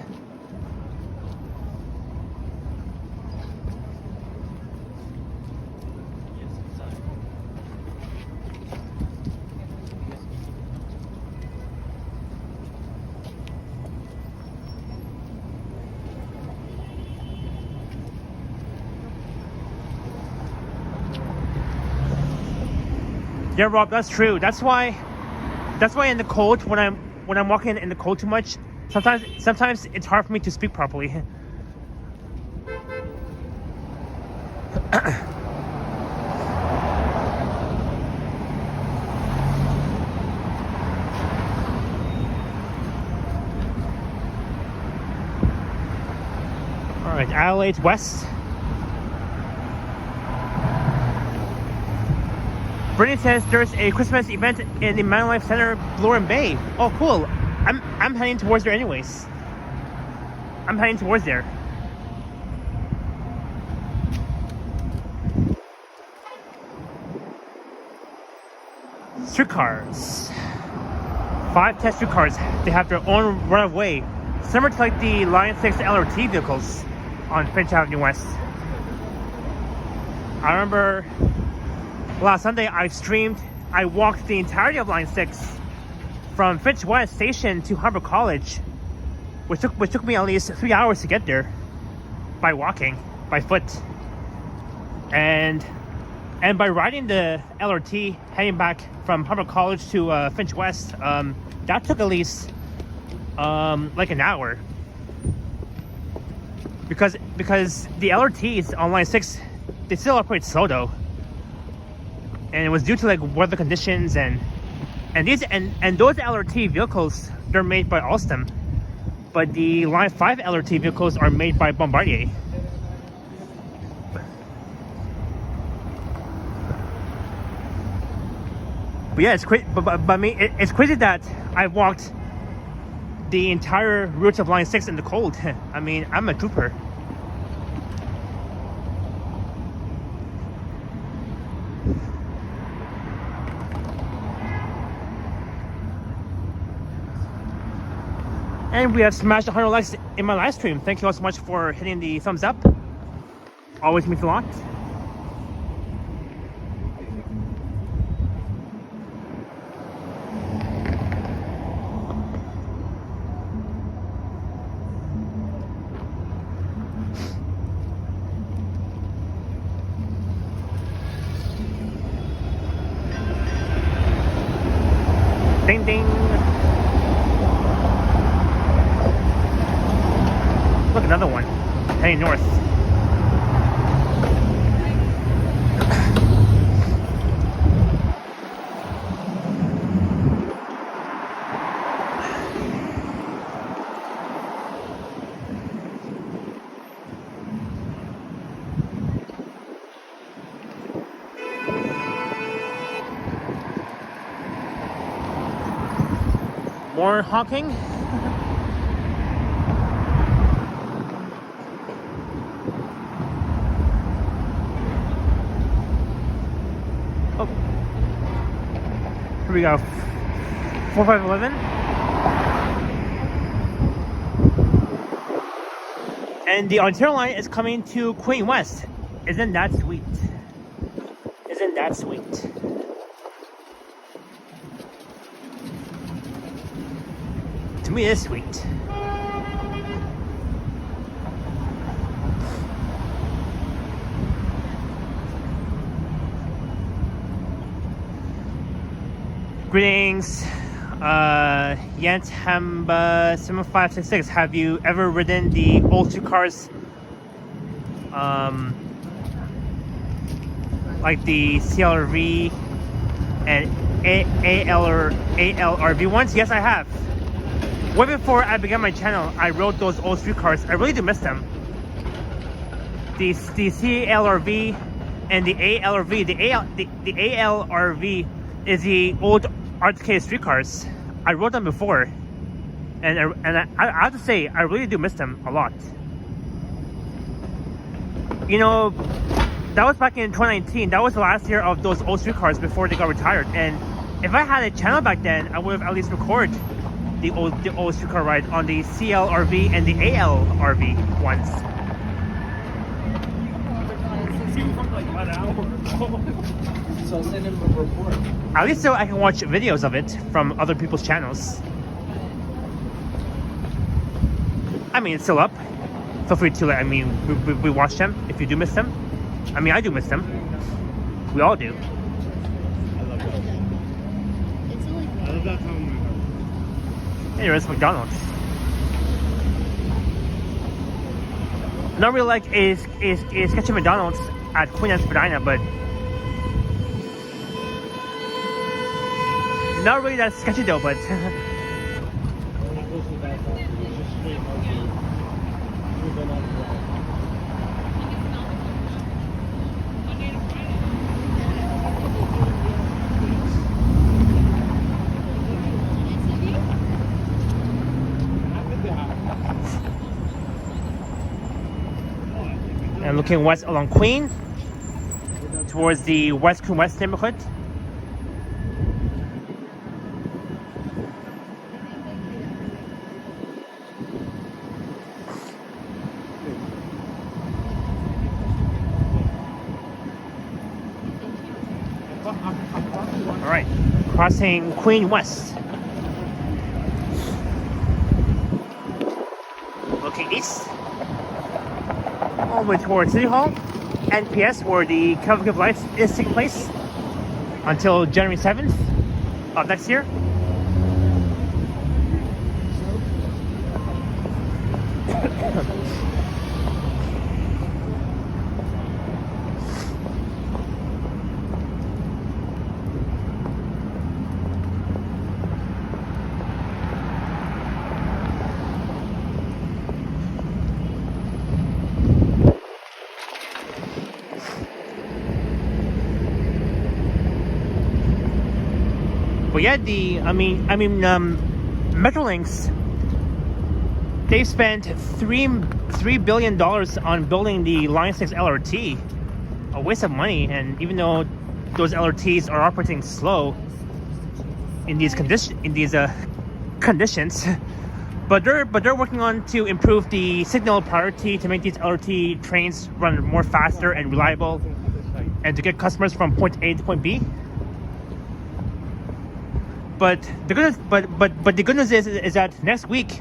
Yeah, Rob, that's true. That's why in the cold, when I'm walking in the cold too much, sometimes it's hard for me to speak properly. All right, Adelaide West. Brittany says there's a Christmas event in the Mountain Life Center, Bloor Bay. Oh, cool. I'm heading towards there anyways. I'm heading towards there. Streetcars. 5 test streetcars. They have their own run-of-way, similar to like the Line 6 LRT vehicles on Finch Avenue West. I remember last Sunday I walked the entirety of Line 6 from Finch West Station to Harbour College, which took me at least 3 hours to get there by walking, by foot. And And by riding the LRT heading back from Harvard College to Finch West, that took at least like an hour. Because the LRTs on line 6, they still operate slow though. And it was due to like weather conditions and those LRT vehicles, they're made by Alstom. But the line 5 LRT vehicles are made by Bombardier. But yeah, it's crazy. But I mean, it's crazy that I've walked the entire route of line 6 in the cold. I mean, I'm a trooper. And we have smashed 100 likes in my live stream. Thank you all so much for hitting the thumbs up. Always means a lot. Ding ding. Look, another one heading north. More honking. Oh, here we go. 4511. And the Ontario line is coming to Quay West. Isn't that sweet? Isn't that sweet? To me, it's sweet. Greetings, Yantamba 7566. Have you ever ridden the old streetcars, like the CLRV and ALRV ones? Yes, I have. Way before I began my channel, I rode those old streetcars. I really do miss them. The CLRV and the ALRV. The ALRV is the old RTK streetcars. I rode them before, and I have to say I really do miss them a lot. You know, that was back in 2019. That was the last year of those old streetcars before they got retired. And if I had a channel back then, I would have at least recorded the old streetcar ride on the CLRV and the ALRV ones. So send him a report. At least so I can watch videos of it from other people's channels. I mean, it's still up. Feel free to, I mean, we watch them if you do miss them. I mean, I do miss them. We all do. I love that. I love that time. Here is McDonald's. Not really like is sketchy McDonald's at Queen and Spadina, but not really that sketchy though, but and looking west along Queen towards the West Queen West neighborhood. All right, crossing Queen West. Looking east, all the way towards City Hall. NPS, where the Calvin of Life is taking place until January 7th of next year. But yeah, Metrolinx, they've spent $3 billion on building the Line 6 LRT. A waste of money, and even though those LRTs are operating slow in these conditions, but they're working on to improve the signal priority to make these LRT trains run more faster and reliable, and to get customers from point A to point B. But the good news is that next week,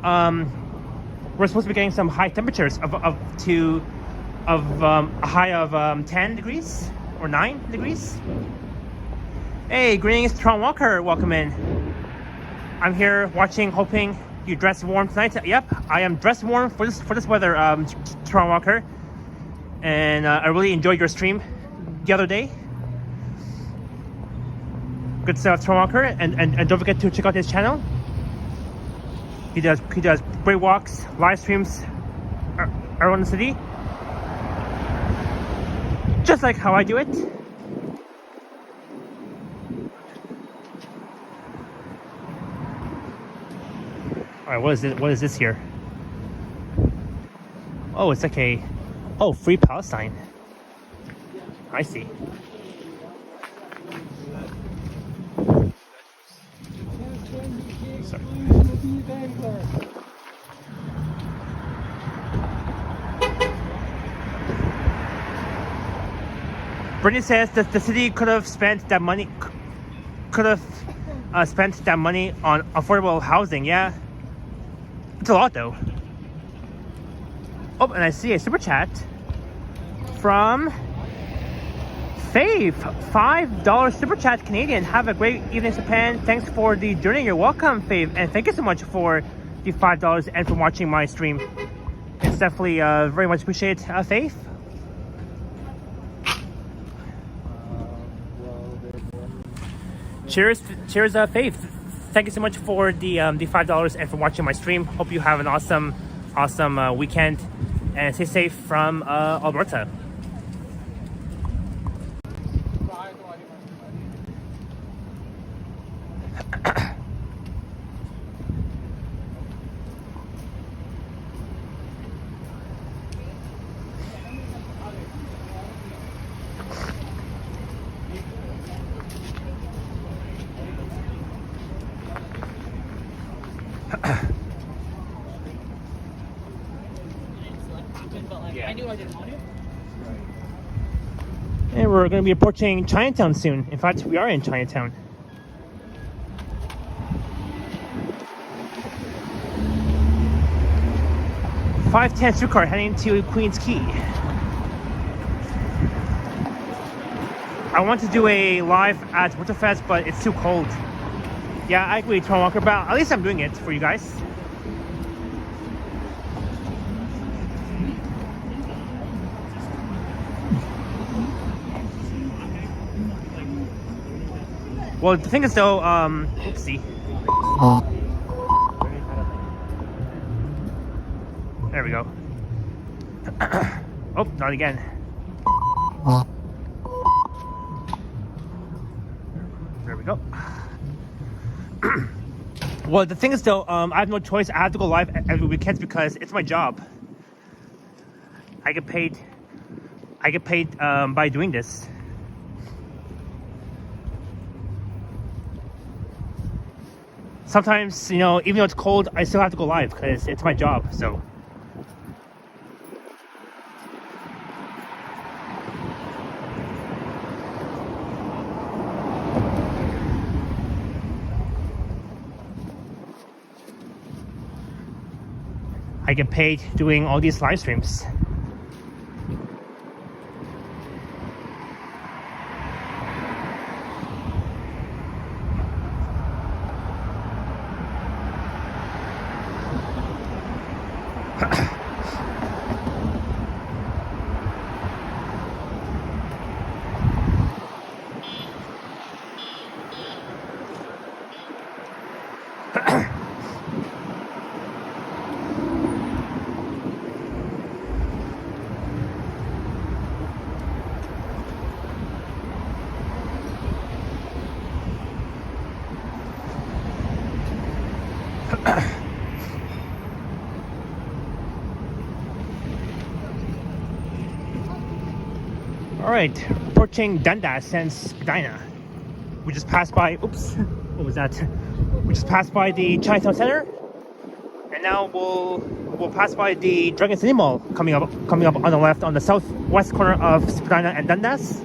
we're supposed to be getting some high temperatures of a high of 10 degrees or 9 degrees. Hey, greetings, Tron Walker. Welcome in. I'm here watching, hoping you dress warm tonight. Yep, I am dressed warm for this weather, Tron Walker. And I really enjoyed your stream the other day. Good stuff, Tron Walker, and don't forget to check out his channel. He does great walks, live streams around the city, just like how I do it. All right, what is this here? Oh, it's like Free Palestine. I see. Sorry. Brittany says that the city could have spent that money. Spent that money on affordable housing. Yeah, it's a lot though. Oh, and I see a super chat from Fave, $5 super chat Canadian. Have a great evening, Japan. Thanks for the journey. You're welcome, Fave, and thank you so much for the $5 and for watching my stream. It's definitely very much appreciated, Fave. Cheers, Fave. Thank you so much for the $5 and for watching my stream. Hope you have an awesome weekend and stay safe from Alberta. And we're going to be approaching Chinatown soon. In fact, we are in Chinatown. .510 streetcar heading to Queens Quay. I want to do a live at Winterfest, but it's too cold. Yeah, I agree, Tron Walker, but at least I'm doing it for you guys. Well, the thing is though, oopsie. There we go. Oh, not again. There we go. Well, the thing is though, I have no choice. I have to go live every weekend because it's my job. I get paid by doing this. Sometimes, you know, even though it's cold, I still have to go live because it's my job, so. I get paid doing all these live streams. All right, approaching Dundas and Spadina. We just passed by. Oops, what was that? We just passed by the Chinatown Center, and now we'll pass by the Dragon City Mall coming up on the left on the southwest corner of Spadina and Dundas.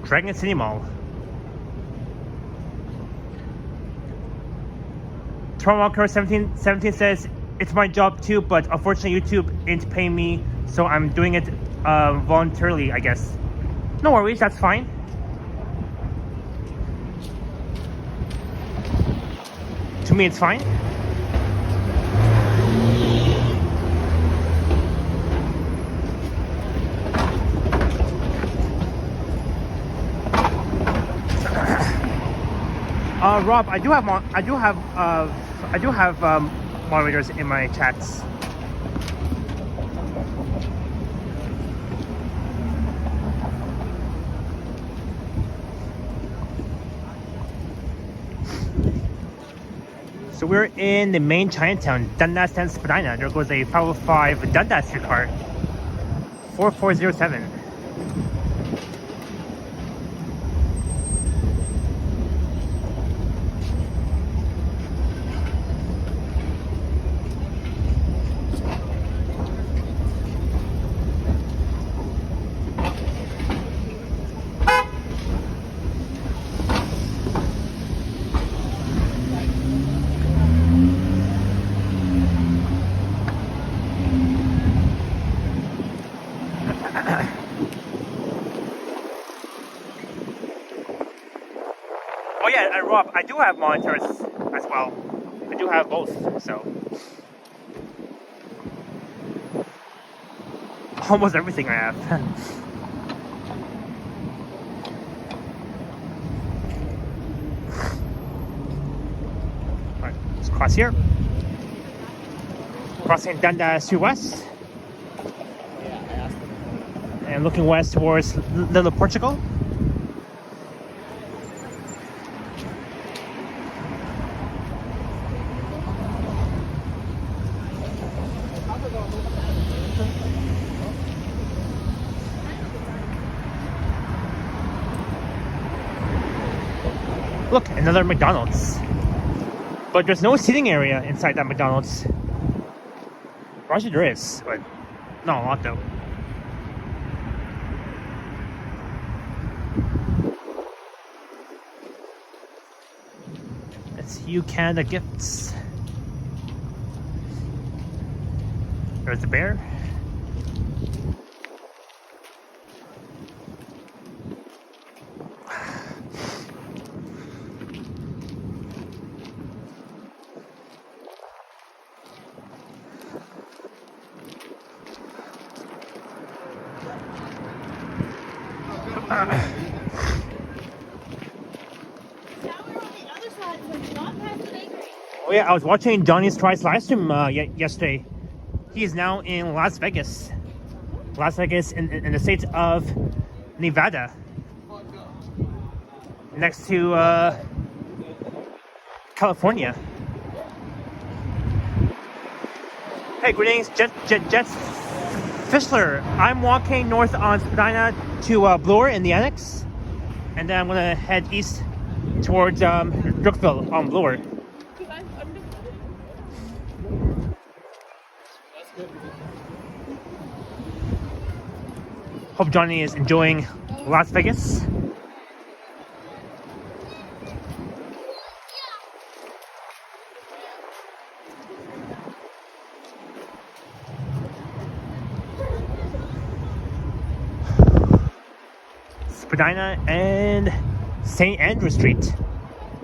Dragon City Mall. Walker 17 says, it's my job too, but unfortunately YouTube ain't paying me, so I'm doing it voluntarily, I guess. No worries, that's fine. To me, it's fine. Rob, I do have moderators in my chats. So we're in the main Chinatown, Dundas and Spadina. There goes a 505 Dundas streetcar, 4407. Oh yeah, and Rob, I do have monitors as well. I do have both, so. Almost everything I have. Alright, let's cross here. Crossing Dundas to west. And looking west towards Little Portugal. Look, another McDonald's. But there's no seating area inside that McDonald's. Actually there is, but not a lot though. That's You Canada Gifts. There's the bear. Oh yeah, I was watching Johnny's Tries live stream yesterday. He is now in Las Vegas. Las Vegas in the state of Nevada. Next to California. Hey, greetings, Jets Fischler. I'm walking north on Spadina to Bloor in the Annex. And then I'm gonna head east towards Yorkville on Bloor. Hope Johnny is enjoying Las Vegas. Spadina and St. Andrew Street.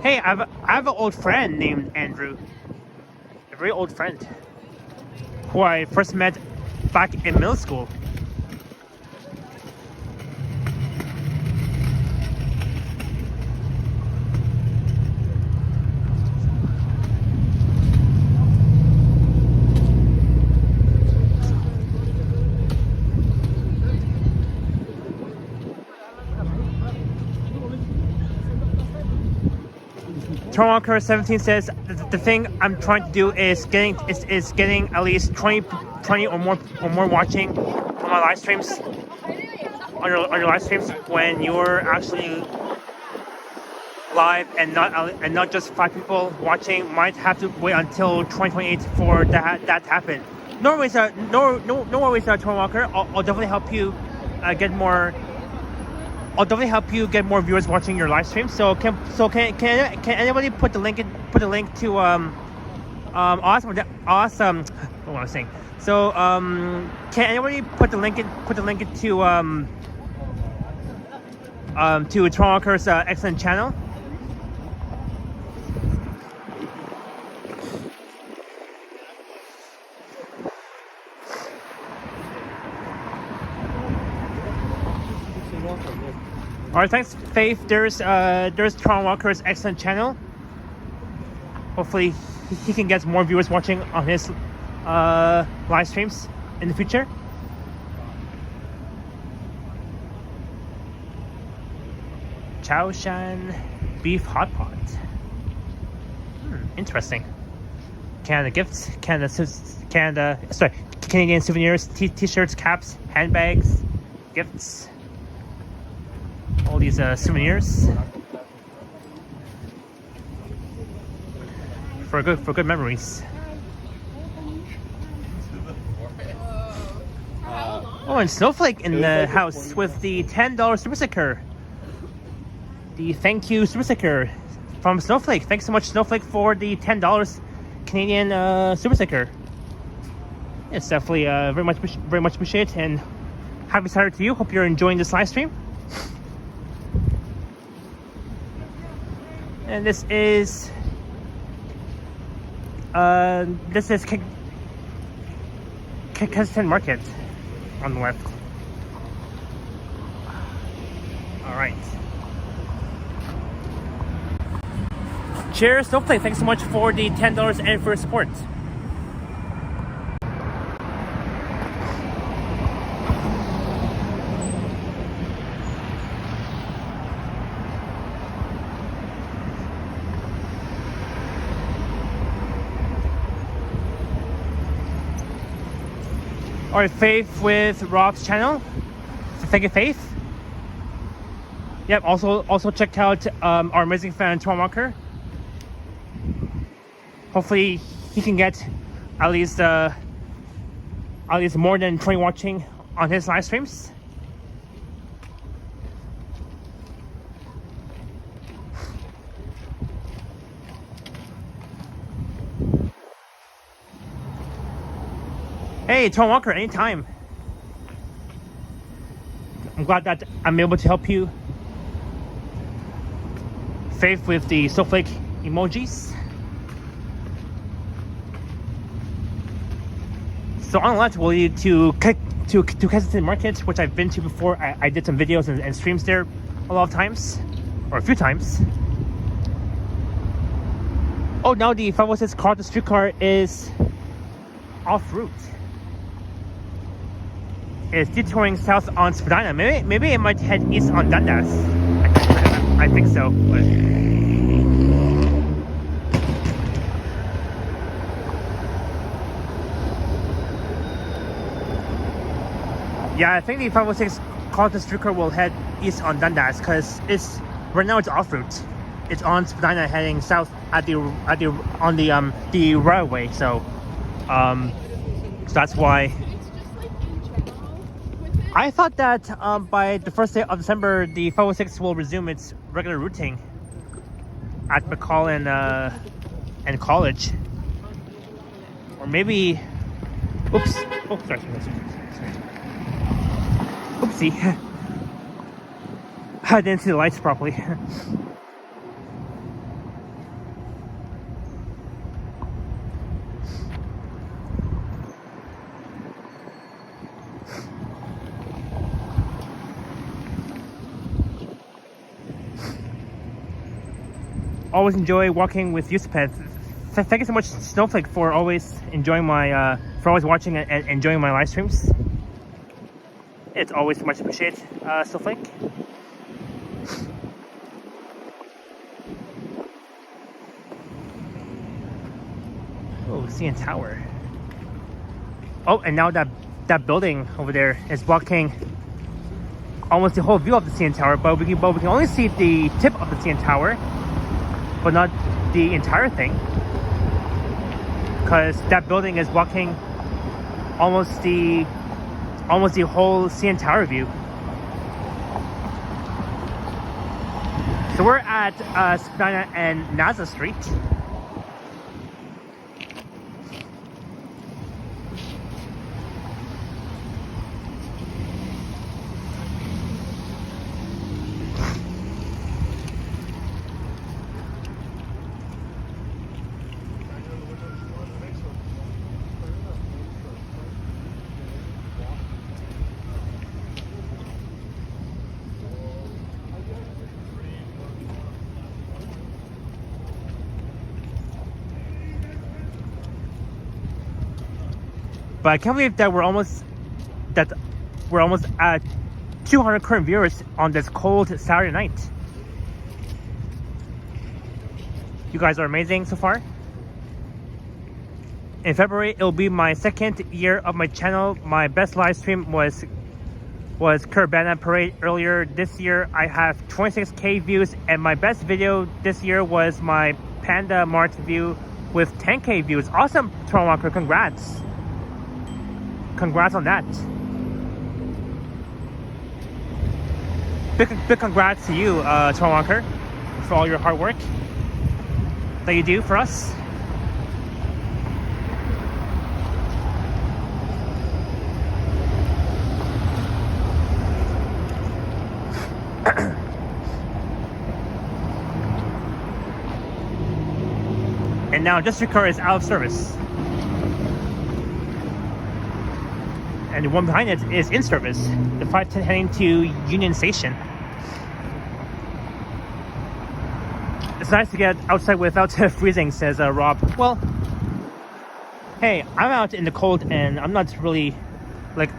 Hey, I have an old friend named Andrew. A very old friend who I first met back in middle school. Walker 17 says the thing I'm trying to do is getting at least 20 or more watching on my live streams on your live streams when you're actually live and not just 5 people watching. Might have to wait until 2028 for that to happen. No worries, Tom Walker. I'll definitely help you get more. I'll definitely help you get more viewers watching your live stream. So can anybody put the link to awesome what was I saying? So can anybody put the link to Tron Walker's excellent channel? Alright, thanks, Faith. There's Tron Walker's excellent channel. Hopefully, he can get more viewers watching on his live streams in the future. Chow Shan Beef Hot Pot. Interesting. Canadian souvenirs, t-shirts, caps, handbags, gifts. All these souvenirs for good memories. Oh, and Snowflake in the house with the $10 super sticker. The thank you super sticker from Snowflake. Thanks so much, Snowflake, for the $10 Canadian super sticker. It's definitely very much appreciated, and happy Saturday to you. Hope you're enjoying this live stream. And this is Kensington Market on the left. All right. Cheers, Snowflake. Thanks so much for the $10 and for support. Alright, Faith with Rob's channel. So thank you, Faith. Yep, also check out our amazing fan Tom Walker. Hopefully he can get at least more than 20 watching on his live streams. Hey, Tom Walker, anytime. I'm glad that I'm able to help you. Faith with the snowflake emojis. So on the left, we'll lead to Kensington Market, which I've been to before. I did some videos and streams there a lot of times, or a few times. Oh, now the 506 Carlton streetcar is off route. It's detouring south on Spadina. Maybe it might head east on Dundas. I think so. But yeah, I think the 506 Carlton streetcar will head east on Dundas because right now it's off route. It's on Spadina heading south on the railway. So that's why. I thought that by the first day of December, the 506 will resume its regular routing at McCall and College. Or maybe... Oops. Oh, sorry. Oopsie. I didn't see the lights properly. Always enjoy walking with Yusupet. Thank you so much, Snowflake, for always enjoying my, for always watching and enjoying my live streams. It's always much appreciated, Snowflake. Oh, CN Tower. Oh, and now that building over there is blocking almost the whole view of the CN Tower, but we can only see the tip of the CN Tower, but not the entire thing, because that building is blocking almost the whole CN Tower view. So we're at Spadina and Naza Street. But I can't believe that we're almost at 200 current viewers on this cold Saturday night. You guys are amazing so far. In February, it'll be my second year of my channel. My best live stream was Urbana Parade earlier this year. I have 26K views, and my best video this year was my Panda Mart view with 10K views. Awesome, Toronto Walker, congrats. Congrats on that. Big congrats to you, Toronto Walker, for all your hard work that you do for us. And now District Car is out of service. And the one behind it is in service. The 510 heading to Union Station. It's nice to get outside without freezing, says Rob. Well, hey, I'm out in the cold and I'm not really, like,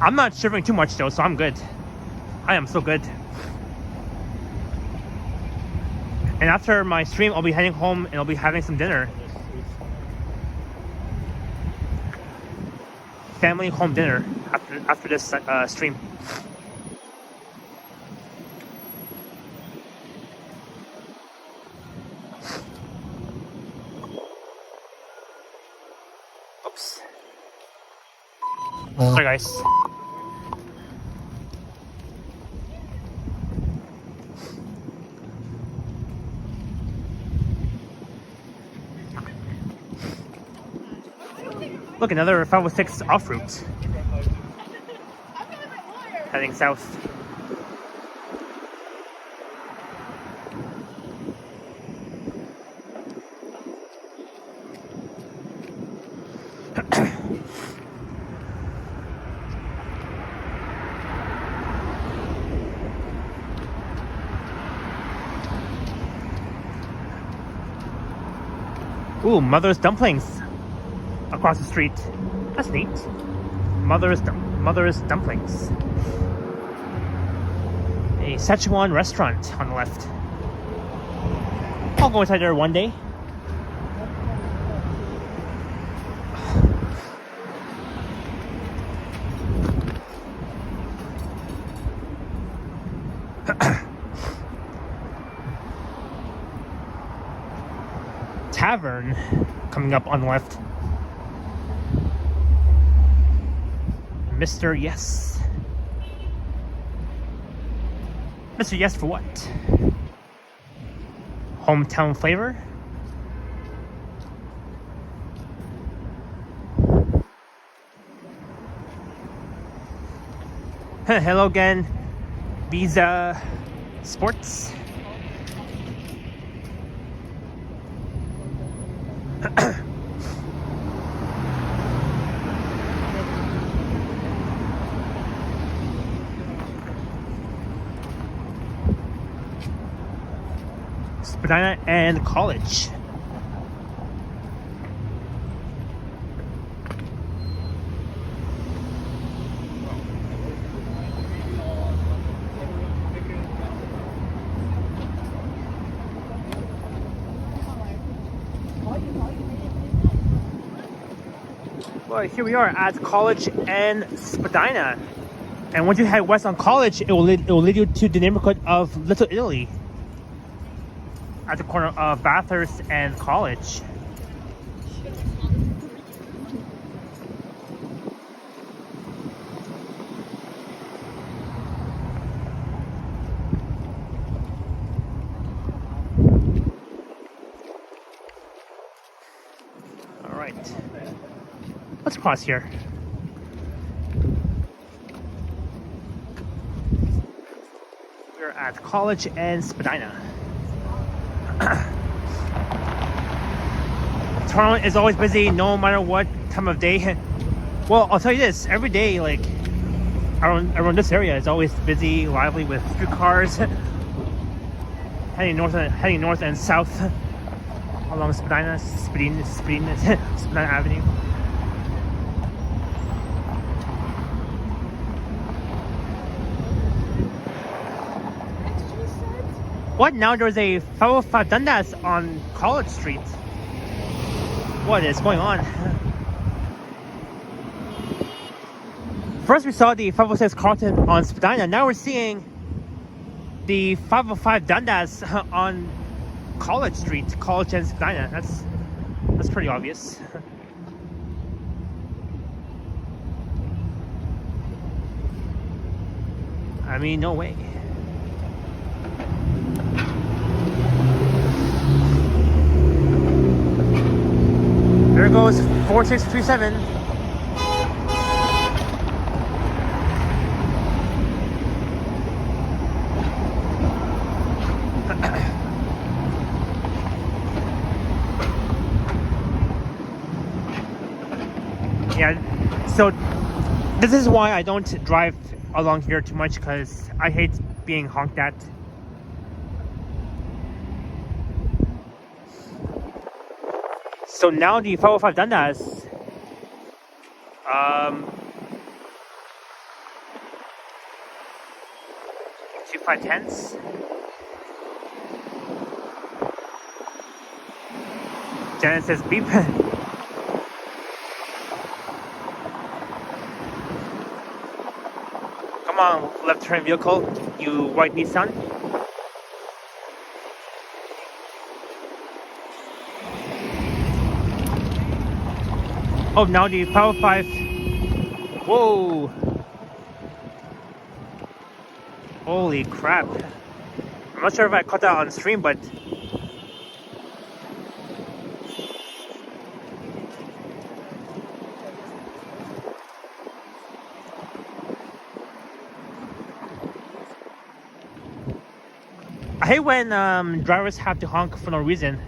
I'm not shivering too much though, so I'm good. I am so good. And after my stream, I'll be heading home and I'll be having some dinner. Family home dinner after this stream. Oops. Sorry guys. Look, another 506 off route. Heading south. Ooh, Mother's Dumplings across the street. That's neat. Mother's Dumplings. A Szechuan restaurant on the left. I'll go inside there one day. Tavern coming up on the left. Mr. Yes. Mr. Yes for what? Hometown flavor? Hello again, Visa Sports. Spadina and College. Well, here we are at College and Spadina. And once you head west on College, it will lead you to the neighborhood of Little Italy at the corner of Bathurst and College. All right, let's cross here. We're at College and Spadina. Toronto is always busy no matter what time of day. Well, I'll tell you this, every day, like around this area is always busy, lively with streetcars heading north and south along Spadina Avenue. What? Now there's a 505 Dundas on College Street. What is going on? First we saw the 506 Carlton on Spadina. Now we're seeing the 505 Dundas on College Street, College and Spadina. That's pretty obvious. I mean, no way. There goes 4637. Yeah, so this is why I don't drive along here too much, because I hate being honked at. So now the 505 Dundas, 2510s. Janet says beep. Come on, left turn vehicle, you white Nissan. Oh, now the 505. Whoa! Holy crap! I'm not sure if I caught that on stream, but I hate when drivers have to honk for no reason.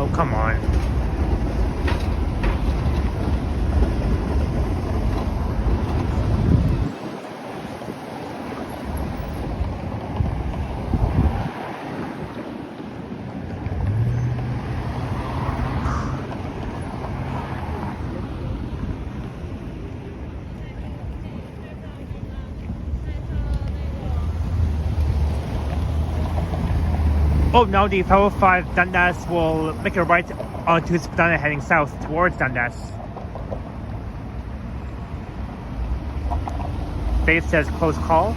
Oh, come on. Oh, now the 505 Dundas will make a right onto Spadina heading south towards Dundas. Dave says close call.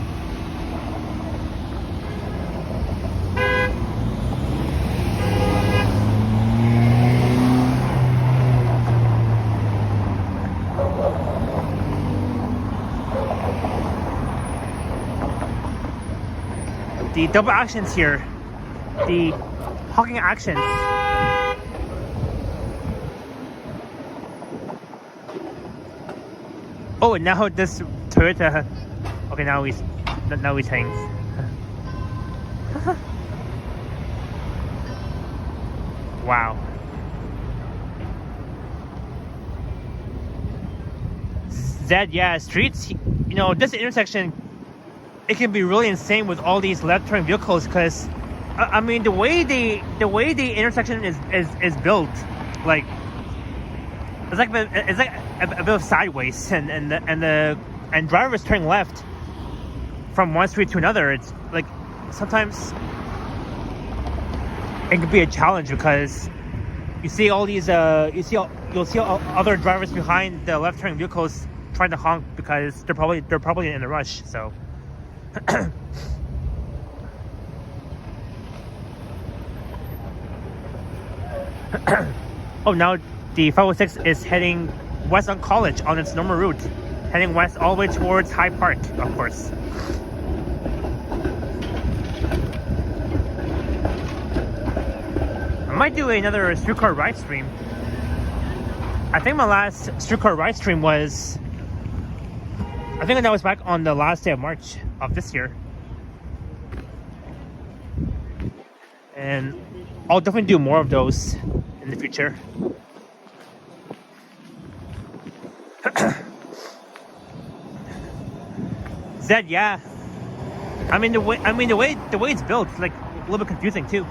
The double actions here the hawking action. Oh, and now this Toyota. Okay, now he's hanging. Wow. That, yeah, streets, you know, this intersection, it can be really insane with all these left turn vehicles, because I mean the way the intersection is built, like it's like a bit of sideways, and drivers turning left from one street to another. It's like sometimes it can be a challenge, because you see all these you'll see other drivers behind the left turning vehicles trying to honk because they're probably in a rush. So oh, now the 506 is heading west on College on its normal route, heading west all the way towards Hyde Park, of course. I might do another streetcar ride stream. I think my last streetcar ride stream was, I think that was back on the last day of March of this year. And I'll definitely do more of those in the future. Zed, yeah. I mean the way it's built, it's like a little bit confusing too.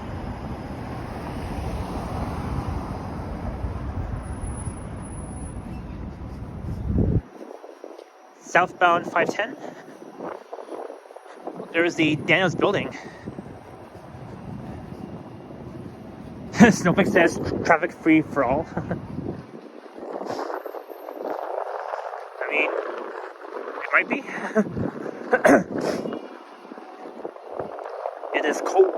Southbound 510. There's the Daniels building. Snowflake says traffic free for all. I mean, it might be. It is cold.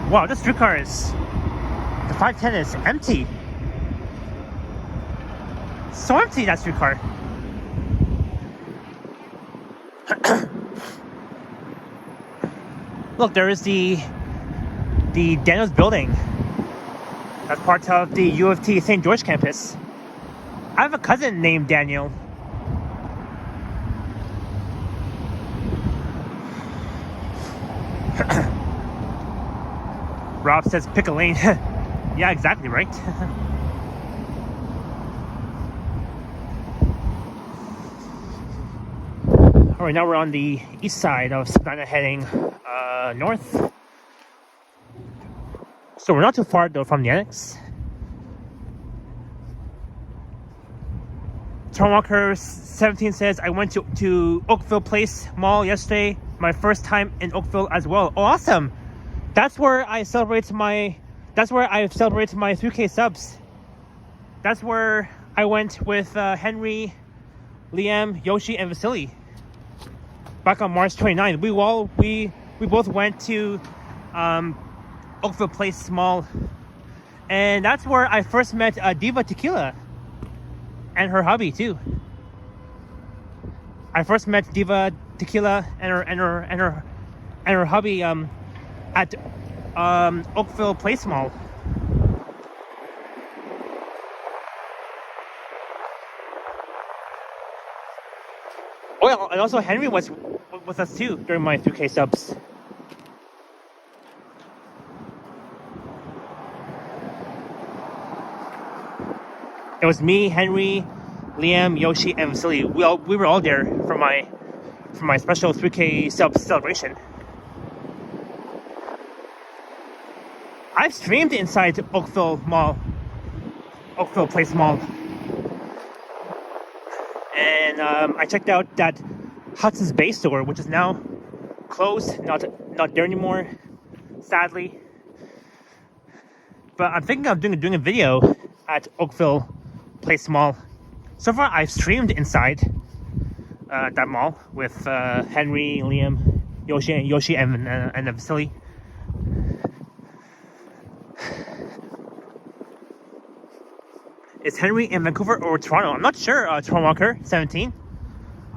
Wow, this streetcar is, the 510 is empty. So empty, that streetcar. Look, there is the Daniels building. That's part of the U of T St. George campus. I have a cousin named Daniel. Rob says pick a lane. Yeah, exactly, right? Alright, now we're on the east side of Spadina, heading north. So we're not too far though from the Annex. Turnwalker 17 says, I went to Oakville Place Mall yesterday. My first time in Oakville as well. Oh, awesome! That's where I celebrate my 3K subs. That's where I went with Henry, Liam, Yoshi, and Vasily. Back on March 29th. We both went to Oakville Place Mall. And that's where I first met Diva Tequila. And her hubby too. I first met Diva Tequila and her hubby at Oakville Place Mall. Oh yeah, and also Henry was with us too during my 3K subs. It was me, Henry, Liam, Yoshi, and Vasily. We were all there for my special 3K sub celebration. I've streamed inside Oakville Place Mall, and I checked out that Hudson's Bay store, which is now closed, not there anymore, sadly. But I'm thinking of doing a video at Oakville Place Mall. So far, I've streamed inside that mall with Henry, Liam, Yoshi, and Vasily. Is Henry in Vancouver or Toronto? I'm not sure, Toronto Walker, 17.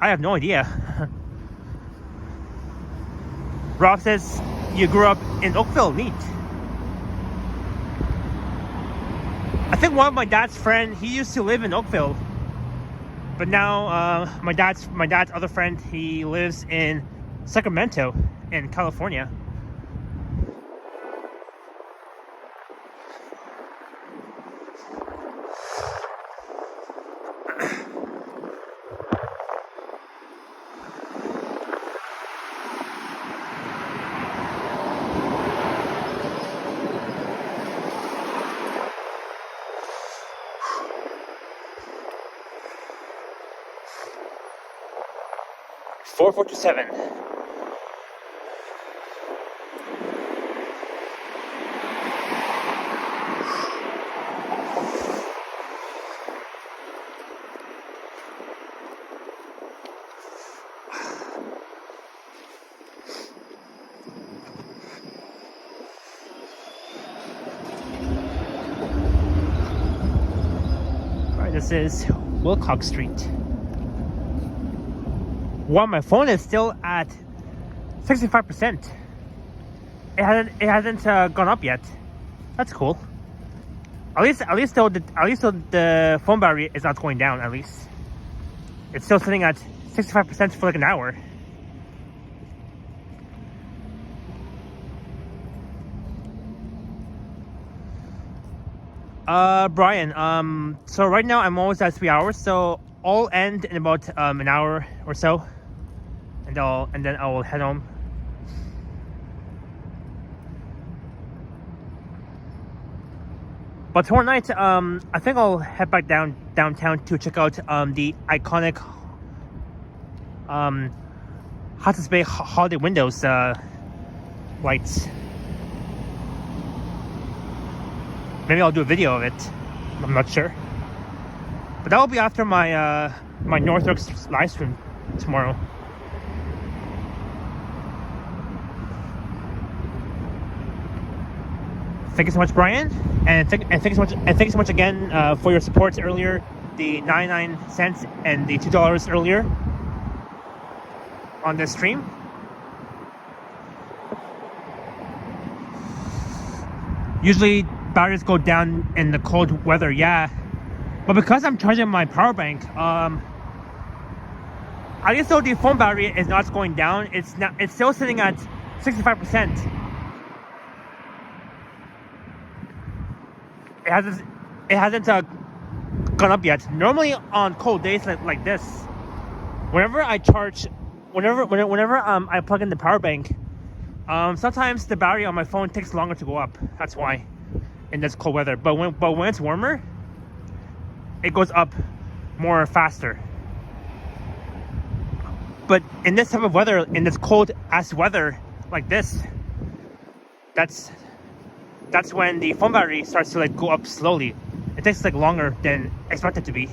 I have no idea. Rob says, you grew up in Oakville, neat. I think one of my dad's friend, he used to live in Oakville. But now, my dad's other friend, he lives in Sacramento, in California. Four 427. Alright, this is Wilcox Street. Well, my phone is still at 65%. It hasn't gone up yet. That's cool. At least the phone battery is not going down. At least it's still sitting at 65% for like an hour. Brian, so right now I'm almost at 3 hours, so I'll end in about an hour or so, and then I will head home. But tomorrow night, I think I'll head back downtown to check out the iconic Hudson's Bay holiday windows lights. Maybe I'll do a video of it. I'm not sure. But that will be after my my Northrooks live stream tomorrow. Thank you so much, Brian, and thank you so much again for your support earlier. The 99 cents and the $2 earlier on this stream. Usually batteries go down in the cold weather, yeah. But because I'm charging my power bank, at least though the phone battery is not going down, it's still sitting at 65%. It hasn't gone up yet. Normally on cold days like this, whenever I charge, whenever I plug in the power bank, sometimes the battery on my phone takes longer to go up. That's why in this cold weather. But when it's warmer, it goes up more faster. But in this type of weather, in this cold ass weather like this, that's when the phone battery starts to like go up slowly. It takes like longer than expected to be.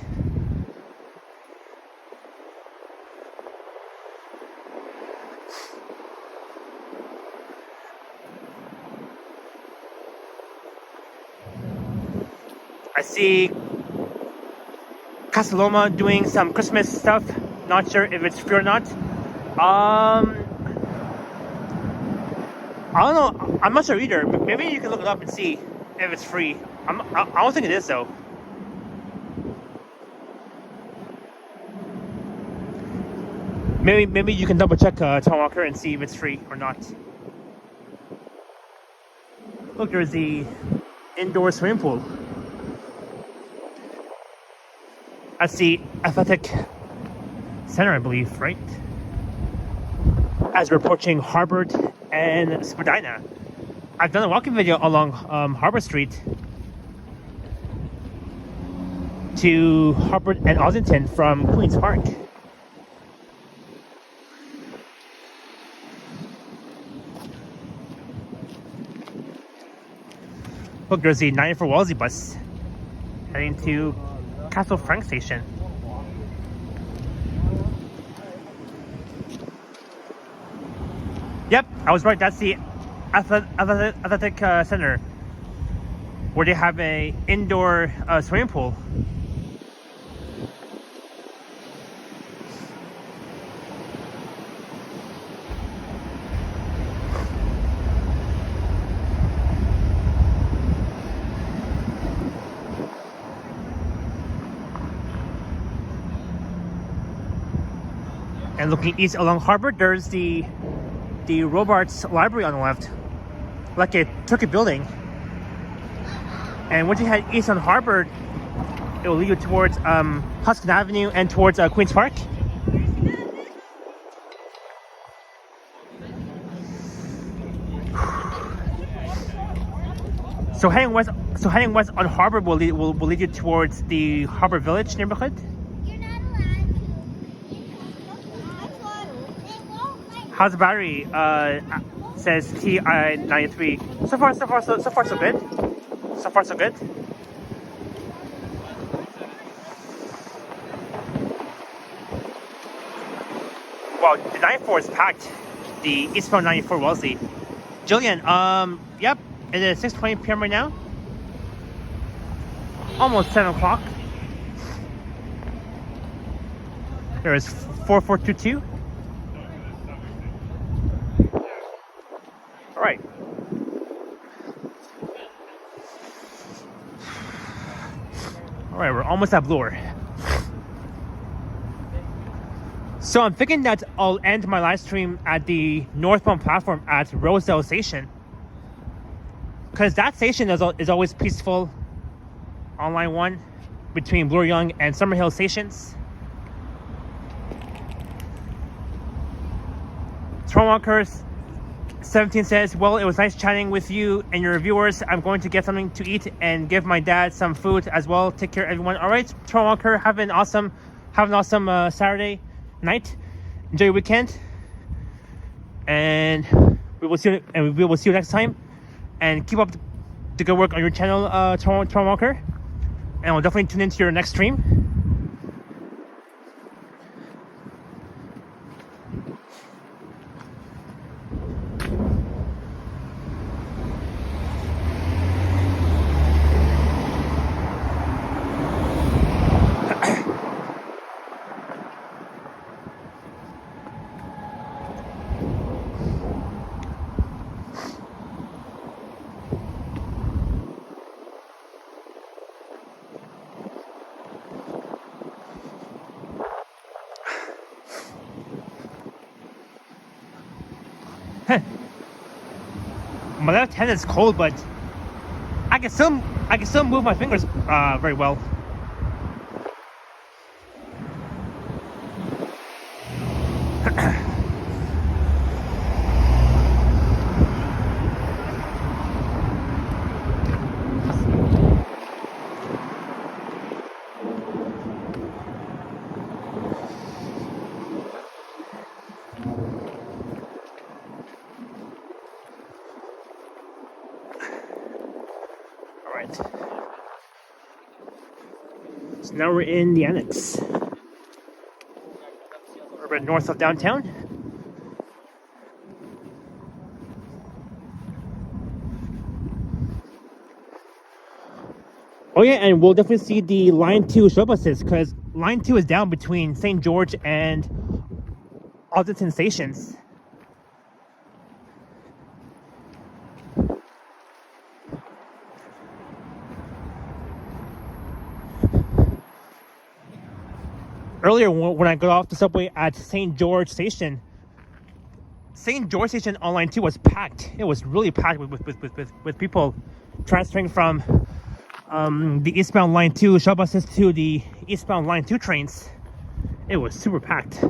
I see Casaloma doing some Christmas stuff. Not sure if it's free or not. I don't know. I'm not sure either. Maybe you can look it up and see if it's free. I don't think it is though. Maybe you can double check Tom Walker and see if it's free or not. Look, there's the indoor swimming pool. That's the athletic center, I believe, right? As we're approaching Harbourfront and Spadina. I've done a walking video along Harbour Street to Harbourfront and Ossington from Queen's Park. Look, there's the 94 Wellesley bus heading to Castle Frank Station. Yep, I was right. That's the athletic center, where they have a indoor swimming pool. And looking east along Harbor, there's the Robarts Library on the left, like a Turkey building. And once you head east on Harbor, it will lead you towards Huskin Avenue and towards Queens Park. So heading west on Harbor will lead you towards the Harbor Village neighborhood. How's the battery? Says TI-93. So far, so good. So far, so good. Wow, the 94 is packed. The eastbound 94 Wellesley. Jillian, yep, it is 6:20 p.m. right now. Almost 7 o'clock. There is 4422. All right. All right, we're almost at Bloor. So I'm thinking that I'll end my live stream at the northbound platform at Rosedale Station, because that station is always peaceful on line 1 between Bloor Young and Summerhill stations. Tronwalkers 17 says, well, it was nice chatting with you and your viewers. I'm going to get something to eat and give my dad some food as well. Take care, everyone. All right, Tronwalker, have an awesome Saturday night. Enjoy your weekend, and we will see you next time. And keep up the good work on your channel, Tronwalker. And we'll definitely tune into your next stream. My left hand is cold, but I can still move my fingers very well. So now we're in the Annex. We're a bit north of downtown. Oh yeah, and we'll definitely see the Line 2 shuttle buses, because Line 2 is down between St. George and Alderton stations. Earlier, when I got off the subway at St. George Station, St. George Station on Line 2 was packed. It was really packed with people transferring from the eastbound Line 2 shuttle buses to the eastbound Line 2 trains. It was super packed.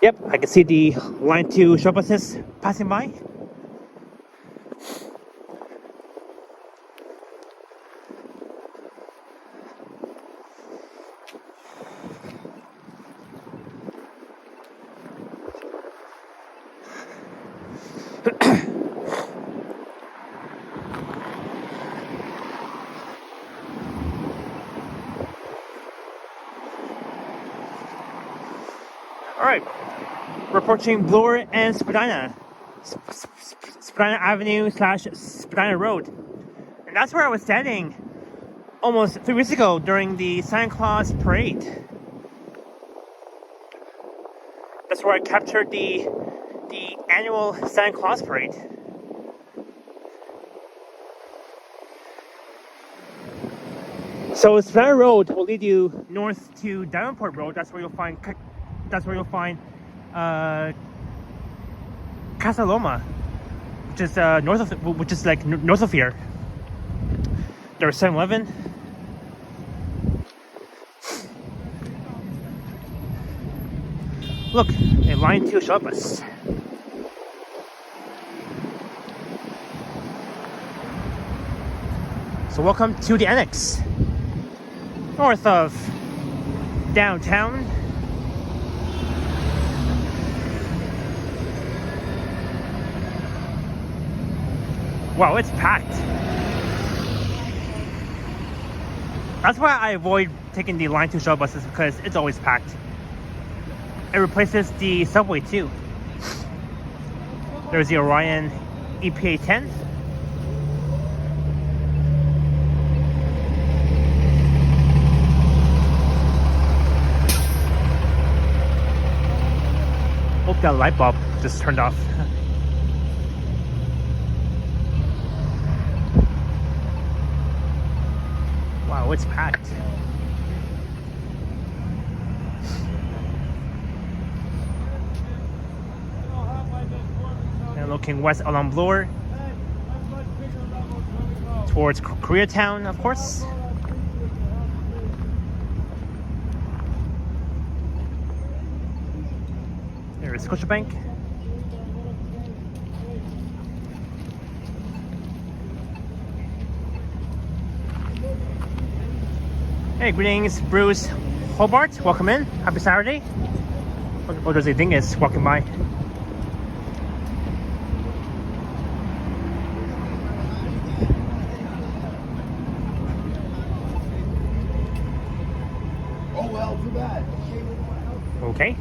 Yep, I can see the Line 2 shuttle buses passing by. Alright, we're approaching Bloor and Spadina. Spadina Avenue / Spadina Road. And that's where I was standing almost 3 weeks ago during the Santa Claus parade. That's where I captured the annual Santa Claus parade. So Spadina Road will lead you north to Davenport Road. That's where you'll find Casa Loma, which is north of here. There's 7-Eleven. Look, a line 2 shuttle bus. So welcome to the Annex, north of downtown. Wow, it's packed. That's why I avoid taking the line 2 shuttle buses, because it's always packed. It replaces the subway too. There's the Orion EPA 10. Hope that light bulb just turned off. Wow, it's packed. And looking west along Bloor towards Koreatown, of course. There's Scotiabank. Hey, greetings, Bruce Hobart. Welcome in. Happy Saturday. Oh, there's a dingus walking by. Oh well, too bad. Okay.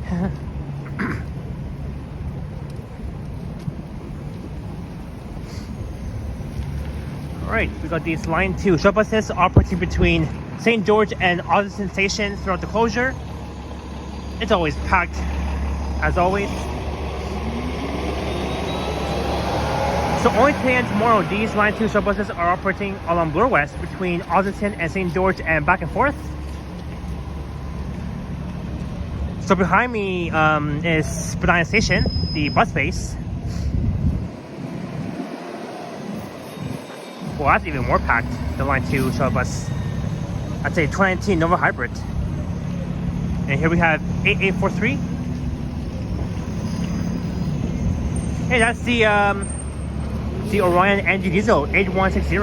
Alright, we got these line 2 shuttle buses operating between St. George and Osgoode Station throughout the closure. It's always packed, as always. So only today and tomorrow, these line 2 shuttle buses are operating along Bloor West between Osgoode and St. George and back and forth. So behind me is Spadina Station, the bus base. Well, that's even more packed, the line 2 shuttle bus. That's a 2019 Nova Hybrid. And here we have 8843. Hey, that's the Orion NG Diesel 8160.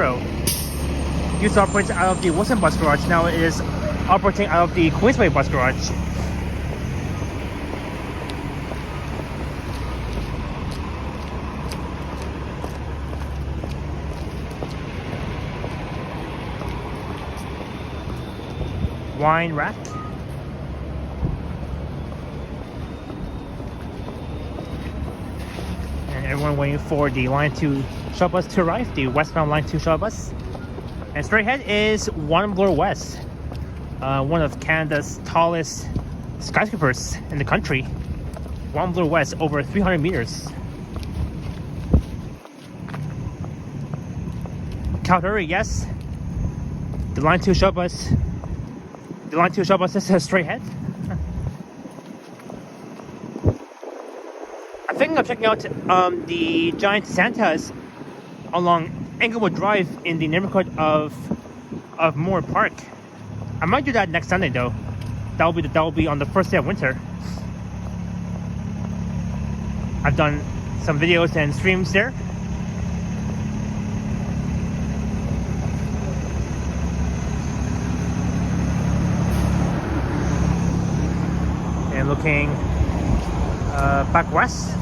Used to operate out of the Wilson Bus Garage. Now it is operating out of the Queensway Bus Garage. Wine rack. And everyone waiting for the line 2 shuttle bus to arrive, the westbound line 2 shuttle bus. And straight ahead is One Bloor West, one of Canada's tallest skyscrapers in the country. One Bloor West, over 300 meters. Calgary, yes. The line 2 shuttle bus. The line 2 shuttle bus is straight ahead. I'm thinking of checking out the giant Santas along Englewood Drive in the neighborhood of Moore Park. I might do that next Sunday though. That will be on the first day of winter. I've done some videos and streams there. And looking back west.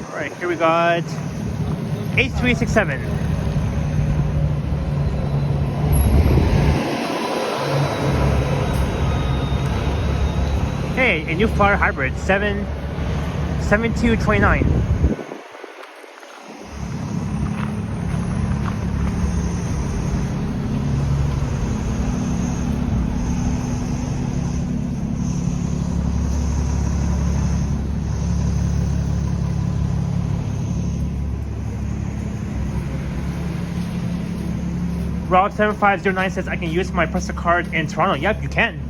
Alright, here we got 8367. Hey, a new Flyer hybrid, 7229. Rob7509 says I can use my Presta card in Toronto. Yep, you can.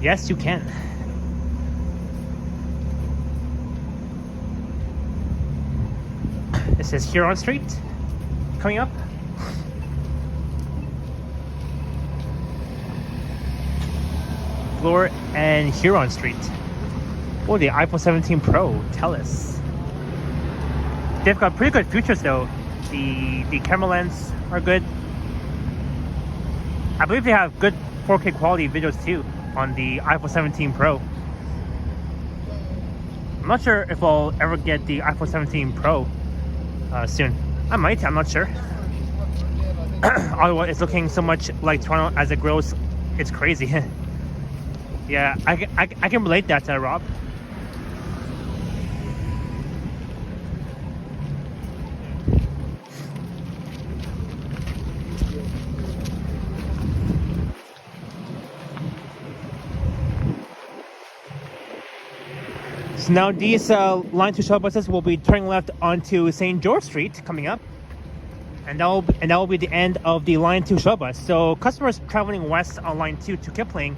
Yes, you can. It says Huron Street coming up. Bloor and Huron Street. Oh, the iPhone 17 Pro. Tell us. They've got pretty good features though. The camera lens are good. I believe they have good 4K quality videos too on the iPhone 17 Pro. I'm not sure if I'll ever get the iPhone 17 Pro soon. I might, I'm not sure. Although it's looking so much like Toronto as it grows, it's crazy. Yeah, I can relate that to Rob. So now these line 2 shuttle buses will be turning left onto St. George Street coming up, and that will be the end of the line 2 shuttle bus. So customers traveling west on line 2 to Kipling,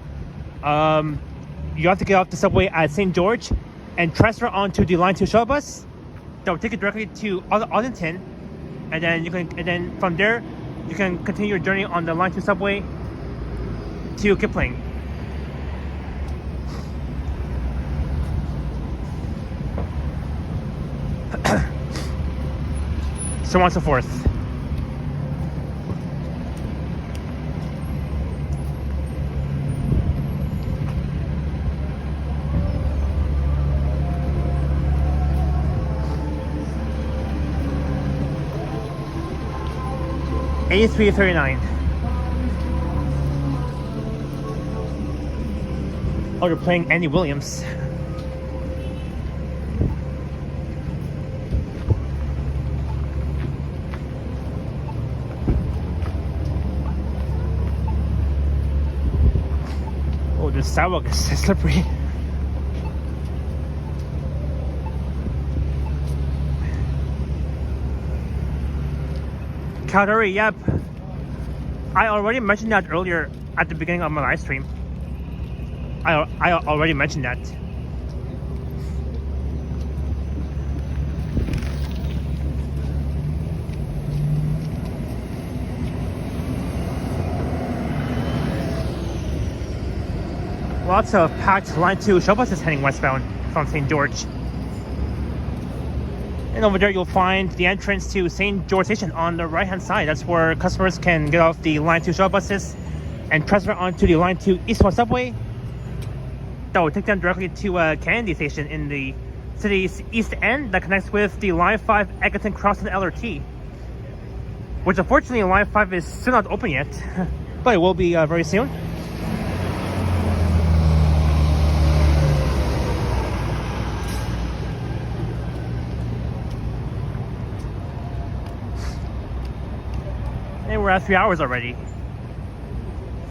you have to get off the subway at St. George and transfer onto the line 2 shuttle bus. That will take you directly to Arlington, and then from there you can continue your journey on the line 2 subway to Kipling. So on and so forth. $83.39. Oh, they're playing Andy Williams. The sidewalk is slippery. Calgary, yep. I already mentioned that earlier at the beginning of my live stream. I already mentioned that. Lots of packed line 2 shuttle buses heading westbound from St. George. And over there you'll find the entrance to St. George Station on the right hand side. That's where customers can get off the line 2 shuttle buses and transfer onto the line 2 eastbound subway. That will take them directly to Kennedy Station in the city's east end that connects with the line 5 Eglinton Crossing LRT. Which unfortunately line 5 is still not open yet, but it will be very soon. And we're at 3 hours already.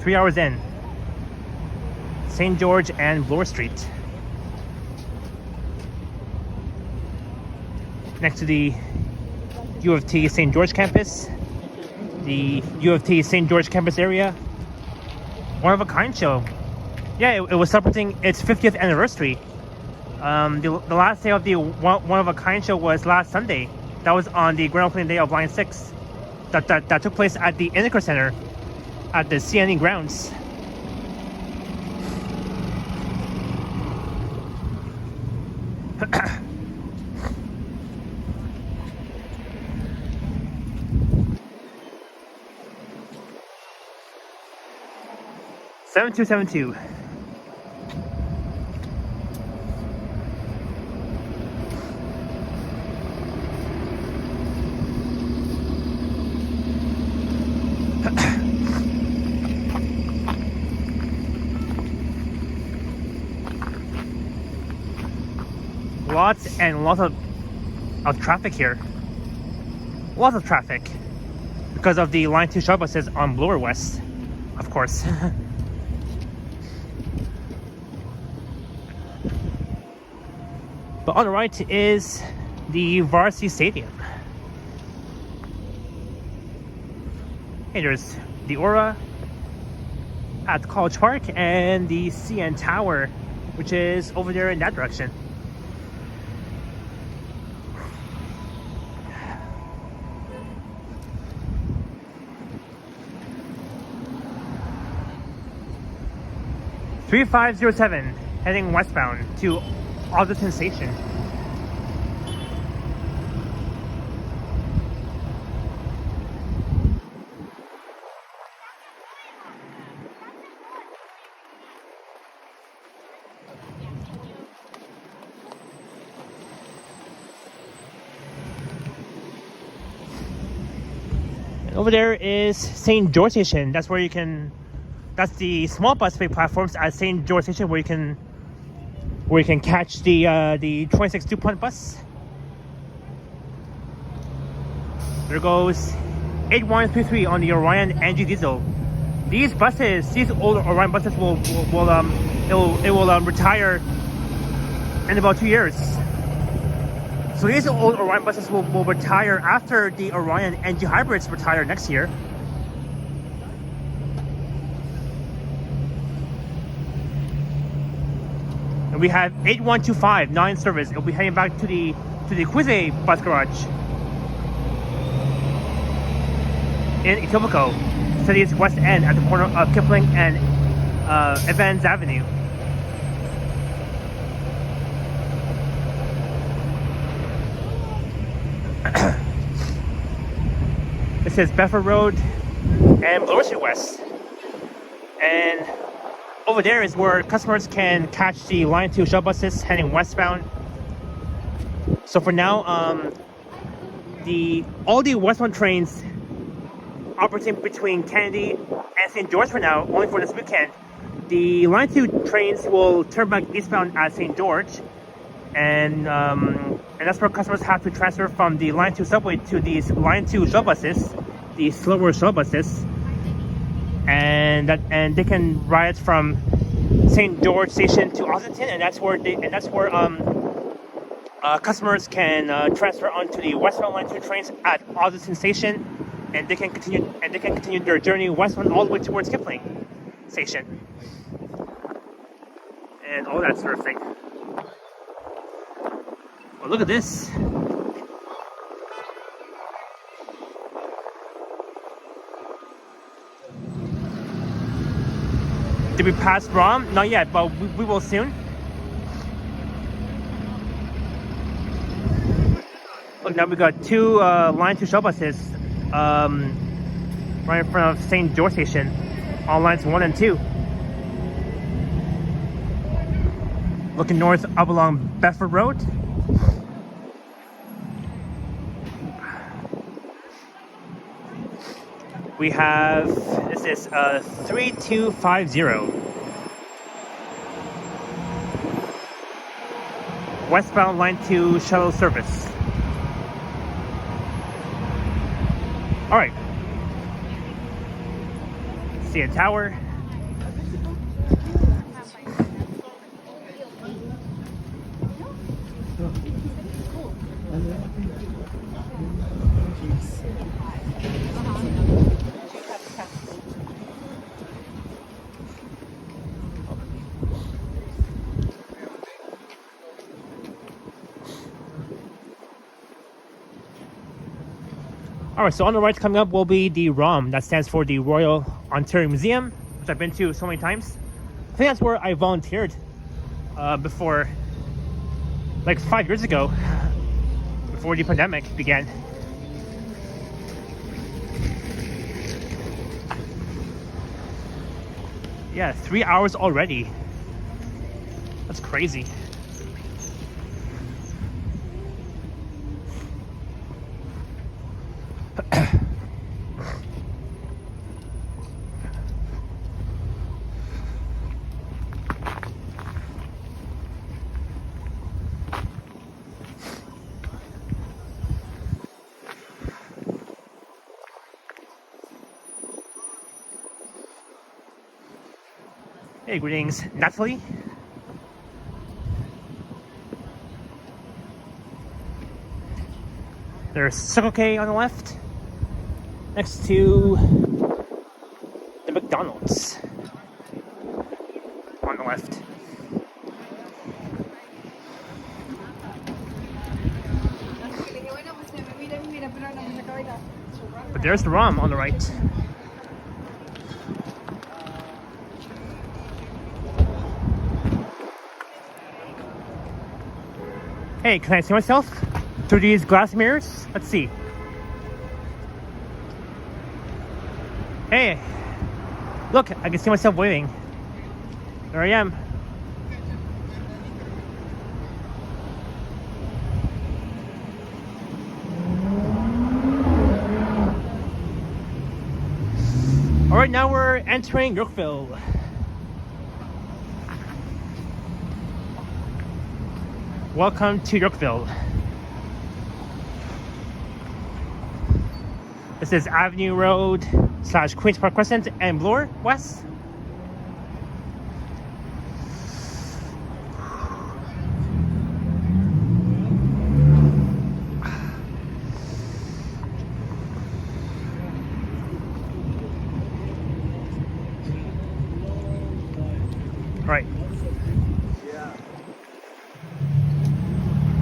3 hours in. St. George and Bloor Street. Next to the U of T St. George campus. The U of T St. George campus area. One of a kind show. Yeah, it was celebrating its 50th anniversary. The last day of the one of a kind show was last Sunday. That was on the grand opening day of Line 6. That took place at the Annex Center at the CNE grounds. $72.72. lots and lots of traffic here. Lots of traffic because of the Line 2 shuttle buses on Bloor West, of course. But on the right is the Varsity Stadium. Hey, there's the Aura at College Park and the CN Tower, which is over there in that direction. (3507) heading westbound to Osgoode Station. And over there is St. George Station. That's where you can. That's the small busway platforms at St. George Station where you can catch the 26 2-punt bus. There goes 8133 on the Orion NG diesel. These old Orion buses will retire in about 2 years. So these old Orion buses will retire after the Orion NG hybrids retire next year. And we have 8125 now in service. It'll be heading back to the Quay bus garage in Etobicoke, city's west end at the corner of Kipling and Evans Avenue. This is Bedford Road and Bloor Street West. And over there is where customers can catch the Line 2 shuttle buses heading westbound. So for now, all the westbound trains operating between Kennedy and St. George for now, only for this weekend. The Line 2 trains will turn back eastbound at St. George, and that's where customers have to transfer from the Line 2 subway to these Line 2 shuttle buses, the slower shuttle buses. And they can ride from St. George Station to Ossington, and that's where customers can transfer onto the westbound Line 2 trains at Ossington Station, and they can continue their journey westbound all the way towards Kipling Station, and all that sort of thing. Well, look at this. Did we pass Brom? Not yet, but we will soon. Look, now we got two Line 2 shuttle buses right in front of St. George Station on lines 1 and 2. Looking north up along Bedford Road. We have, this is 3250 westbound Line 2 shuttle service. All right. See a tower. Alright, so on the right coming up will be the ROM, that stands for the Royal Ontario Museum, which I've been to so many times. I think that's where I volunteered before, like 5 years ago, before the pandemic began. Yeah, 3 hours already. That's crazy. Hey, greetings, Natalie. There's Circle K on the left, next to the McDonald's on the left. But there's the ROM on the right. Hey, can I see myself through these glass mirrors? Let's see. Hey, look, I can see myself waving. There I am. All right, now we're entering Yorkville. Welcome to Yorkville. This is Avenue Road / Queens Park Crescent and Bloor West. Right.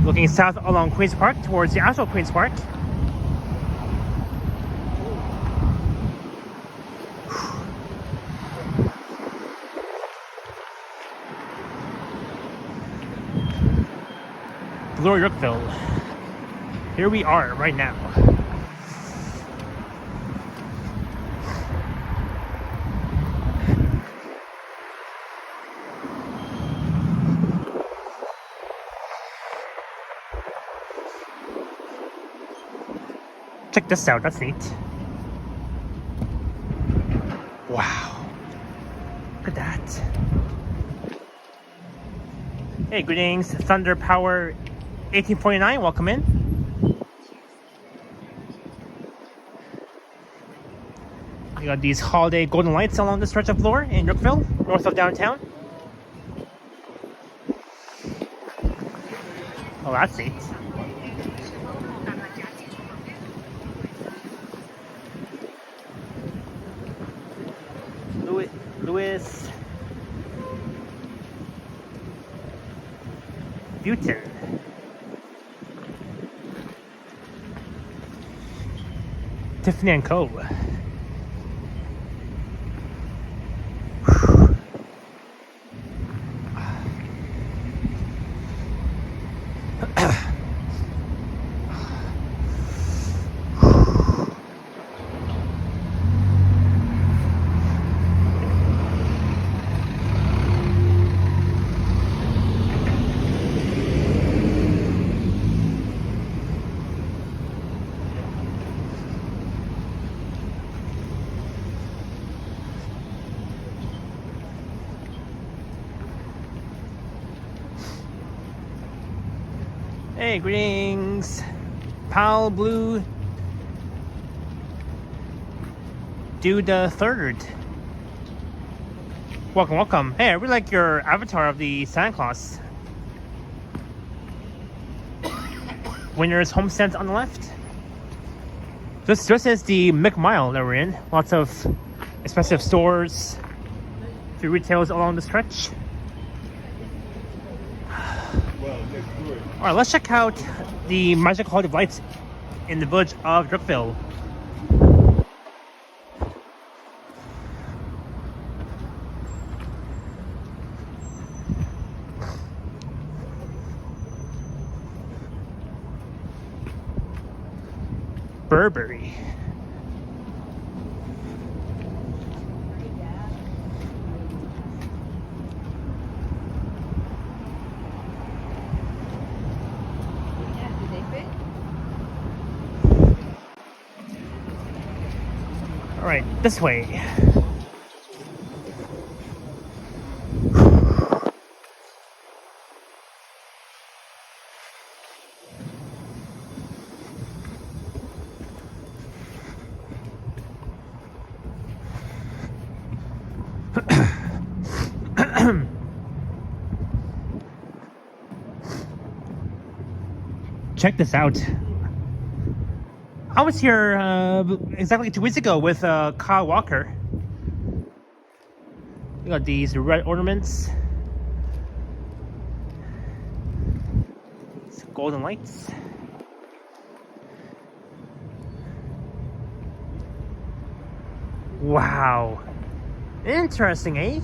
Looking south along Queens Park towards the actual Queens Park. Bloor, Yorkville. Here we are right now. Check this out, that's neat. Wow. Look at that. Hey, greetings, Thunder Power 1849, welcome in. We got these holiday golden lights along the stretch of Bloor in Yorkville, north of downtown. Oh, that's neat. Louis Butin. Tiffany & Co. Hey, greetings, Pal Blue Dude the Third. Welcome, welcome. Hey, I really like your avatar of the Santa Claus. Winner's Homestead on the left. This is the McMile that we're in. Lots of expensive stores, food retailers along the stretch. Alright, let's check out the magic quality of lights in the village of Yorkville. Burberry. All right, this way. check this out. I was here exactly 2 weeks ago with Kyle Walker. We got these red ornaments. Some golden lights. Wow. Interesting, eh?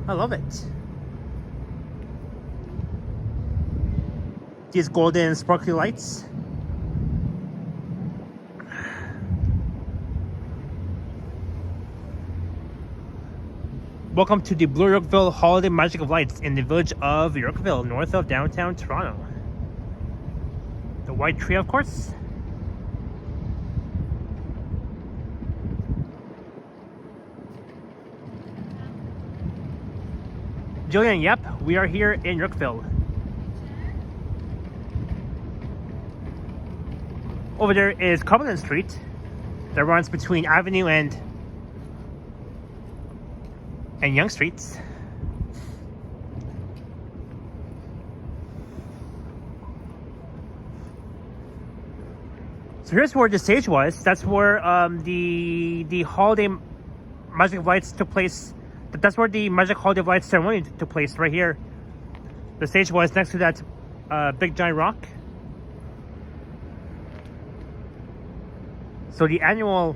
I love it. These golden sparkly lights. Welcome to the Blue Yorkville Holiday Magic of Lights in the village of Yorkville, north of downtown Toronto. The white tree, of course. Jillian, yep, we are here in Yorkville. Over there is Cumberland Street that runs between Avenue and Yonge Streets. So here's where the stage was. That's where the Holiday Magic of Lights took place. That's where the Magic Holiday of Lights ceremony took place, right here. The stage was next to that big giant rock. So the annual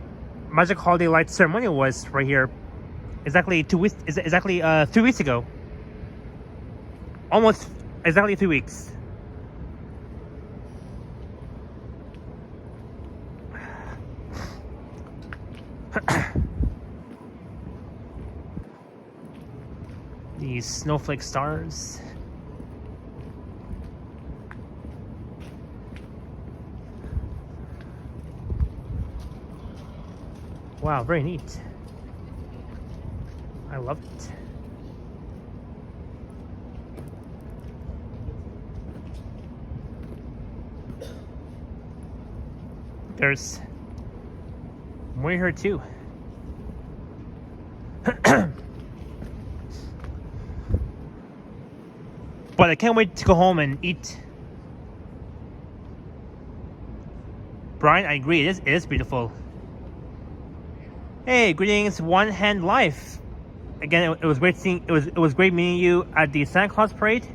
Magic Holiday Lights ceremony was right here. Exactly 3 weeks ago. Almost exactly 3 weeks. These snowflake stars. Wow, very neat. I love it. There's more here too. But I can't wait to go home and eat. Brian, I agree. It is beautiful. Hey, greetings, One Hand Life. Again, it was great seeing. It was great meeting you at the Santa Claus parade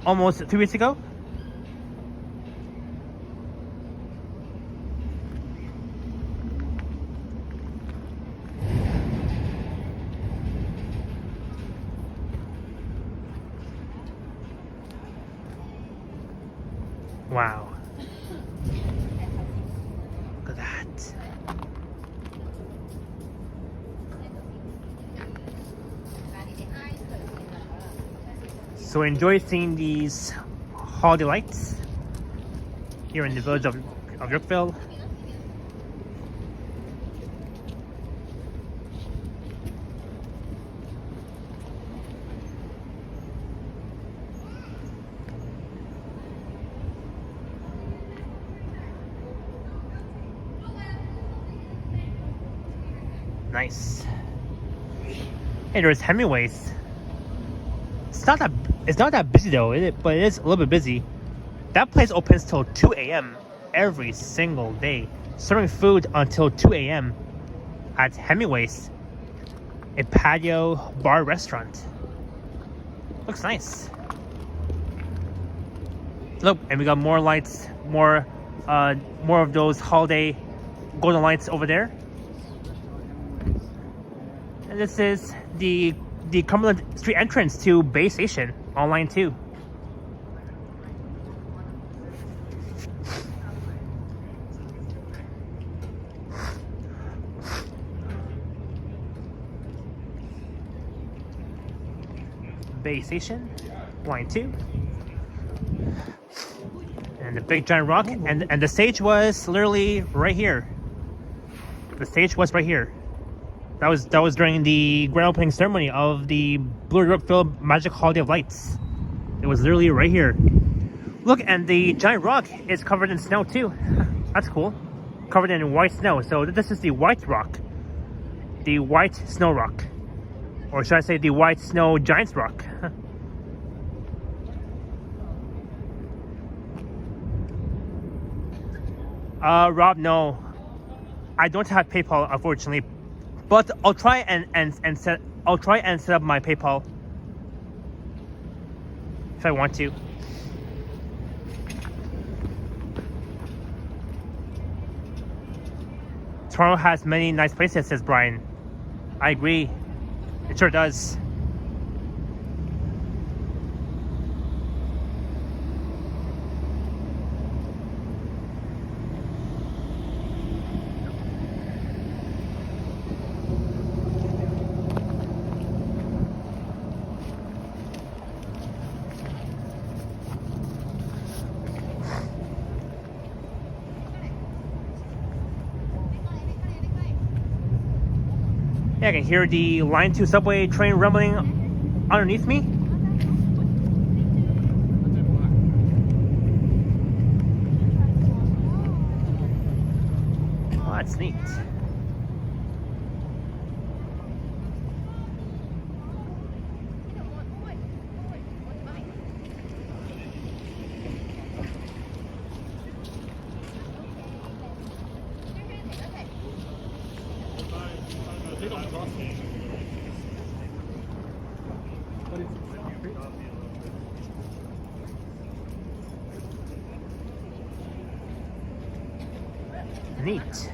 almost 3 weeks ago. Wow. Look at that. So enjoy seeing these holiday lights here in the village of Yorkville. Nice. Hey, there's Hemingway's. It's not that busy though, but it is a little bit busy. That place opens till 2 a.m. every single day, serving food until 2 a.m. at Hemingway's, a patio bar restaurant. Looks nice. Look, and we got more lights, more of those holiday golden lights over there. And this is the Cumberland Street entrance to Bay Station on line 2. Bay Station, line 2. And the big giant rock, and the stage was literally right here. The stage was right here. That was during the grand opening ceremony of the Blue Yorkville Magic Holiday of Lights. It was literally right here. Look, and the giant rock is covered in snow too. That's cool. Covered in white snow. So this is the white rock. The white snow rock. Or should I say the white snow giant's rock. Rob, no. I don't have PayPal, unfortunately. But I'll try and set up my PayPal if I want to. Toronto has many nice places, says Brian. I agree. It sure does. Yeah, I can hear the Line 2 subway train rumbling underneath me. Oh, that's neat. Neat.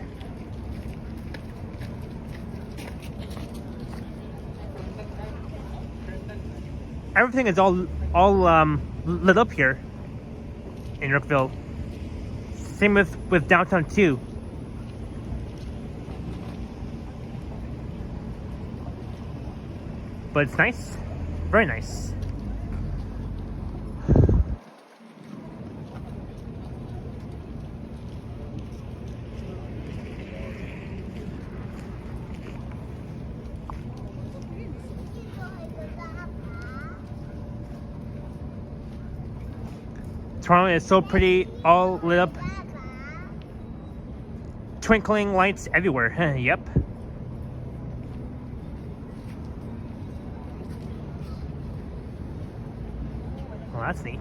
Everything is all lit up here in Yorkville. Same with downtown too. But it's nice, very nice. Toronto is so pretty, all lit up. Twinkling lights everywhere. Yep. Well, that's neat.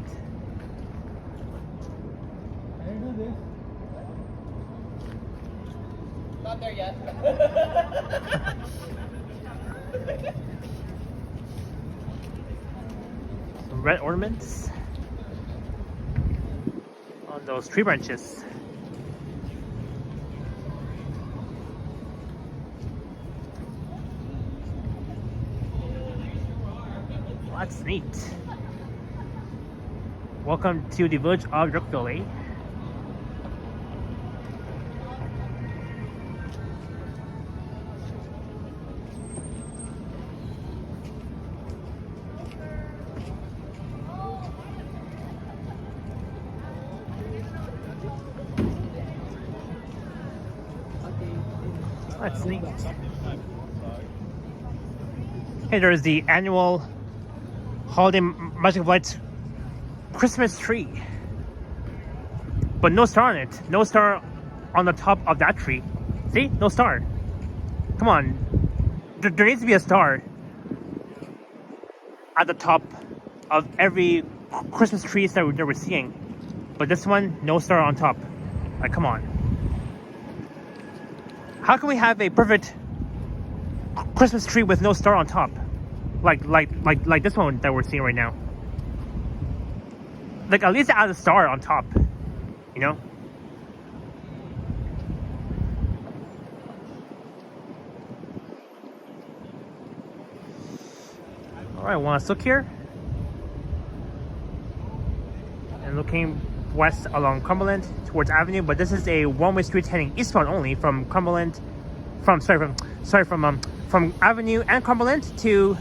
Not there yet. Some red ornaments on those tree branches. Well, that's neat. Welcome to the village of Yorkville, eh? That's neat. Hey, there's the annual Holiday Magic of Lights Christmas tree, but no star on it. No star on the top of that tree. See, no star. Come on, there needs to be a star at the top of every Christmas trees that we're seeing, but this one, no star on top. Like, come on. How can we have a perfect Christmas tree with no star on top, like this one that we're seeing right now? Like, at least add a star on top, you know? Alright, want to look here. And looking west along Cumberland towards Avenue, but this is a one-way street heading eastbound only from Cumberland, from Avenue and Cumberland to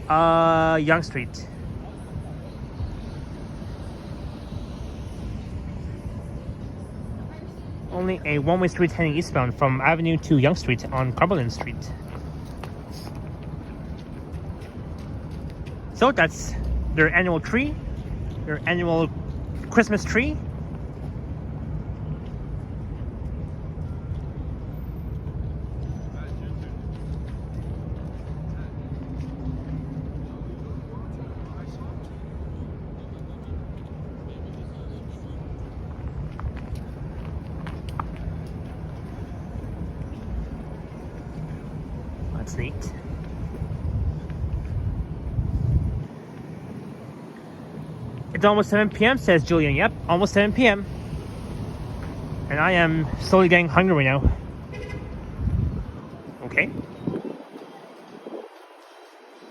Yonge Street. Only a one-way street heading eastbound from Avenue to Yonge Street on Cumberland Street. So that's their annual tree, their annual Christmas tree. That's neat. It's almost 7 p.m. says Julian. Yep, almost 7 p.m. And I am slowly getting hungry right now. Okay.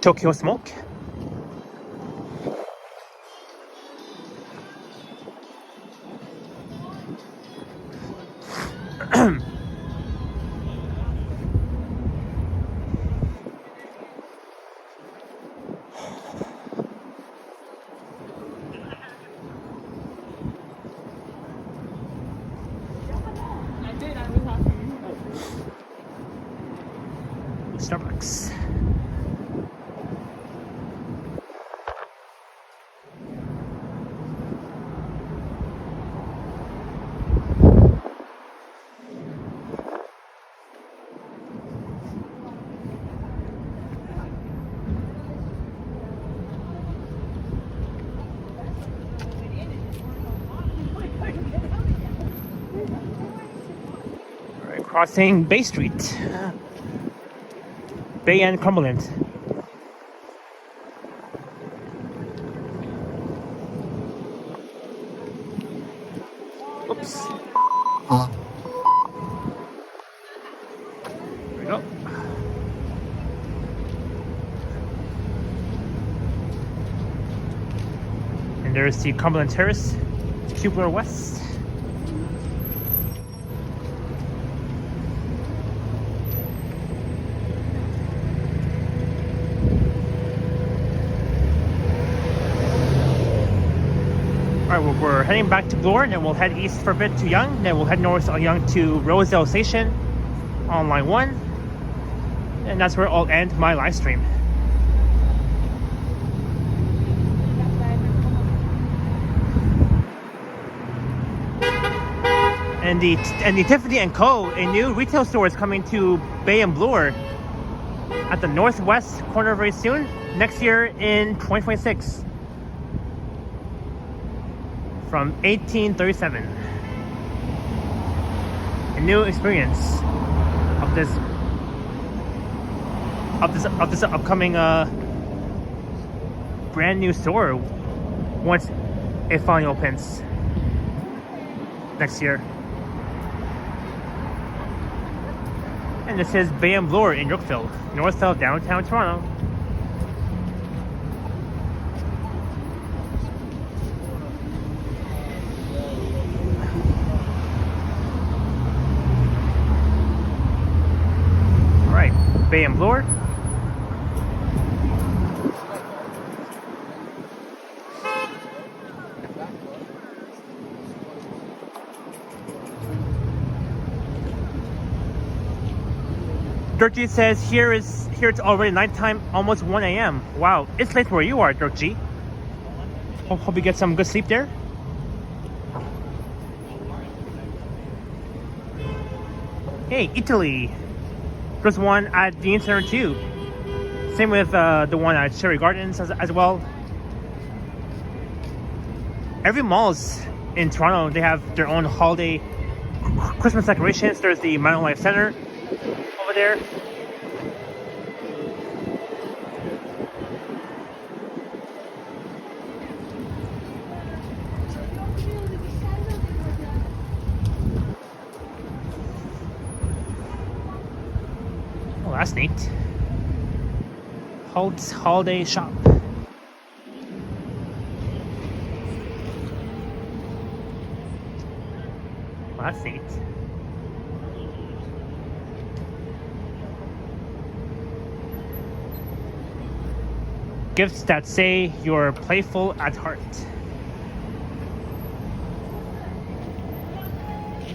Tokyo Smoke. Starbucks. All right, crossing Bay Street. Bay and Cumberland. Oops. There we go. And there's the Cumberland Terrace, Cuba West. Alright, we're heading back to Bloor, and then we'll head east for a bit to Yonge, then we'll head north on Yonge to Rosedale Station on line 1, and that's where I'll end my live stream. And the Tiffany & Co., a new retail store, is coming to Bay and Bloor at the northwest corner very soon, next year in 2026. From 1837. A new experience of this upcoming brand new store once it finally opens next year. And this is Bay and Bloor in Yorkville, north of downtown Toronto. Bay and Bloor. Dirty says here it's already nighttime, almost 1 a.m. Wow, it's late where you are, Dirty. Hope you get some good sleep there. Hey, Italy. There's one at the Union Center too. Same with the one at Cherry Gardens as well. Every malls in Toronto, they have their own holiday Christmas decorations. There's the Mountain Life Center over there. Oh, that's neat. Holt's Holiday Shop. Well, that's neat. Gifts that say you're playful at heart.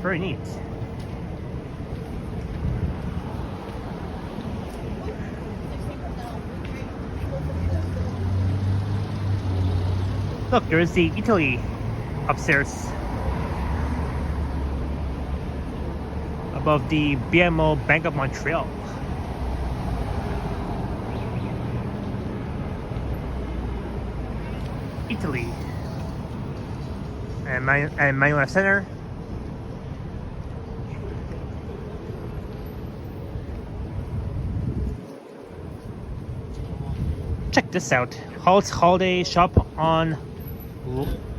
Very neat. Look, there's the Italy upstairs. Above the BMO Bank of Montreal. Italy. And Mountain Life Center. Check this out. Halt's Holiday Shop on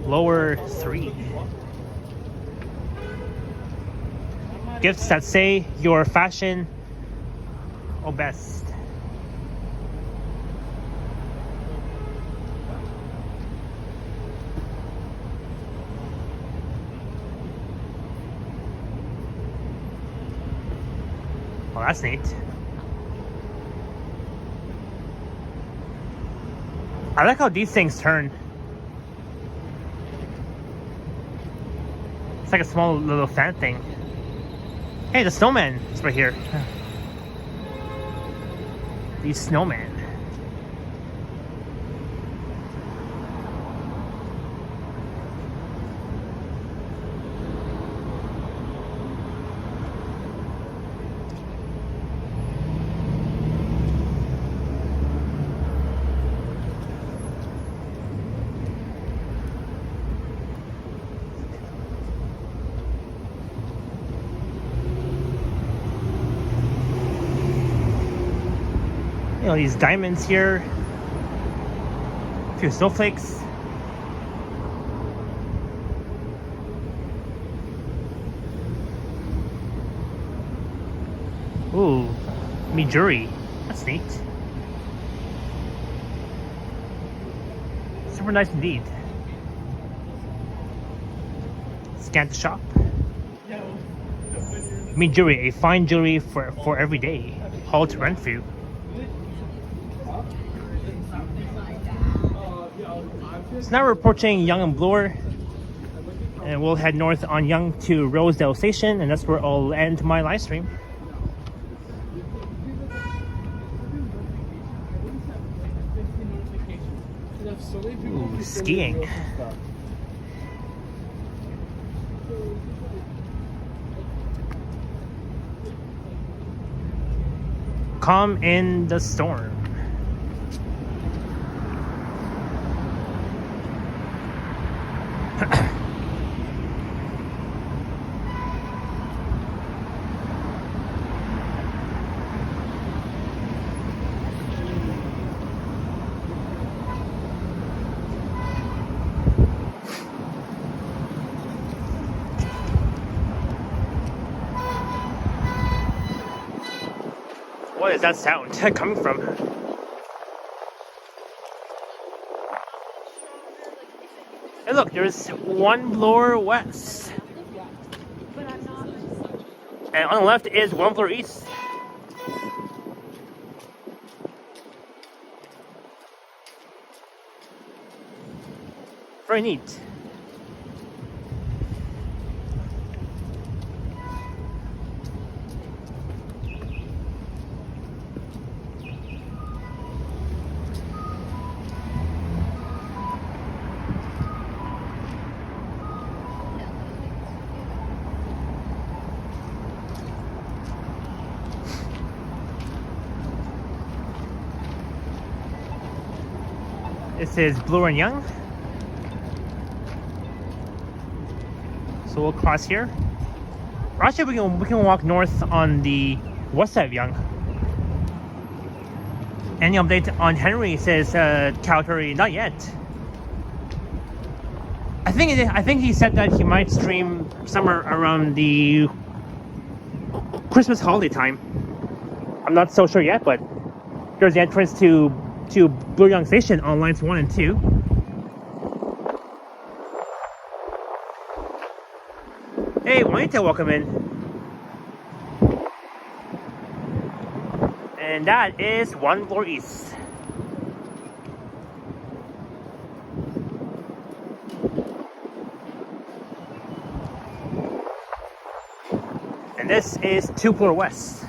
Lower 3. Gifts that say your fashion best. Well, that's neat. I like how these things turn. It's like a small little fan thing. Hey, the snowman is right here. These snowmen. You know, these diamonds here. A few snowflakes. Ooh, Mijuri. That's neat. Super nice indeed. Scan to shop. Mijuri, a fine jewelry for every day. Halt Renfrew. So now we're approaching Yonge and Bloor, and we'll head north on Yonge to Rosedale Station, and that's where I'll end my live stream. Ooh, skiing. Calm in the storm. What is that sound coming from? Hey look, there's one Bloor West. And on the left is one Bloor East. Very neat. This is Bloor and Yonge. So we'll cross here. Or actually, we can walk north on the west side of Yonge. Any update on Henry? Says Calgary, not yet. I think he said that he might stream somewhere around the Christmas holiday time. I'm not so sure yet, but there's the entrance to Bloor Yonge Station on lines 1 and 2. Hey, Juanita, welcome in. And that is 1 Bloor East. And this is 2 Bloor West.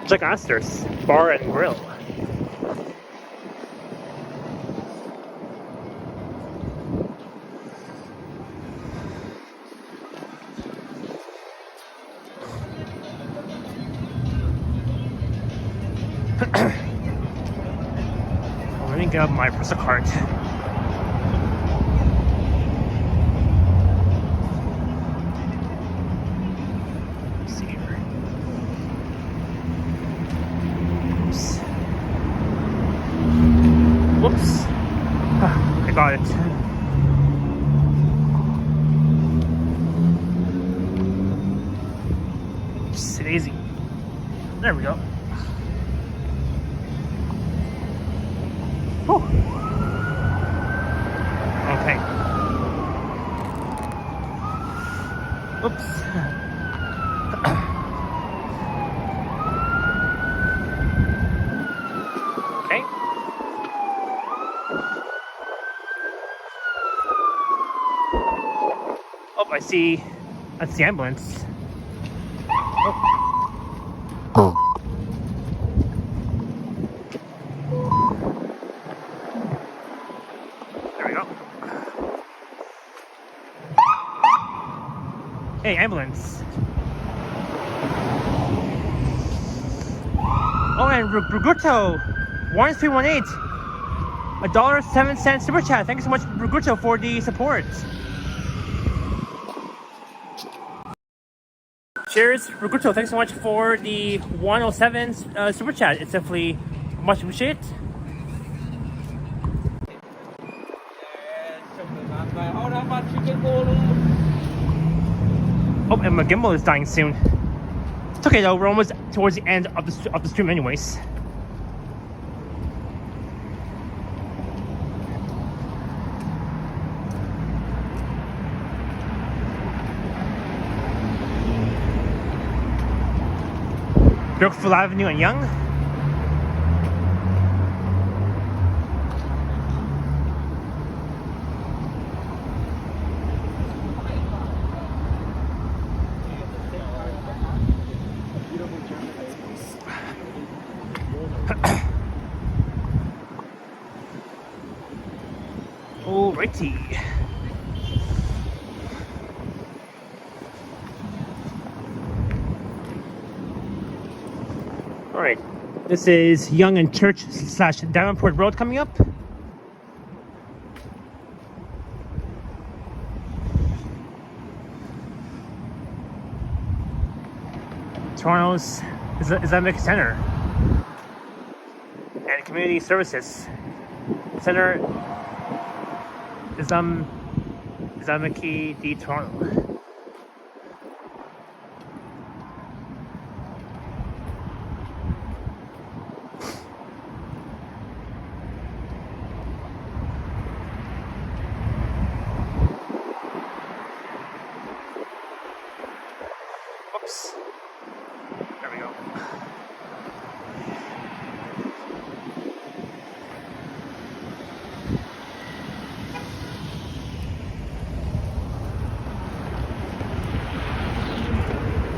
Jack Astor's Bar and Grill. Let me get out my postal card. Let's see here. Oops. Whoops. I got it. Just easy. There we go. Whew. Okay. Oops. Okay. Oh, I see. That's the ambulance. Oh. There we go. Hey, ambulance. Oh, and Bruguto, 1318. $1.07 super chat. Thank you so much, Bruguto, for the support. Cheers, Bruguto. Thanks so much for the 107 super chat. It's definitely much appreciated. Oh, and my gimbal is dying soon. It's okay though. We're almost towards the end of the stream, anyways. Yorkville Avenue and Young. Alrighty. Alright, this is Young and Church / Davenport Road coming up. Toronto's Islamic Center and Community Services Center, Islamic de Toronto. Oops. There we go.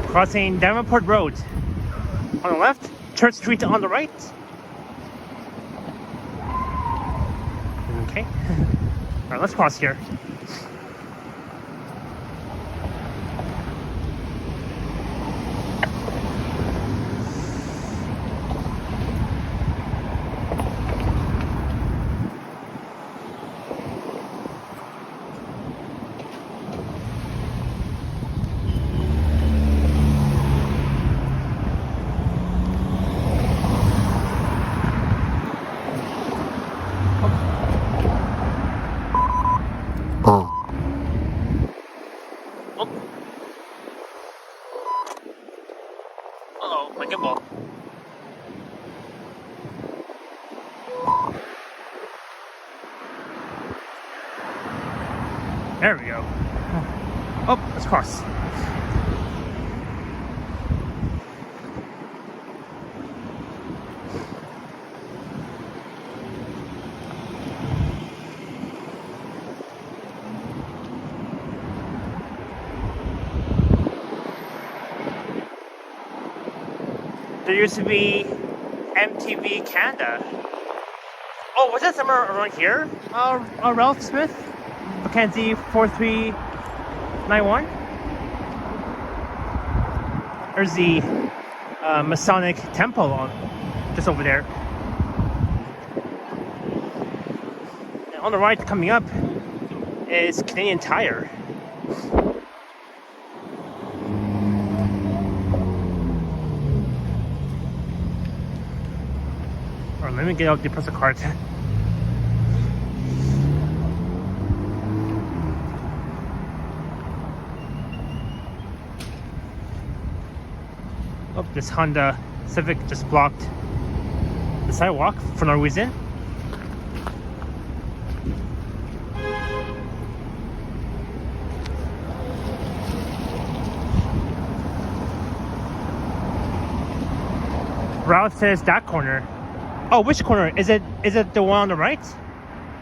Crossing Davenport Road on the left, Church Street on the right. Okay. Alright, let's cross here. Uh-oh, my gimbal. There we go. Oh, let's cross. There used to be MTV Canada. Oh, was that somewhere around here? Ralph Smith? Mackenzie 4391? There's the Masonic Temple just over there. on the right coming up is Canadian Tire. Or let me get out the postal card. Oh, this Honda Civic just blocked the sidewalk for no reason. Route says that corner. Oh, which corner? Is it the one on the right?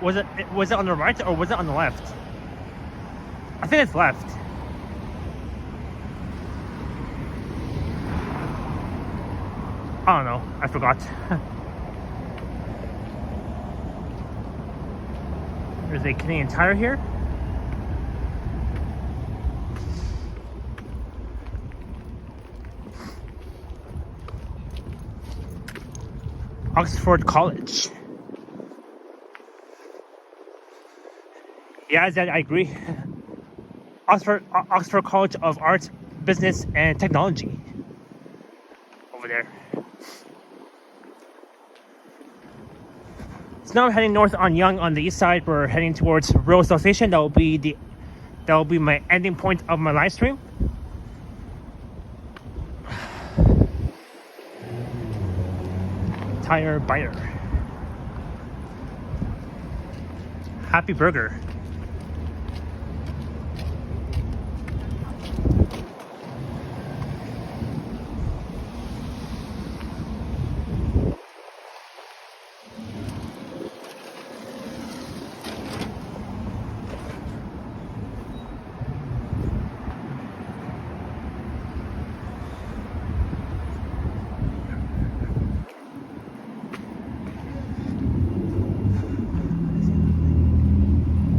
Was it on the right or was it on the left? I think it's left. I don't know. I forgot. There's a Canadian Tire here. Oxford College. Yeah, I agree. Oxford College of Arts, Business, and Technology. Over there. So now I'm heading north on Yonge on the east side. We're heading towards Rosedale Station. That will be my ending point of my live stream. Tire buyer. Happy Burger.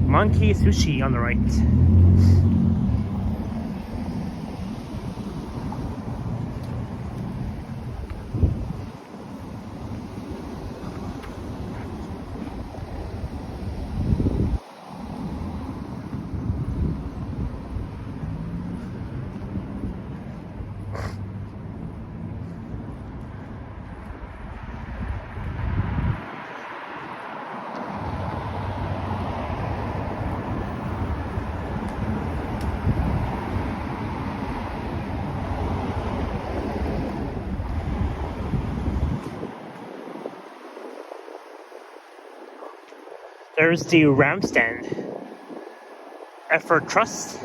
Monkey Sushi on the right. There's the Ram stand. Effort Trust.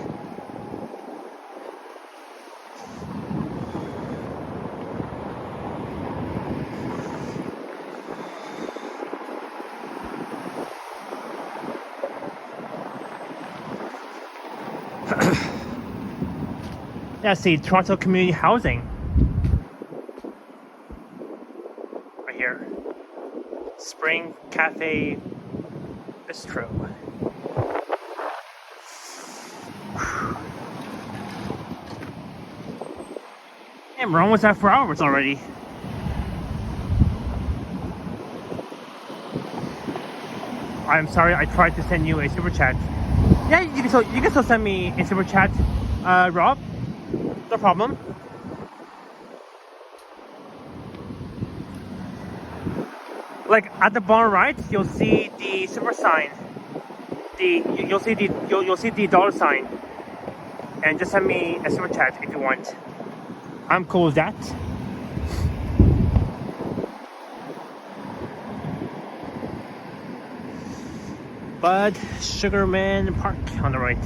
That's the Toronto Community Housing. Right here. Spring Cafe Bistro. Damn, we're almost at 4 hours already. I'm sorry, I tried to send you a super chat. Yeah, you can still send me a super chat, Rob. No problem. Like at the bottom right, you'll see the super sign. You'll see the dollar sign, and just send me a super chat if you want. I'm cool with that. Bud Sugarman Park on the right.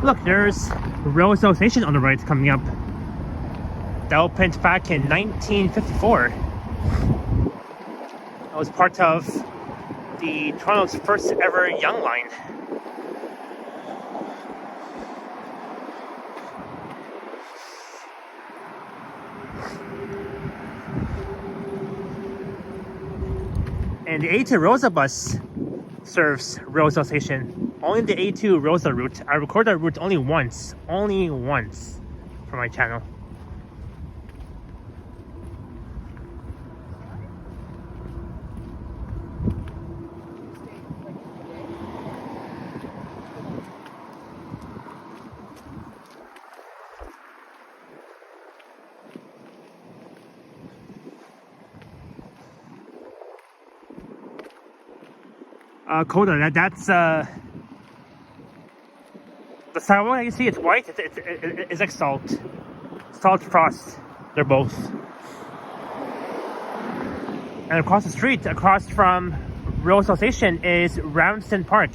Look, there's Rosedale Station on the right coming up. That opened back in 1954. That was part of the Toronto's first ever Young Line. And the A2 Rosa bus serves Rosedale Station. Only the A2 Rosa route. I record that route only once for my channel. Coda. That's the sidewalk. You see, it's white. It's like salt frost. They're both. And across the street, across from Rosedale Station, is Ramsden Park.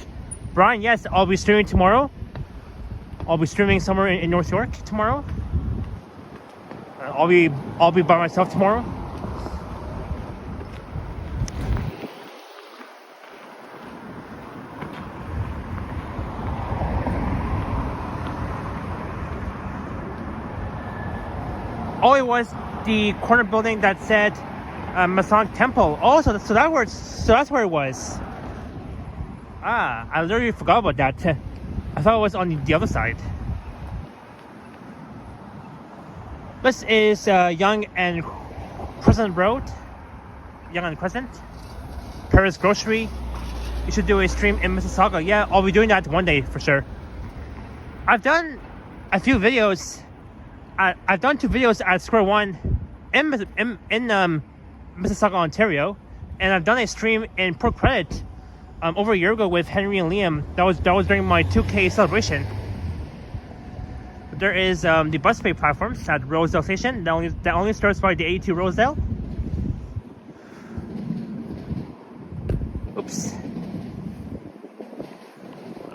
Brian, yes, I'll be streaming tomorrow. I'll be streaming somewhere in North York tomorrow. I'll be by myself tomorrow. Oh, it was the corner building that said Masonic Temple. Oh, so that's where it was. Ah, I literally forgot about that. I thought it was on the other side. This is Yonge and Crescent Road. Yonge and Crescent. Paris Grocery. You should do a stream in Mississauga. Yeah, I'll be doing that one day for sure. I've done a few videos. I've done 2 videos at Square One in Mississauga, Ontario, and I've done a stream in Port Credit over a year ago with Henry and Liam. That was during my 2K celebration. There is the bus pay platforms at Rosedale Station. That only starts by the 82 Rosedale. Oops.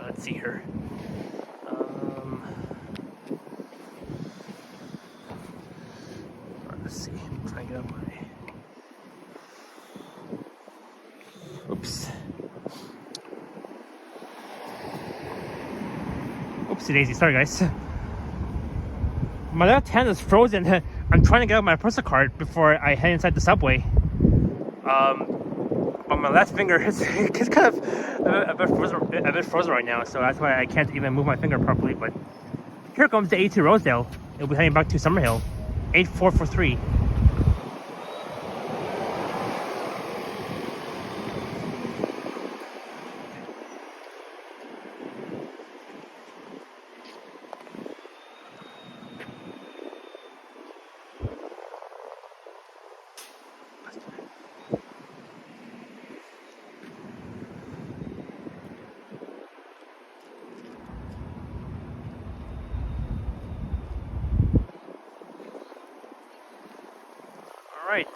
Let's see here. Let's see. I'm trying to get up my. Oops. Oopsie daisy. Sorry, guys. My left hand is frozen. I'm trying to get out my personal card before I head inside the subway. But my left finger is it's kind of a bit frozen right now, so that's why I can't even move my finger properly. But here comes the 82 Rosedale. It'll be heading back to Summerhill. 8443. Alright.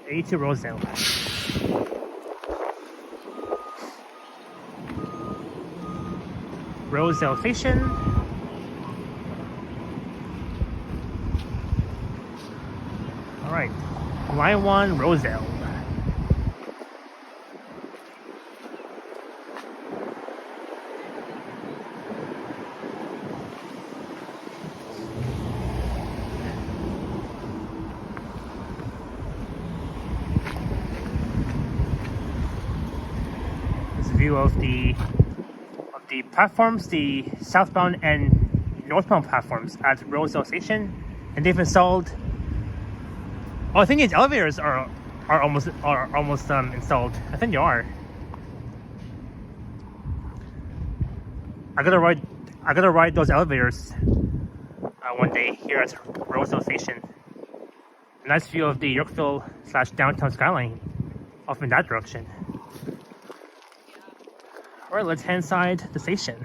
82 Rosedale. Rosedale Station. Alright. Line 1, Rosedale. View of the platforms, the southbound and northbound platforms at Rosedale Station, and they've installed. Oh, I think these elevators are almost installed. I think they are. I gotta ride those elevators one day here at Rosedale Station. A nice view of the Yorkville / downtown skyline off in that direction. Alright, let's head inside the station.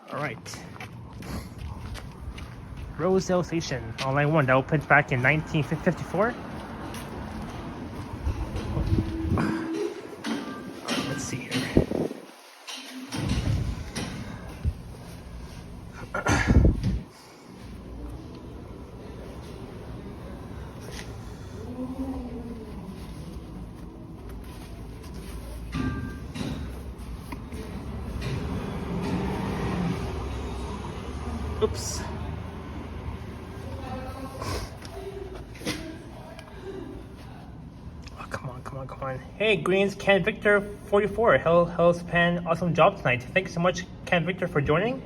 Alright. Rosedale Station on line 1 that opened back in 1954. Let's see here. Oops. Oh, come on. Hey, Greens, Ken Victor 44. Hello, Japan. Awesome job tonight. Thank you so much, Ken Victor, for joining.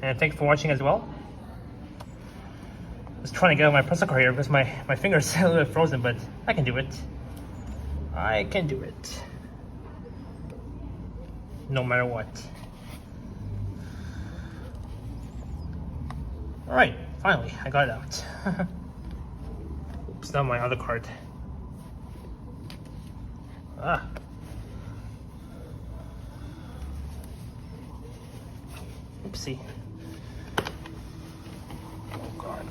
And thanks for watching as well. I was trying to get out my personal card here because my finger's a little bit frozen, but I can do it. I can do it. No matter what. Alright, Finally, I got it out. Oops, not my other card. Ah. Oopsie. Oh God.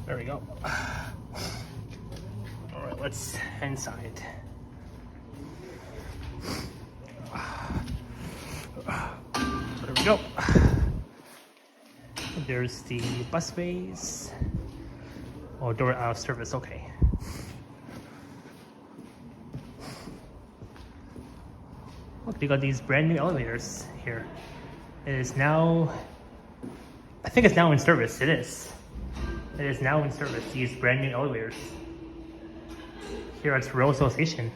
There we go. All right, let's head inside. There we go. There's the busways. Oh, door out of service, okay. Look, they got these brand new elevators here. It is now, I think it's now in service, it is. It is now in service, these brand new elevators. Here at Rosedale Station.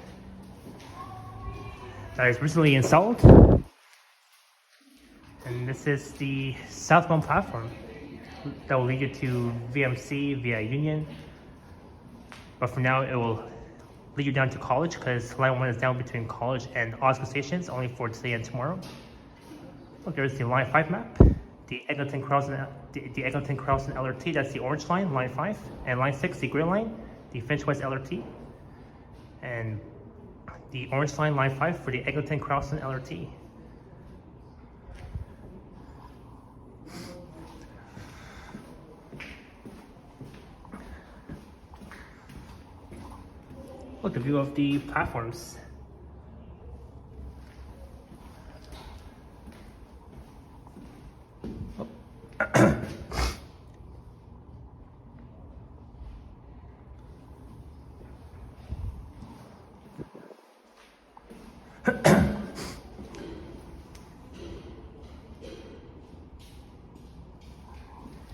That is recently installed. And this is the southbound platform that will lead you to VMC via Union. But for now, it will lead you down to College because line 1 is down between College and Osgoode stations, only for today and tomorrow. Look, there's the line 5 map. The Eglinton Crowson LRT, that's the orange line, line 5. And line 6, the gray line, the Finch West LRT. And the orange line, line 5 for the Eglinton Crowson LRT. Look, the view of the platforms. Oh.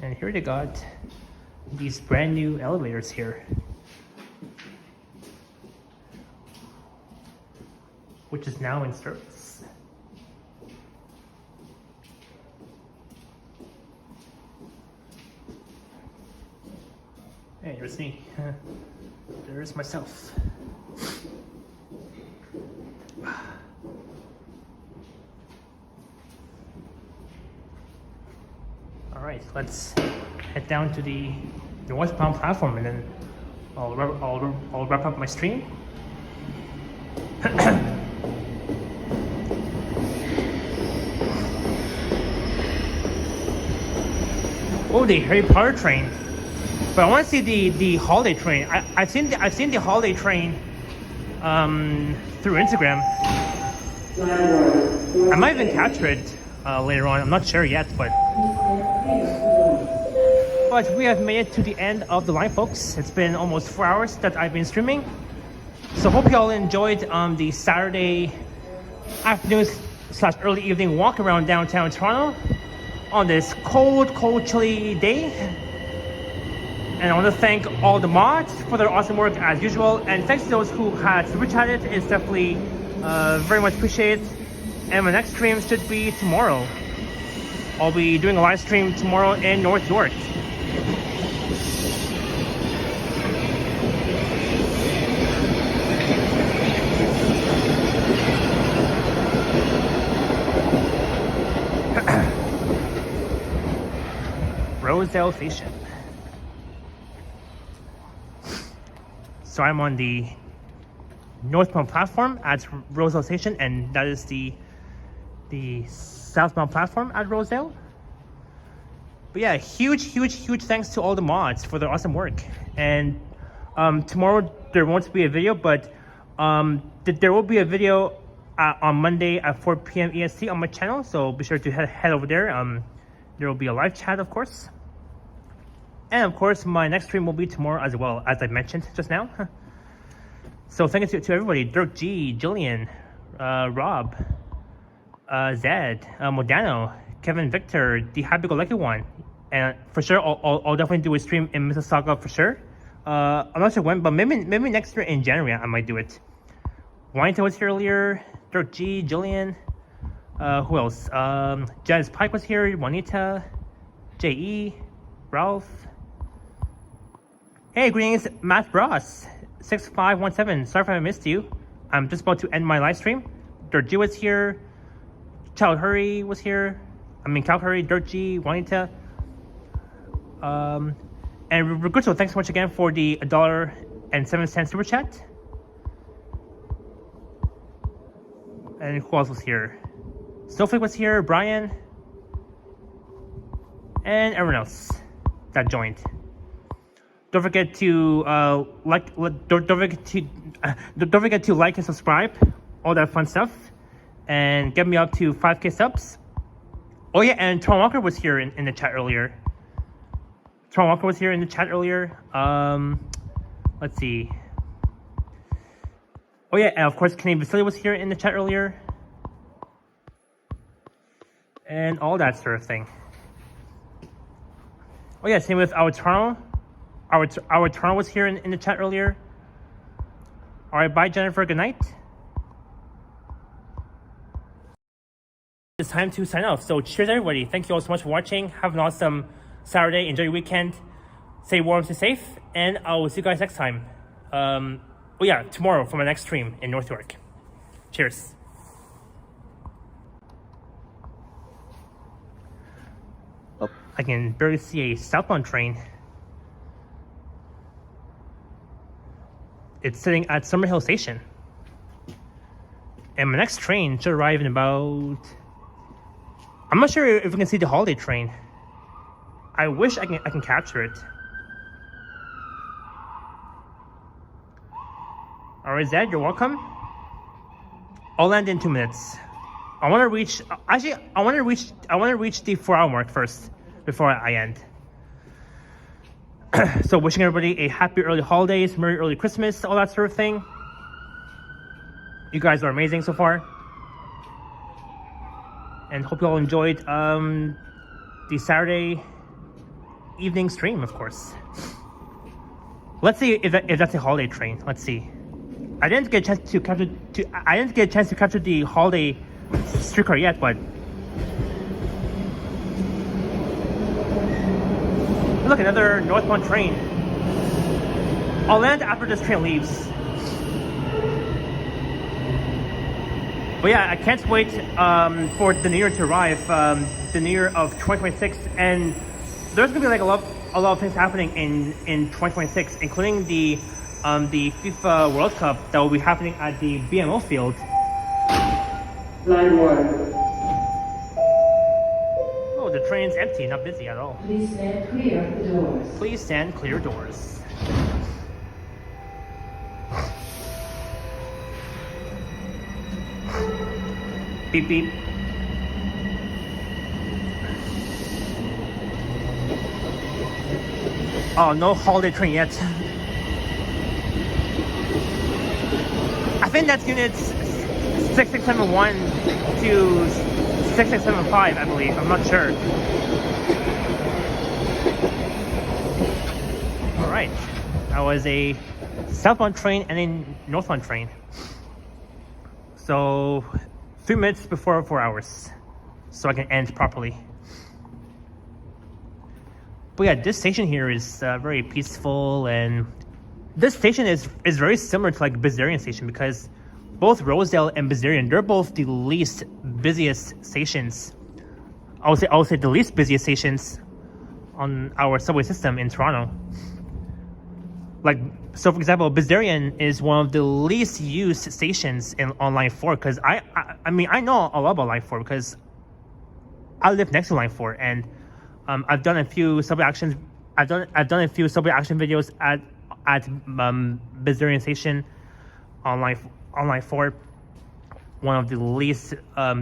And here they got these brand new elevators here, which is now in service. Hey, here's me. There's myself. All right, let's head down to the northbound platform, and then I'll wrap up my stream. Oh, the Harry Potter train. But I want to see the holiday train. I've seen the holiday train through Instagram. I might even capture it later on. I'm not sure yet, but we have made it to the end of the line, folks. It's been almost 4 hours that I've been streaming. So hope you all enjoyed the Saturday afternoon / early evening walk around downtown Toronto on this cold, chilly day. And I want to thank all the mods for their awesome work as usual. And thanks to those who had super chatted. It's definitely very much appreciated. And my next stream should be tomorrow. I'll be doing a live stream tomorrow in North York. Rosedale Station. So I'm on the northbound platform at Rosedale Station, and that is the southbound platform at Rosedale. But yeah, huge thanks to all the mods for their awesome work. And tomorrow there won't be a video, but there will be a video on Monday at 4 p.m. EST on my channel, so be sure to head over there. There will be a live chat, of course. And of course, my next stream will be tomorrow as well, as I mentioned just now. So thank you to everybody. Dirk G, Jillian, Rob, Zed, Modano, Kevin Victor, the happy-go-lucky one. And for sure, I'll definitely do a stream in Mississauga for sure. I'm not sure when, but maybe next year in January I might do it. Wynton was here earlier. Dirk G, Jillian. Who else? Jazz Pike was here. Juanita, J.E., Ralph. Hey, greetings, Matt Bros, 6517. Sorry if I missed you. I'm just about to end my live stream. Dirk G was here. Child Hurry was here. Calgary, Dirt G, Juanita. And Roberto, thanks so much again for the $1.07 super chat. And who else was here? Snowflake was here, Brian, and everyone else that joined. Don't forget to don't forget to like and subscribe, all that fun stuff, and get me up to 5K subs. Oh yeah, and Tom Walker was here in the chat earlier. Let's see. Oh yeah, and of course Canadian Vasily was here in the chat earlier. And all that sort of thing. Oh yeah, same with our Toronto. Our Toronto was here in the chat earlier. Alright, bye Jennifer, good night. It's time to sign off. So cheers everybody. Thank you all so much for watching. Have an awesome Saturday. Enjoy your weekend. Stay warm, stay safe. And I will see you guys next time. Oh yeah, tomorrow for my next stream in North York. Cheers. Oh, I can barely see a southbound train. It's sitting at Summerhill Station. And my next train should arrive in about... I'm not sure if we can see the holiday train. I wish I can capture it. Alright, Zed, you're welcome. I'll land in 2 minutes. I want to reach the 4-hour mark first before I end. So wishing everybody a happy early holidays, Merry early Christmas, all that sort of thing. You guys are amazing so far. And hope you all enjoyed the Saturday evening stream, of course. Let's see if that's a holiday train. Let's see. I didn't get a chance to capture the holiday streetcar yet, but look, another northbound train. I'll land after this train leaves. But yeah, I can't wait for the new year to arrive, the new year of 2026, and there's gonna be like a lot of things happening in 2026, including the FIFA World Cup that will be happening at the BMO field. Line 1. Oh, the train's empty, not busy at all. Please stand clear of the doors. Please stand clear doors. Beep beep. Oh, no holiday train yet. I think that's units 6671 to 6675, I believe. I'm not sure. Alright. That was a southbound train and a northbound train. So 3 minutes before 4 hours, so I can end properly. But yeah, this station here is very peaceful, and this station is very similar to like Basarian station, because both Rosedale and Basarian, they're both the least busiest stations. I would say the least busiest stations on our subway system in Toronto. Like, so for example, Basarian is one of the least used stations on Line 4, because I know a lot about Line 4 because I live next to Line 4, and I've done a few subway actions. I've done a few subway action videos at Basarian Station on Line 4, one of the least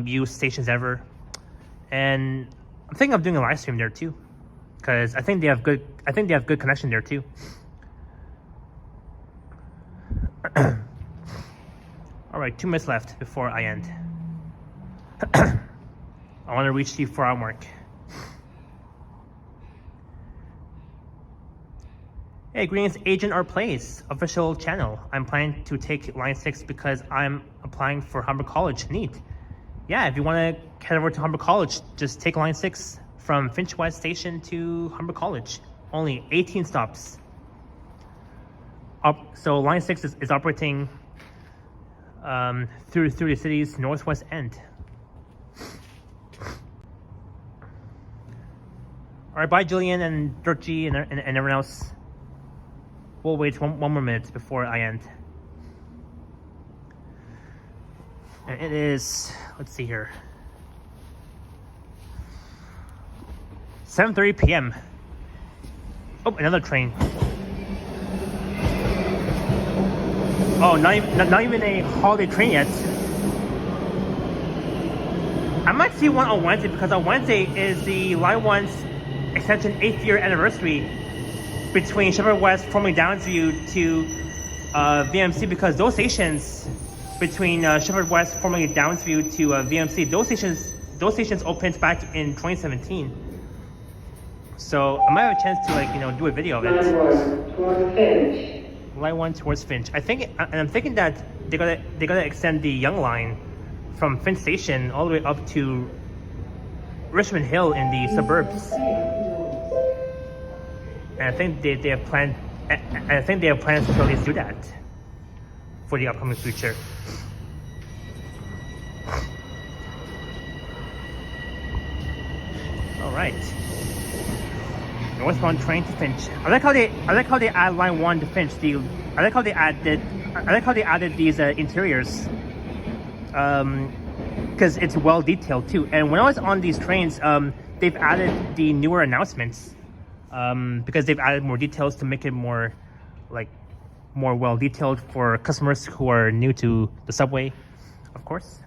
used stations ever. And I'm thinking of doing a live stream there too, because I think they have good connection there too. All right, 2 minutes left before I end. I want to reach the 4-hour mark. Hey, greetings, Agent or Plays, official channel. I'm planning to take Line 6 because I'm applying for Humber College. Neat. Yeah, if you want to head over to Humber College, just take Line 6 from Finch West Station to Humber College. Only 18 stops. So Line 6 is operating through the city's northwest end. All right, bye, Julian and Dirty and everyone else. We'll wait one more minute before I end. And it is, let's see here, 7:30 p.m. Oh, another train. Oh, not even a holiday train yet. I might see one on Wednesday because on Wednesday is the Line 1's extension 8th year anniversary between Shepherd West, formerly Downsview, to VMC, because those stations between Shepherd West, formerly Downsview, to VMC, those stations opened back in 2017. So I might have a chance to do a video of it. Line 1 toward Finch. Line 1 towards Finch. I'm thinking that they're gonna extend the Young Line from Finch Station all the way up to Richmond Hill in the suburbs. And I think they have planned. And I think they have plans to at least do that for the upcoming future. All right. Northbound train to Finch. I like how they add Line 1 to Finch. I like how they added these interiors. Because it's well detailed too. And when I was on these trains, they've added the newer announcements. Because they've added more details to make it more well detailed for customers who are new to the subway, of course.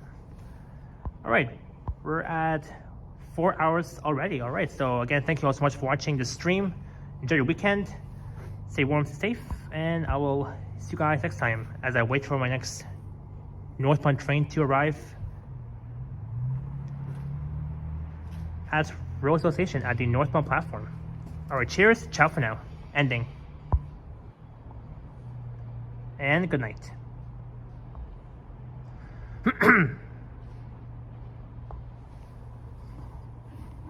All right, we're at 4 hours already. All right, so again, thank you all so much for watching the stream. Enjoy your weekend. Stay warm, stay safe, and I will see you guys next time as I wait for my next northbound train to arrive at Rosedale Station at the northbound platform. All right, cheers, ciao for now. Ending. And good night.